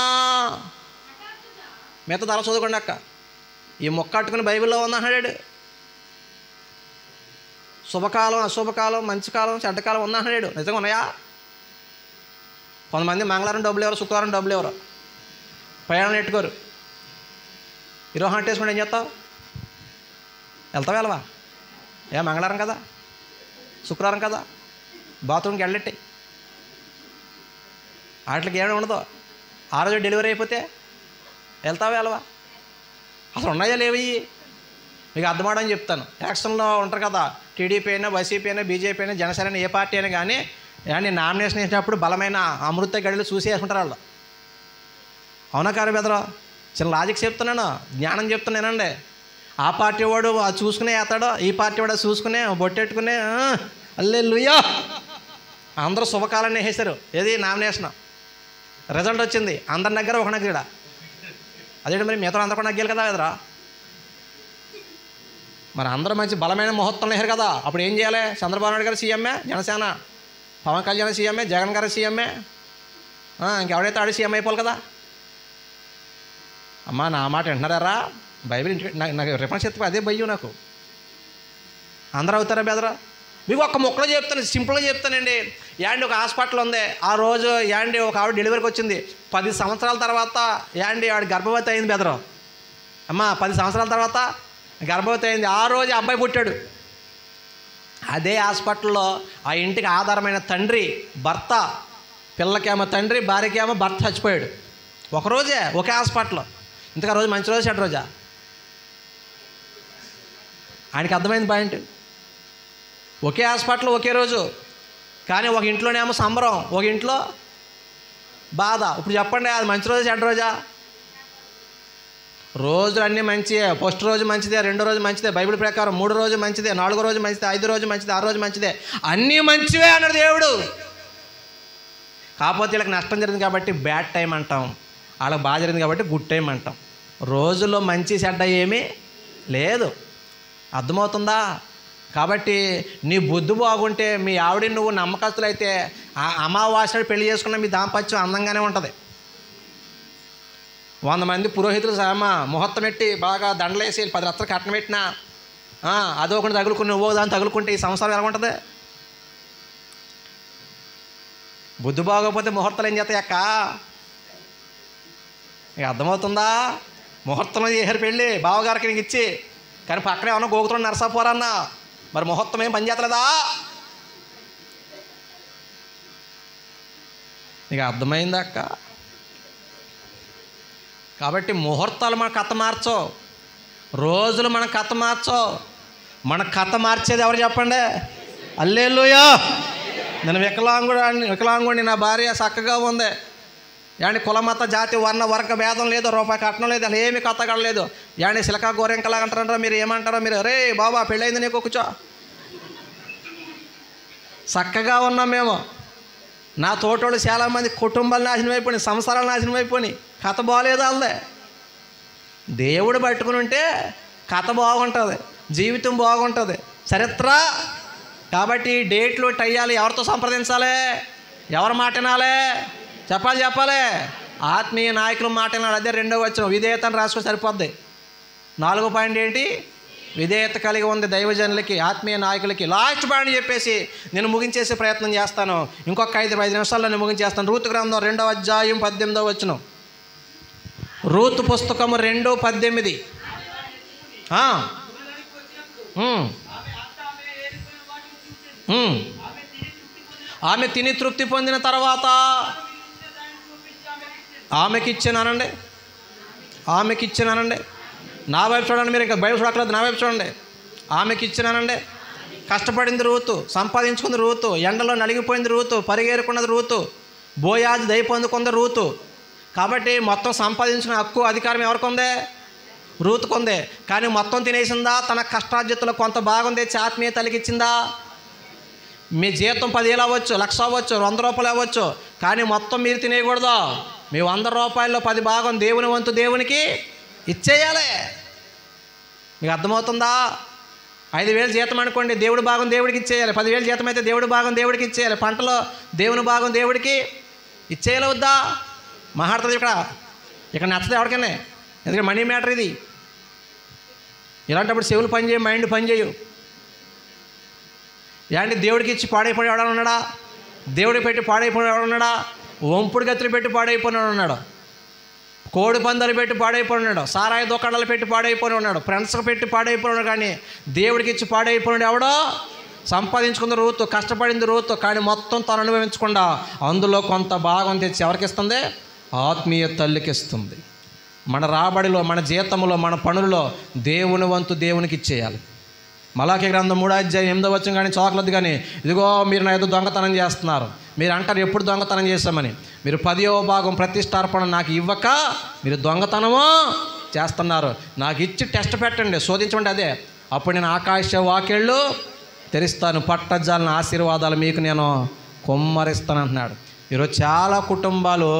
మిగతా తల చదువుకోండి అక్క. ఈ మొక్క కట్టుకుని బైబిల్లో ఉంది అన్నాడు. శుభకాలం, అశుభకాలం, మంచి కాలం, చెడ్డకాలం ఉంది అన్నాడు. నిజంగా ఉన్నాయా? కొంతమంది మంగళవారం డబ్బులు ఎవరు, శుక్రవారం డబ్బులు ఎవరు, ప్రయాణం పెట్టుకోరు. ఈరోజు హంట వేసుకుంటే ఏం చేస్తావు? వెళ్తావు వెళ్ళవా? మంగళవారం కదా, శుక్రవారం కదా, బాత్రూమ్కి వెళ్ళెట్టి వాటికి ఏమైనా ఉండదు. ఆ రోజు డెలివరీ అయిపోతే వెళ్తావా వెళ్ళవా? అసలు ఉన్నాయా లేవి? మీకు అర్థమవడానికి చెప్తాను. యాక్షన్లో ఉంటారు కదా, టీడీపీ అయినా, వైసీపీ అయినా, బీజేపీ అయినా, జనసేన అయినా, ఏ పార్టీ అయినా కానీ నేను నామినేషన్ వేసినప్పుడు బలమైన అమృత గడిలో చూసి వేసుకుంటారు వాళ్ళు. అవునా కారు బెదరా? చిన్న లాజిక్ చెప్తున్నాను, జ్ఞానం చెప్తున్నానండి. ఆ పార్టీ వాడు అది చూసుకునే వేస్తాడో, ఈ పార్టీ వాడు చూసుకునే బొట్టెట్టుకునే హల్లెలూయా అందరూ శుభకాలాన్ని వేసేశారు. ఏది నామినేషన్ రిజల్ట్ వచ్చింది, అందరి దగ్గర ఒక నగ్గర. అదేంటి మరి మిగతా అందరూ కూడా నగ్గాలి కదా ఎదురా? మరి అందరూ మంచి బలమైన ముహూర్తం వేసారు కదా, అప్పుడు ఏం చేయాలి? చంద్రబాబు నాయుడు గారు సీఎంఏ, జనసేన పవన్ కళ్యాణ్ సీఎంఏ, జగన్ గారు సీఎంఏ, ఇంకెవడైతే ఆడి సీఎం అయిపోవాలి కదా. అమ్మా నా మాట వింటున్నారా? బైబిల్ ఇంటికి నాకు రిఫరెన్స్ చెప్తే అదే భయ్యం నాకు. అందరూ అవుతారా బెదరా? మీకు ఒక్క మొక్కలో చెప్తాను, సింపుల్గా చెప్తానండి. యాండి ఒక హాస్పిటల్ ఉంది. ఆ రోజు యాండి ఒక ఆవిడ డెలివరీకి వచ్చింది. 10 సంవత్సరాల తర్వాత యాండి ఆవిడ గర్భవతి అయింది. బెదరం అమ్మ 10 సంవత్సరాల తర్వాత గర్భవతి అయింది. ఆ రోజు అబ్బాయి పుట్టాడు. అదే హాస్పిటల్లో ఆ ఇంటికి ఆధారమైన తండ్రి భర్త, పిల్లకేమో తండ్రి, భార్యకేమో భర్త చచ్చిపోయాడు. ఒకరోజే ఒకే హాస్పిటల్లో. ఇంతకు ఆ రోజు మంచి రోజు చెడ్డ రోజా? ఆయనకి అర్థమైంది పాయింట్. ఒకే హాస్పిటల్ ఒకే రోజు, కానీ ఒక ఇంట్లోనేమో సంబరం, ఒక ఇంట్లో బాధ. ఇప్పుడు చెప్పండి, అది మంచి రోజు చెడ్డ రోజా? రోజులు అన్నీ మంచిదే. ఫస్ట్ రోజు మంచిదే, రెండో రోజు మంచిదే, బైబిల్ ప్రకారం 3 రోజు మంచిదే, 4 రోజు మంచిదే, 5 రోజు మంచిదే, 6 రోజు మంచిదే, అన్నీ మంచివే అన్నాడు దేవుడు. కాకపోతే వీళ్ళకి నష్టం జరిగింది కాబట్టి బ్యాడ్ టైం అంటాం, వాళ్ళకి బాగా జరిగింది కాబట్టి గుడ్ టైం అంటాం. రోజుల్లో మంచి చెడ్డ ఏమీ లేదు. అర్థమవుతుందా? కాబట్టి నీ బుద్ధి బాగుంటే, మీ ఆవిడని నువ్వు నమ్మకస్తులైతే, అమావాస్య పెళ్లి చేసుకున్న మీ దాంపత్యం అందంగానే ఉంటుంది. 100 మంది పురోహితులు ముహూర్తం పెట్టి బాగా దండలేసి 10 రత్నాలు కట్నం పెట్టినా అదో ఒకటి తగులుకుని నువ్వో దాన్ని తగులుకుంటే ఈ సంసారం ఎలా ఉంటుంది? బుద్ధి బాగోకపోతే ముహూర్తాలు ఏం చేస్తాయి అక్క? ఇక అర్థమవుతుందా? ముహూర్తం చేశారు పెళ్ళి బావగారికి నీకు ఇచ్చి, కానీ పక్కనే ఏమన్నా గోకుతున్నాడు నరసాపోరన్నా, మరి ముహూర్తం ఏం పని చేస్తలేదా? ఇక అర్థమైందా అక్క? కాబట్టి ముహూర్తాలు మన కథ మార్చో, రోజులు మన కథ మార్చో. మన కథ మార్చేది ఎవరు చెప్పండి? హల్లెలూయా. నేను వికలాంగుడిని, నా భార్య చక్కగా ఉంది. యాండి కులమత జాతి వర్ణ వర్గ భేదం లేదు, రూపాయి కట్నం లేదు, అసలు ఏమి కథ కడలేదు. యాండి సిలకా గోరెంకలాగా అంటారంటారా? మీరు ఏమంటారో? మీరు రే బాబా పెళ్ళయింది నీకు కూర్చో. చక్కగా ఉన్నాం మేము. నా తోటోళ్ళు చాలామంది కుటుంబాలు నాశనం అయిపోయినాయి, సంసారాలు నాశనం అయిపోయినాయి. కథ బాగలేదు వాళ్ళదే. దేవుడు పట్టుకుని ఉంటే కథ బాగుంటుంది, జీవితం బాగుంటుంది, చరిత్ర. కాబట్టి డేట్లు టయ్యాలు ఎవరితో సంప్రదించాలి? ఎవరు మాట వినాలి? చెప్పాలి. ఆత్మీయ నాయకులు మాట వినాలి. అదే 2వ వచనం, విధేయతను రాసుకొని సరిపోద్ది. 4వ పాయింట్ ఏంటి? విధేయత కలిగి ఉంది దైవజనులకి, ఆత్మీయ నాయకులకి. లాస్ట్ పాయింట్ చెప్పేసి నేను ముగించేసే ప్రయత్నం చేస్తాను. ఇంకొక 5 నిమిషాల్లో నేను ముగించేస్తాను. రూతు గ్రంథం 2వ అధ్యాయం 18వ వచనం. రూతు పుస్తకము 2:18. ఆమె తిని తృప్తి పొందిన తర్వాత ఆమెకి ఇచ్చానండి. నా వైపు చూడండి, మీరు ఇంకా బయట చూడట్లేదు, నా వైపు చూడండి. ఆమెకి ఇచ్చినానండి. కష్టపడింది రూతు, సంపాదించుకుంది రూతు, ఎండలో నలిగిపోయింది రూతు, పరిగేరుకున్నది రూతు, బోయాజు దయ పొందుకుంది రూతు. కాబట్టి మొత్తం సంపాదించుకునే హక్కు అధికారం ఎవరికి ఉంది? రూతుకుంది. కానీ మొత్తం తినేసిందా? తన కష్టార్జితలో కొంత భాగం తెచ్చి ఆత్మీయ తల్లికి ఇచ్చిందా? మీ జీతం 10,000 అవ్వచ్చు, 1,00,000 అవ్వచ్చు, 100 రూపాయలు అవ్వచ్చు, కానీ మొత్తం మీరు తినేయకూడదు. మీ 100 రూపాయల్లో 10 భాగం దేవుని వంతు దేవునికి ఇచ్చేయాలి. మీకు అర్థమవుతుందా? 5,000 జీతం అనుకోండి, దేవుడి భాగం దేవుడికి ఇచ్చేయాలి. 10,000 జీతం అయితే దేవుడి భాగం దేవుడికి ఇచ్చేయాలి. పంటలో దేవుని భాగం దేవుడికి ఇచ్చేయాలి వద్దా? మాట్లాడుతుంది ఇక్కడ నచ్చదు ఎవరికైనా, ఎందుకంటే మనీ మ్యాటర్ ఇది. ఇలాంటప్పుడు చెవులు పనిచేయు, మైండ్ పనిచేయు. ఏంటి దేవుడికి ఇచ్చి పాడైపోయి ఎవడన్నా ఉన్నాడా? దేవుడికి పెట్టి పాడైపోయి ఎవడున్నాడా? వంపుడు గత్తులు పెట్టి పాడైపోయిన ఉన్నాడు, కోడి పందాలు పెట్టి పాడైపోయి ఉన్నాడు, సారాయి దుకాణాలు పెట్టి పాడైపోయి ఉన్నాడు, ఫ్రెండ్స్కి పెట్టి పాడైపోయి ఉన్నాడు. కానీ దేవుడికి ఇచ్చి పాడైపోయినాడు ఎవడో? సంపాదించుకుంది రూతు, కష్టపడింది రూతు, కానీ మొత్తం తను అనుభవించకుండా అందులో కొంత భాగం తెచ్చి ఎవరికి ఇస్తుంది? ఆత్మీయ తల్లికి ఇస్తుంది. మన రాబడిలో, మన జీతంలో, మన పనుల్లో దేవుని వంతు దేవునికి ఇచ్చేయాలి. మలాకి గ్రంథం 3వ అధ్యాయం 8వ వచనం కానీ చాక్లెట్ కానీ, ఇదిగో మీరు నా ఏదో దొంగతనం చేస్తున్నారు. మీరు అంటారు ఎప్పుడు దొంగతనం చేస్తామని. మీరు 10వ భాగం ప్రతిష్టార్పణ నాకు ఇవ్వక మీరు దొంగతనమో చేస్తున్నారు. నాకు ఇచ్చి టెస్ట్ పెట్టండి, శోధించండి. అదే అప్పుడు నేను ఆకాశ వాకిళ్ళు తెరుస్తాను, పట్టజాలిన ఆశీర్వాదాలు మీకు నేను కుమ్మరిస్తాను అంటున్నాడు. ఈరోజు చాలా కుటుంబాలు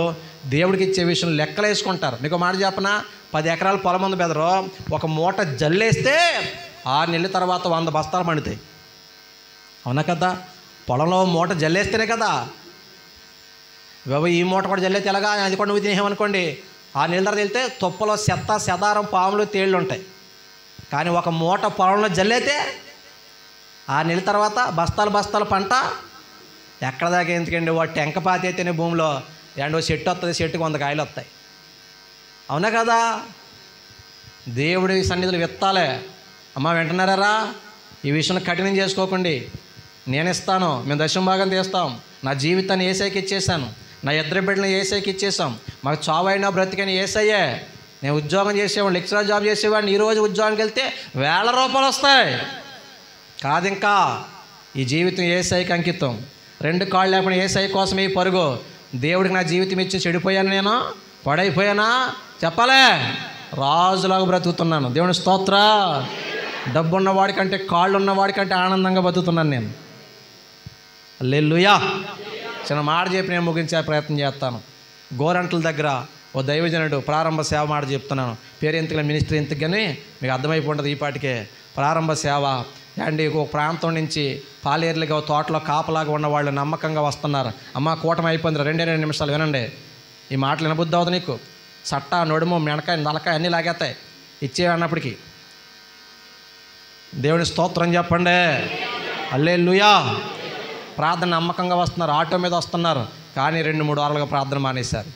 దేవుడికి ఇచ్చే విషయం లెక్కలు వేసుకుంటారు. మీకు మాట చెప్పనా? 10 ఎకరాల పొలం ఉంది బెదరు, ఒక మూట జల్లేస్తే 6 నెలల తర్వాత 100 బస్తాలు పండుతాయి. అవునా కదా? పొలంలో మూట జల్లేస్తేనే కదా. బాబు ఈ మూట కూడా జల్లేస్తే ఎలాగా, అది కూడా నువ్వు తినేమనుకోండి, 6 నెలల తర్వాత వెళ్తే తుప్పలో చెత్త చెదారం పాములు తేళ్ళు ఉంటాయి. కానీ ఒక మూట పొలంలో జల్లేతే 6 నెలల తర్వాత బస్తాలు పంట ఎక్కడ దాకా ఎందుకండి, వాడు టెంక పాతి అయితేనే భూమిలో ఓ చెట్టు వస్తుంది, చెట్టుకు 100 కాయలు వస్తాయి. అవునా కదా? దేవుడి సన్నిధులు విత్తాలే. అమ్మ వింటున్నారా? ఈ విషయం కఠినం చేసుకోకండి. నేను ఇస్తాను, మేము దశమ భాగం తీస్తాం. నా జీవితాన్ని ఏసైకి ఇచ్చేసాను, నా 2 బిడ్డలను ఏసైకి ఇచ్చేసాం. మాకు చావైనా బ్రతికని ఏసయ్యే. నేను ఉద్యోగం చేసేవాడిని, లెక్చరర్ జాబ్ చేసేవాడిని. ఈరోజు ఉద్యోగానికి వెళ్తే 1000 రూపాయలు వస్తాయి. కాదు, ఇంకా ఈ జీవితం ఏసైకి అంకితం. 2 కాళ్ళు లేకుండా ఏసై కోసం ఈ పరుగు. దేవుడికి నా జీవితం ఇచ్చి చెడిపోయాను, నేను పడైపోయానా? చెప్పాలే, రాజులాగా బ్రతుకుతున్నాను. దేవుని స్తోత్ర. డబ్బు ఉన్నవాడికంటే, కాళ్ళు ఉన్నవాడికంటే ఆనందంగా బతుకుతున్నాను నేను. హల్లెలూయా. చిన్న మాట చెప్పి నేను ముగించే ప్రయత్నం చేస్తాను. గోరంట్ల దగ్గర ఓ దైవజనుడు ప్రారంభ సేవ మాట చెప్తున్నాను. పేరు ఎందుకు, మినిస్ట్రీ ఎందుకు, కానీ మీకు అర్థమైపోతుంది ఈ పాటికే. ప్రారంభ సేవ అండి. ఒక ప్రాంతం నుంచి పాలేర్లుగా తోటలో కాపలాగా ఉన్నవాళ్ళు నమ్మకంగా వస్తున్నారు. అమ్మ కూటమి అయిపోయింది, 2 నిమిషాలు వినండి. ఈ మాటలు వినబుద్ధి అవుతుంది నీకు. సట్ట, నడుము, మెడకాయ, నలకాయ అన్నీ లాగేస్తాయి ఇచ్చే అన్నప్పటికీ. దేవుని స్తోత్రం చెప్పండి. హల్లెలూయా. ప్రార్థన నమ్మకంగా వస్తున్నారు, ఆటో మీద వస్తున్నారు. కానీ 2-3 వారాలుగా ప్రార్థన మానేశారు.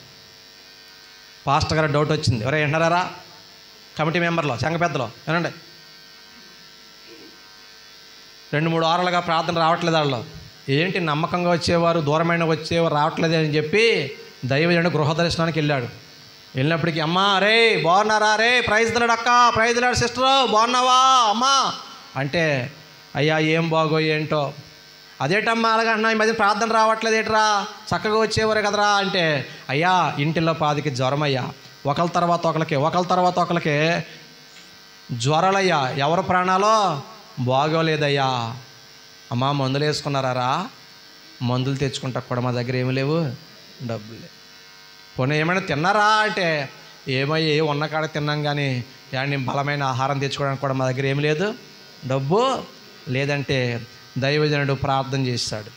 పాస్టర్ గారు డౌట్ వచ్చింది. ఎవరే వింటున్నారా? కమిటీ మెంబర్లో, సంఘ పెద్దలో వినండి. 2-3 వారాలుగా ప్రార్థన రావట్లేదు వాళ్ళు. ఏంటి, నమ్మకంగా వచ్చేవారు, దూరమైన వచ్చేవారు రావట్లేదు అని చెప్పి దైవజనుడు గృహ దర్శనానికి వెళ్ళాడు. వెళ్ళినప్పటికీ, అమ్మా రే బాగున్నారా, రే ప్రైజ్ దిలాడు అక్క, ప్రైజ్ దిలాడు సిస్టరు, బాగున్నావా అమ్మా అంటే, అయ్యా ఏం బాగో ఏంటో. అదేటమ్మా అలాగా అన్నా, ఈ మధ్య ప్రార్థన రావట్లేదు ఏట్రా, చక్కగా వచ్చేవారు కదరా అంటే, అయ్యా ఇంటిలో 10కి జ్వరం అయ్యా, ఒకరి తర్వాత ఒకరికి జ్వరాలయ్యా, ఎవరి ప్రాణాలో బాగోలేదయ్యా. అమ్మా మందులు వేసుకున్నారా? మందులు తెచ్చుకుంటా కూడా మా దగ్గర ఏమి లేవు, డబ్బులు లేవు. పోనీ ఏమైనా తిన్నారా అంటే, ఏమయ్యే ఉన్న కాడ తిన్నాం, కానీ నేను బలమైన ఆహారం తెచ్చుకోవడానికి కూడా మా దగ్గర ఏమి లేదు, డబ్బు లేదంటే దైవజనుడు ప్రార్థన చేశాడు.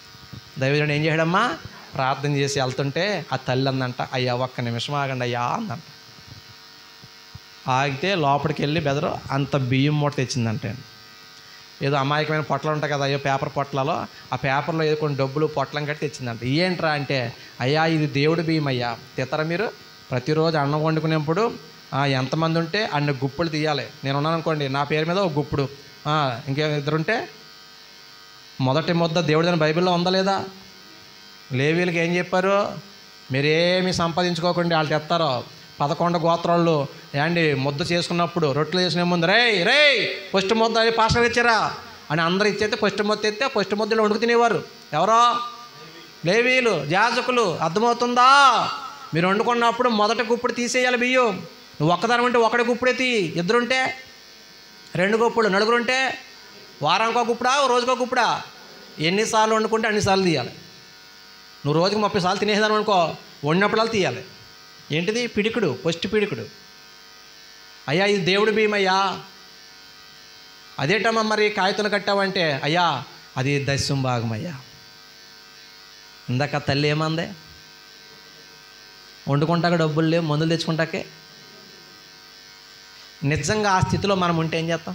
దైవజనుడు ఏం చేయడమ్మా, ప్రార్థన చేసి వెళ్తుంటే ఆ తల్లి అందంట, అయ్యా 1 నిమిషం ఆగండి అయ్యా అందంట. ఆగితే లోపలికి వెళ్ళి బెదరు అంత బియ్యం మూట తెచ్చిందంటే. ఏదో అమాయకమైన పొట్టలు ఉంటాయి కదా, అయ్యో పేపర్ పొట్లలో, ఆ పేపర్లో ఏదో కొన్ని డబ్బులు పొట్లం కట్టి తెచ్చిందంట. ఏంట్రా అంటే, అయ్యా ఇది దేవుడి బియ్యం అయ్యా, తెత్తరా మీరు? ప్రతిరోజు అన్నం వండుకునేప్పుడు ఎంతమంది ఉంటే అన్ని గుప్పులు తీయాలి. నేను ఉన్నాను అనుకోండి, నా పేరు మీద ఒక గుప్పుడు, ఇంకే 2 ఉంటే మొదటి ముద్ద దేవుడిదని బైబిల్లో ఉందా లేదా? లేవీలకు ఏం చెప్పారు? మీరేమీ సంపాదించుకోకండి, వాళ్ళు తెస్తారో 11 గోత్రాలు ఏండి ముద్ద చేసుకున్నప్పుడు రొట్టెలు చేసుకునే ముందు రే ఫస్ట్ ముద్ద అది పాస్టర్ ఇచ్చారా అని అందరూ ఇచ్చేస్తే ఫస్ట్ ముద్ద ఎత్తే ఫస్ట్ ముద్దలో వండుకు తినేవారు. ఎవరో లేవీలు, యాజకులు. అర్థమవుతుందా? మీరు వండుకున్నప్పుడు మొదటి గుప్పుడు తీసేయాలి బియ్యం. నువ్వు ఒక్కదాని ఉంటే 1 గుప్పుడు ఎత్తి, 2 ఉంటే 2 గుప్పులు, 4 ఉంటే వారానికి 1 గుప్పుడా, రోజుకో గుప్పుడా, ఎన్నిసార్లు వండుకుంటే అన్నిసార్లు తీయాలి. నువ్వు రోజుకి 30 సార్లు తినేసేదాను అనుకో, వండినప్పుడు తీయాలి. ఏంటిది? పిడికుడు, ఫస్ట్ పిడికుడు. అయ్యా ఇది దేవుడి బియ్యం అయ్యా. అదేటమ్మా మరి కాగితాలు కట్టావంటే, అయ్యా అది 10వ భాగం అయ్యా. ఇందాక తల్లి ఏమందే, వండుకుంటాక డబ్బులు లేవు, మందులు తెచ్చుకుంటాకే. నిజంగా ఆ స్థితిలో మనం ఉంటే ఏం చేస్తాం?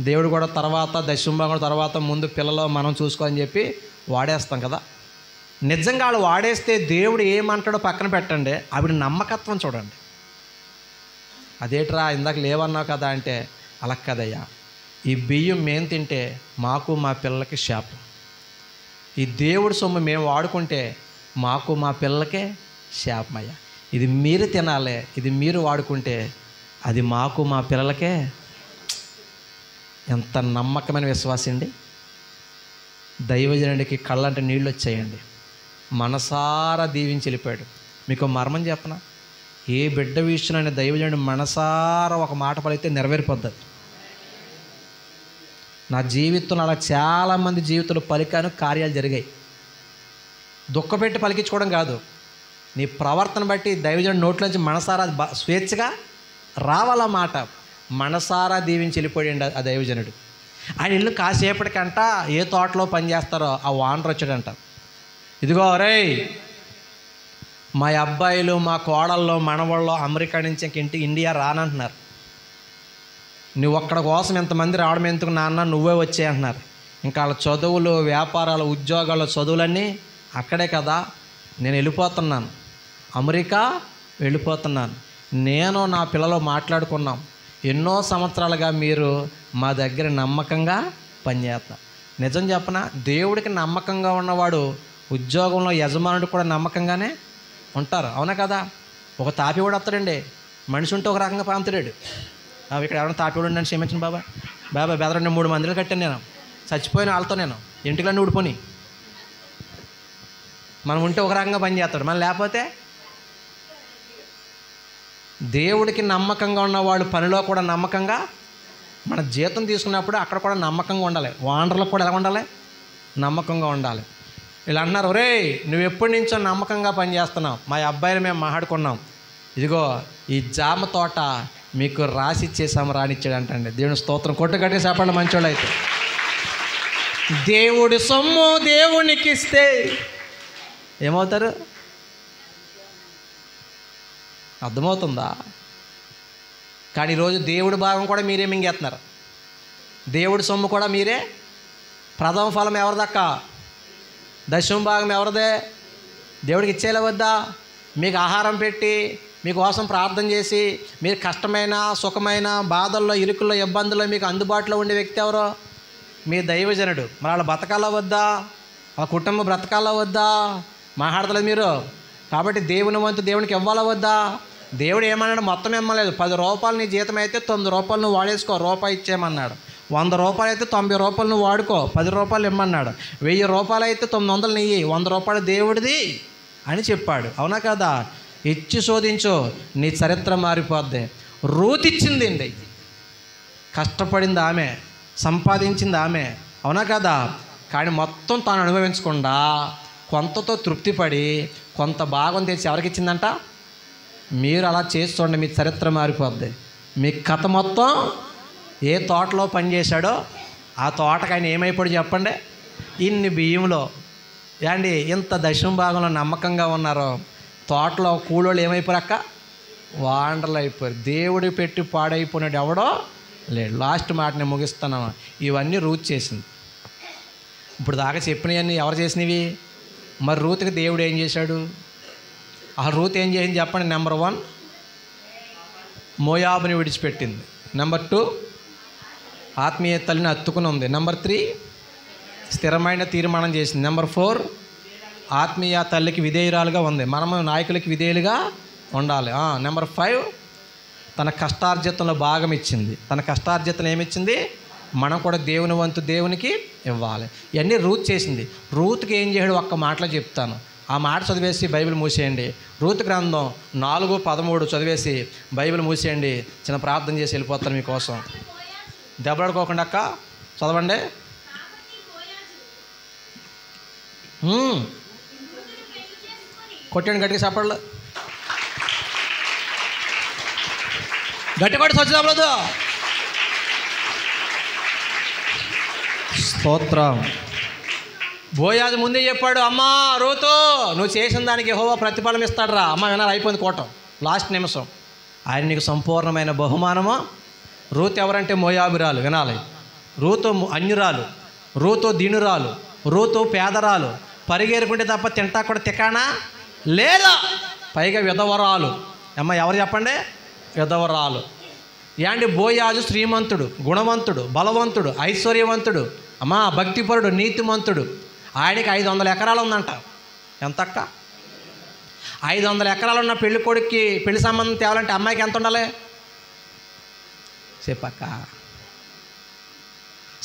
దేవుడు కూడా తర్వాత 10వ భాగం తర్వాత ముందు పిల్లలు మనం చూసుకోని చెప్పి వాడేస్తాం కదా. నిజంగా వాళ్ళు వాడేస్తే దేవుడు ఏమంటాడో పక్కన పెట్టండి, ఆవిడ నమ్మకత్వం చూడండి. అదేట్రా ఇందాక లేవన్నావు కదా అంటే, అలా కదయ్యా, ఈ బియ్యం మేము తింటే మాకు మా పిల్లలకి శాపం. ఈ దేవుడి సొమ్ము మేము వాడుకుంటే మాకు మా పిల్లలకే శాపమయ్యా. ఇది మీరు తినాలి, ఇది మీరు వాడుకుంటే అది మాకు మా పిల్లలకే. ఎంత నమ్మకమైన విశ్వాసం అండి. దైవజనుడికి కళ్ళంటే నీళ్ళు వచ్చాయండి, మనసారా దీవించి వెళ్ళిపోయాడు. మీకు మర్మం చెప్పనా, ఏ బిడ్డ విషయంలో దైవజనుడు మనసారా ఒక మాట పలికితే నెరవేరిపోద్ది. నా జీవితంలో అలా చాలామంది జీవితంలో పలికాను, కార్యాలు జరిగాయి. దుఃఖపెట్టి పలికించుకోవడం కాదు, నీ ప్రవర్తన బట్టి దైవజనుడి నోట్లోంచి మనసారా స్వేచ్ఛగా రావాల మాట. మనసారా దీవించి వెళ్ళిపోయాడు ఆ దైవజనుడు. ఆయన ఇల్లు కాసేపటికంట ఏ తోటలో పనిచేస్తారో ఆ ఓనర్ వచ్చాడంట, ఇదిగో రే మా అబ్బాయిలు మా కోడళ్ళు మనవాళ్ళు అమెరికా నుంచి ఇండియా రానంటున్నారు, నువ్వు ఒక్కడ కోసం ఎంతమంది రావడం ఎందుకు నాన్న, నువ్వే వచ్చే అంటున్నారు. ఇంకా వాళ్ళ చదువులు, వ్యాపారాలు, ఉద్యోగాలు, చదువులన్నీ అక్కడే కదా. నేను వెళ్ళిపోతున్నాను, అమెరికా వెళ్ళిపోతున్నాను. నేను నా పిల్లలు మాట్లాడుకున్నాం, ఎన్నో సంవత్సరాలుగా మీరు మా దగ్గర నమ్మకంగా పనిచేస్తారు. నిజం చెప్పనా, దేవుడికి నమ్మకంగా ఉన్నవాడు ఉద్యోగంలో యజమానుడు కూడా నమ్మకంగానే ఉంటారు. అవునా కదా. ఒక తాపివాడు వస్తాడండి, మనిషి ఉంటే ఒక రకంగా పాముతాడు. ఇక్కడ ఎవరైనా తాపివాడు ఉండి క్షమించండి బాబా, బాబా బెదరండి 3 మందిలు కట్టాను నేను, చచ్చిపోయిన వాళ్ళతో నేను ఇంటికన్నీ ఊడిపోని. మనం ఉంటే ఒక రకంగా పని చేస్తాడు, మనం లేకపోతే. దేవుడికి నమ్మకంగా ఉన్నవాడు పనిలో కూడా నమ్మకంగా, మన జీతం తీసుకున్నప్పుడు అక్కడ కూడా నమ్మకంగా ఉండాలి. ఓనర్లకు కూడా ఎలా ఉండాలి? నమ్మకంగా ఉండాలి. ఇలా అన్నారు, ఒరే నువ్వు ఎప్పటి నుంచో నమ్మకంగా పనిచేస్తున్నావు, మా అబ్బాయిని మేము మాట్లాడుకున్నాం, ఇదిగో ఈ జామ తోట మీకు రాసి ఇచ్చేసాము రానిచ్చాడు అంటండి. దేవుని స్తోత్రం. కొట్టుకట్టి చెప్పండి మంచోళ్ళు అయితే. దేవుడి సొమ్ము దేవునికి ఇస్తే ఏమవుతారు? అర్థమవుతుందా? కానీ ఈరోజు దేవుడి భాగం కూడా మీరే మింగేస్తున్నారు, దేవుడి సొమ్ము కూడా మీరే. ప్రథమ ఫలం ఎవరిదక్క? దశమ భాగం ఎవరిదే? దేవుడికి ఇచ్చేలా వద్దా? మీకు ఆహారం పెట్టి మీకోసం ప్రార్థన చేసి మీరు కష్టమైన సుఖమైన బాధల్లో ఇరుకుల్లో ఇబ్బందుల్లో మీకు అందుబాటులో ఉండే వ్యక్తి ఎవరో? మీ దైవజనుడు. మరి వాళ్ళ బ్రతకాలా వద్దా? ఆ కుటుంబం బ్రతకాలా వద్దా? మాట్లాడతలేదు మీరు. కాబట్టి దేవుని వంతు దేవునికి ఇవ్వాలా వద్దా? దేవుడు ఏమన్నాడు? మొత్తం ఇమ్మలేదు. 10 రూపాయలు నీ జీతం అయితే 9 రూపాయలు నువ్వు వాడేసుకో, రూపాయి ఇచ్చేయమన్నాడు. 100 రూపాయలు అయితే 90 రూపాయలు నువ్వు వాడుకో, 10 రూపాయలు ఇమ్మన్నాడు. 1000 రూపాయలు అయితే 900 నెయ్యి, 100 రూపాయలు దేవుడిది అని చెప్పాడు. అవునా కదా? ఇచ్చి శోధించు, నీ చరిత్ర మారిపోద్ది. రూత్ ఇచ్చిందండి, కష్టపడింది ఆమె, సంపాదించింది ఆమె. అవునా కదా? కానీ మొత్తం తాను అనుభవించకుండా కొంతతో తృప్తిపడి కొంత భాగం తెచ్చి ఎవరికి ఇచ్చిందంట? మీరు అలా చేసి చూడండి, మీ చరిత్ర మారిపోద్ది. మీ కథ మొత్తం ఏ తోటలో పనిచేశాడో ఆ తోటకు ఆయన ఏమైపోయాడు చెప్పండి? ఇన్ని బియ్యంలో ఏండి ఇంత దశమ భాగంలో నమ్మకంగా ఉన్నారో తోటలో కూలోళ్ళు ఏమైపోయారక్క? వాండర్లు అయిపోయారు. దేవుడి పెట్టి పాడైపోయినాడు ఎవడో లేడు. లాస్ట్ మాట నేను ముగిస్తాను. ఇవన్నీ రూత్ చేసింది. ఇప్పుడు దాకా చెప్పినవన్నీ ఎవరు చేసినవి? మరి రూత్కి దేవుడు ఏం చేశాడు? ఆ రూత్ ఏం చేసింది చెప్పండి? నెంబర్ 1 మోయాబుని విడిచిపెట్టింది. నెంబర్ 2 ఆత్మీయ తల్లిని హత్తుకుని ఉంది. నెంబర్ 3 స్థిరమైన తీర్మానం చేసింది. నెంబర్ 4 ఆత్మీయ తల్లికి విధేయురాలుగా ఉంది. మనము నాయకులకి విధేయులుగా ఉండాలి. నెంబర్ 5 తన కష్టార్జితంలో భాగం ఇచ్చింది. తన కష్టార్జితం ఏమిచ్చింది? మనం కూడా దేవుని వంతు దేవునికి ఇవ్వాలి. ఇవన్నీ రూత్ చేసింది. రూత్కి ఏం చేయడు ఒక్క మాటలో చెప్తాను. ఆ మాట చదివేసి బైబిల్ మూసేయండి. రూత్ గ్రంథం 4:13 చదివేసి బైబిల్ మూసేయండి. చిన్న ప్రార్థన చేసి వెళ్ళిపోతాను మీకోసం. దెబ్బలాడుకోకుండా అక్క చదవండి. కొట్టండి గట్టిగా చెప్పండి. గట్టి కొట్టి స్వచ్ఛ చెప్పలేదు. స్తోత్రం. బోయాజు ముందే చెప్పాడు, అమ్మా రూతు నువ్వు చేసిన దానికి యెహోవా ప్రతిఫలం ఇస్తాడు రా. అమ్మ వినాలి, అయిపోయింది కోటం. లాస్ట్ నిమిషం ఆయన నీకు సంపూర్ణమైన బహుమానము. రూత్ ఎవరంటే మోయాబురాలు. వినాలి, రూతు అన్యురాలు, రూతు దీనురాలు, రూతు పేదరాలు, పరిగెరుకుంటే తప్ప తింటా కూడా తికానా లేదా, పైగా విధవరాలు. అమ్మ ఎవరు చెప్పండి? విధవరాలు. యాండి బోయాజు శ్రీమంతుడు, గుణవంతుడు, బలవంతుడు, ఐశ్వర్యవంతుడు, అమ్మా భక్తిపరుడు, నీతిమంతుడు. ఆయనకి 500 ఎకరాలు ఉందంట. ఎంతక్క? 500 ఎకరాలు ఉన్న పెళ్లి కొడుక్కి పెళ్లి సంబంధం తేవాలంటే అమ్మాయికి ఎంత ఉండాలి చెప్పక్క?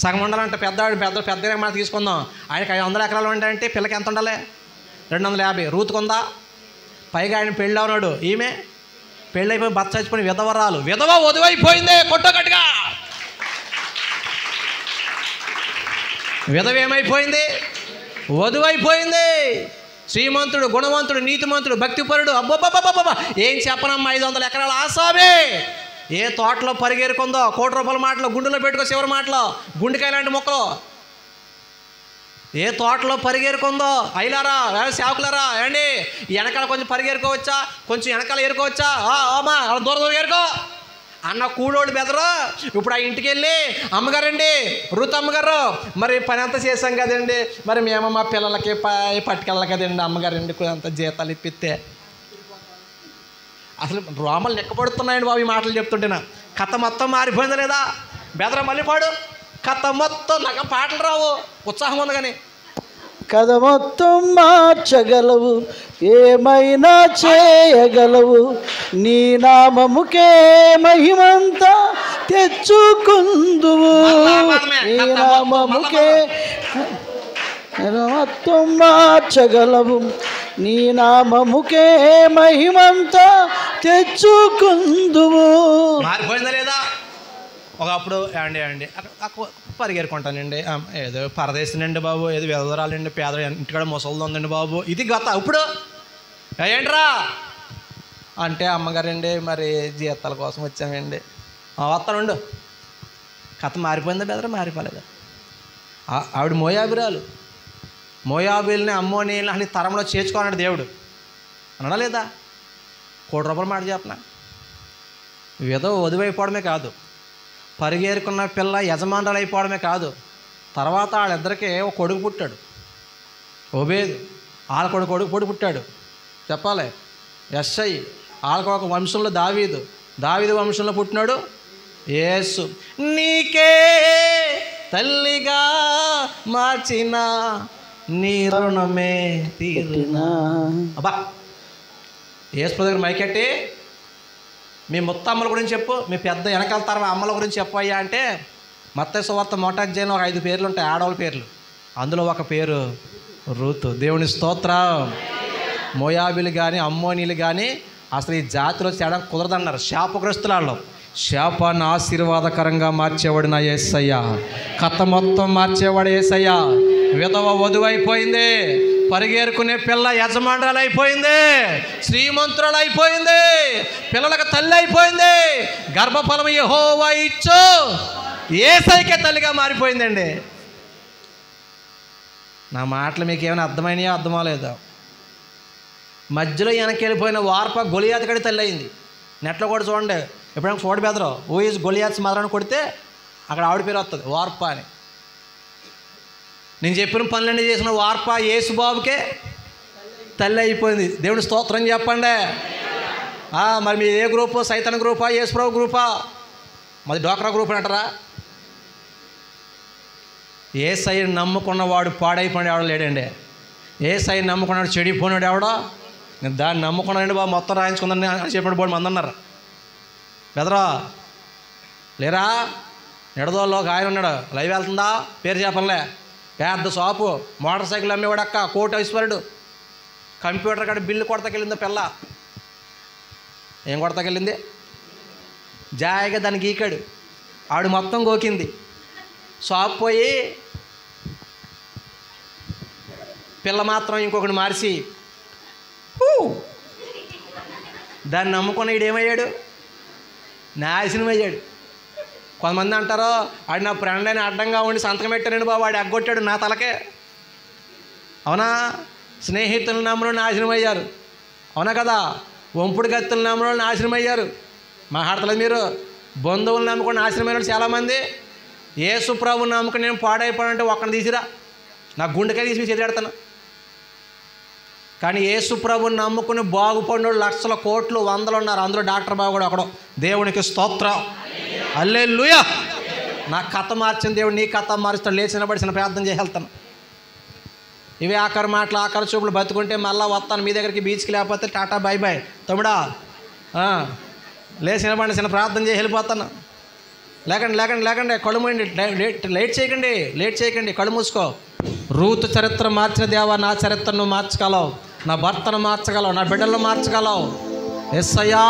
సగం ఉండాలంటే పెద్దగా మనం తీసుకుందాం. ఆయనకి 500 ఎకరాలు ఉంటాయంటే పిల్లకి ఎంత ఉండాలి? 250. రూతుకుందా? పైగా ఆయన పెళ్ళి అవునాడు, ఈమె పెళ్ళైపోయి భర్త చచ్చిపోయిన విధవరాలు. విధవ వధువైపోయిందే. కొట్టగట్టుగా విధవ ఏమైపోయింది? వధువైపోయింది. శ్రీమంతుడు, గుణవంతుడు, నీతిమంతుడు, భక్తిపరుడు. అబ్బబ్బబ్బబ్బబ్బ ఏం చెప్పనమ్మా. 500 ఎకరాల ఆసామే ఏ తోటలో పరిగెరుకుందో, ₹1,00,00,000 మాటలు గుండెలో పెట్టుకో, చివరి మాటలో గుండెకాయ లాంటి మొక్కలు ఏ తోటలో పరిగెరుకుందో. అయిలారా సేవకులారా ఏమండి, వెనకాల కొంచెం పరిగెరుకోవచ్చా? కొంచెం వెనకాల ఏరుకోవచ్చా? అమ్మా దూరం ఏరుకో. అన్న కూలోడు బెదరు. ఇప్పుడు ఆ ఇంటికి వెళ్ళి అమ్మగారండి రుత్ అమ్మగారు మరి పని అంతా చేసాం కదండి, మరి మేము మా పిల్లలకి పట్టుకెళ్ళాలి కదండి అమ్మగారండి అంత జీతాలు ఇప్పిస్తే. అసలు రోమలు లెక్కపడుతున్నాయండి బాబు ఈ మాటలు చెప్తుంటేనా. కథ మొత్తం మారిపోయిందా లేదా? బెదర మళ్ళీ పాడు. కథ మొత్తం నాకు పాటలు రావు, ఉత్సాహం ఉంది కానీ. కథ మొత్తం మార్చగలవు, ఏమైనా చేయగలవు, నీ నామముకే మహిమంతా తెచ్చుకుందువు. నీ నామముకే కథ మొత్తం మార్చగలవు, నీ నామముకే మహిమంతా తెచ్చుకుందువు. మారిపోయిందా లేదా? ఒకప్పుడు అండి పరిగెరుకుంటానండి, ఏదో పరదేశనండి బాబు, ఏదో వెదరాలండి, పేద ఇంటికాడ ముసలిది ఉందండి బాబు, ఇది గత. ఇప్పుడు ఏంట్రా అంటే అమ్మగారండి మరి జీతాల కోసం వచ్చామండి. వస్తానుండు. కథ మారిపోయిందా బెదరా? మారిపోలేదా? ఆవిడ మోయాబిరాలు. మోయాబీల్ని అమ్మోనీళ్ళని అసలు తరంలో చేర్చుకోన్నాడు దేవుడు అనడా లేదా? ₹1,00,00,000 మాట చెప్పనా? ఏదో వధువైపోవడమే కాదు, పరిగేరుకున్న పిల్ల యజమానురాలు అయిపోవడమే కాదు, తర్వాత వాళ్ళిద్దరికీ ఒక కొడుకు పుట్టాడు, ఓబేదు. వాళ్ళ కొడుకు పుట్టాడు చెప్పాలి, యెస్సై. వాళ్ళకు ఒక వంశంలో దావీదు వంశంలో పుట్టినాడు యేసు. నీకే తల్లిగా మార్చిన నీ రుణమే తీరినా. అబ్బా యేసు దగ్గర మైకెట్టి మీ ముత్తమ్మల గురించి చెప్పు, మీ పెద్ద వెనకాల తరం అమ్మల గురించి చెప్పయ్యా అంటే మత్తయి సువార్త మొదటి ఒక 5 పేర్లు ఉంటాయి, ఆడవాళ్ళ పేర్లు. అందులో ఒక పేరు రూతు. దేవుని స్తోత్రం. మోయాబీలు కానీ అమ్మోనీలు కానీ అసలు ఈ జాతిలో చేయడం కుదరదన్నారు. శాపగ్రస్తులలో శాపాన్ని ఆశీర్వాదకరంగా మార్చేవాడు నా యేసయ్య. కథ మొత్తం మార్చేవాడు యేసయ్య. విధవ వధువైపోయింది, పరిగేరుకునే పిల్ల యజమానురాలు అయిపోయింది, శ్రీమంతురాలు అయిపోయింది, పిల్లలకు తల్లి అయిపోయింది, గర్భఫలం యెహోవా ఇచ్చు యేసయ్యకే తల్లిగా మారిపోయిందండి. నా మాటలు మీకు ఏమైనా అర్థమైనాయో అర్థమవలేదో? మధ్యలో వెనక్కి వెళ్ళిపోయిన వార్ప గొలియాత్ కడి తల్లి అయింది. నెట్లో కూడా చూడండి, ఎప్పుడైనా చూడ బెదరు ఓ ఈజ్ గొలియాత్స్ మదర్ అని కొడితే అక్కడ ఆవిడ పేరు వస్తుంది, వార్ప అని. నేను చెప్పిన పనులన్నీ చేసిన వార్ప యేసుబాబుకే తల్లి అయిపోయింది. దేవుని స్తోత్రం చెప్పండి. మరి మీ ఏ గ్రూపు? సైతాన్ గ్రూపా, యేసుప్రభు గ్రూపా? మాది డోక్రా గ్రూప్ అని అంటారా? యేసయ్యను నమ్ముకున్నవాడు పాడైపోయినాడు ఎవడో లేడండి. యేసయ్యను నమ్ముకున్నాడు చెడిపోయినాడు ఎవడో. నేను దాన్ని నమ్ముకున్నానండి బాబు, మొత్తం రాయించుకుందని అని చెప్పినప్పుడు బోడు మంది అన్నారు. బెదరా లేరా? నిడదోల్లో ఒక ఆయన ఉన్నాడు, లైవ్ వెళ్తుందా? పేరు చెప్పలే. పెద్ద షాపు, మోటార్ సైకిల్ అమ్మేవాడు అక్క, కోటి ఐశ్వర్యుడు. కంప్యూటర్ కాడ బిల్లు కొడతకెళ్ళింది పిల్ల. ఏం కొడతకెళ్ళింది? జాయిగా దాన్ని గీకాడు, ఆవిడ మొత్తం గోకింది. షాప్ పోయి పిల్ల మాత్రం ఇంకొకటి మార్చి దాన్ని నమ్ముకున్న వీడు ఏమయ్యాడు? నాశనం అయ్యాడు. కొంతమంది అంటారు ఆడు నా ఫ్రెండ్ అని అడ్డంగా ఉండి సంతకం పెట్టానండి బాబు, వాడు ఎగ్గొట్టాడు నా తలకే. అవునా? స్నేహితుల నమ్మలో నాశనం అయ్యారు, అవునా కదా? వంపుడు గత్తుల నమ్మలో నాశనం అయ్యారు. మాట్లాడతలేదు మీరు? బంధువులు నమ్ముకొని నాశనం అయినాడు చాలామంది. యేసు ప్రభువుని నమ్ముకుని నేను పాడైపోయానంటే ఒక్కడిని తీసిరా, నా గుండెకాయ తీసి చెదిరెడతాను. కానీ యేసు ప్రభువుని నమ్ముకుని బాగుపడినోళ్ళు లక్షల కోట్లు వందలు ఉన్నారు. అందులో డాక్టర్ బాబు కూడా ఒకడు. దేవునికి స్తోత్రం, హల్లెలూయా. నా కథ మార్చిన దేవుడు నీ కథ మారుస్తాడు. లేచిన పడిసిన ప్రార్థన చేసి వెళ్తాను. ఇవి ఆఖరి మాటలు, ఆఖరి చూపులు. బతుకుంటే మళ్ళీ వస్తాను మీ దగ్గరికి, బీచ్కి. లేకపోతే టాటా బై బై తమ్ముడా. లేచిన పడిసిన ప్రార్థన చేసి వెళ్ళిపోతాను. లేకండి కళ్ళు మూయండి, లేట్ చేయకండి, కళ్ళు మూసుకో. రూతు చరిత్ర మార్చిన దేవా, నా చరిత్రను మార్చగలవు, నా భర్తను మార్చగలవు, నా బిడ్డలను మార్చగలవు యేసయ్యా.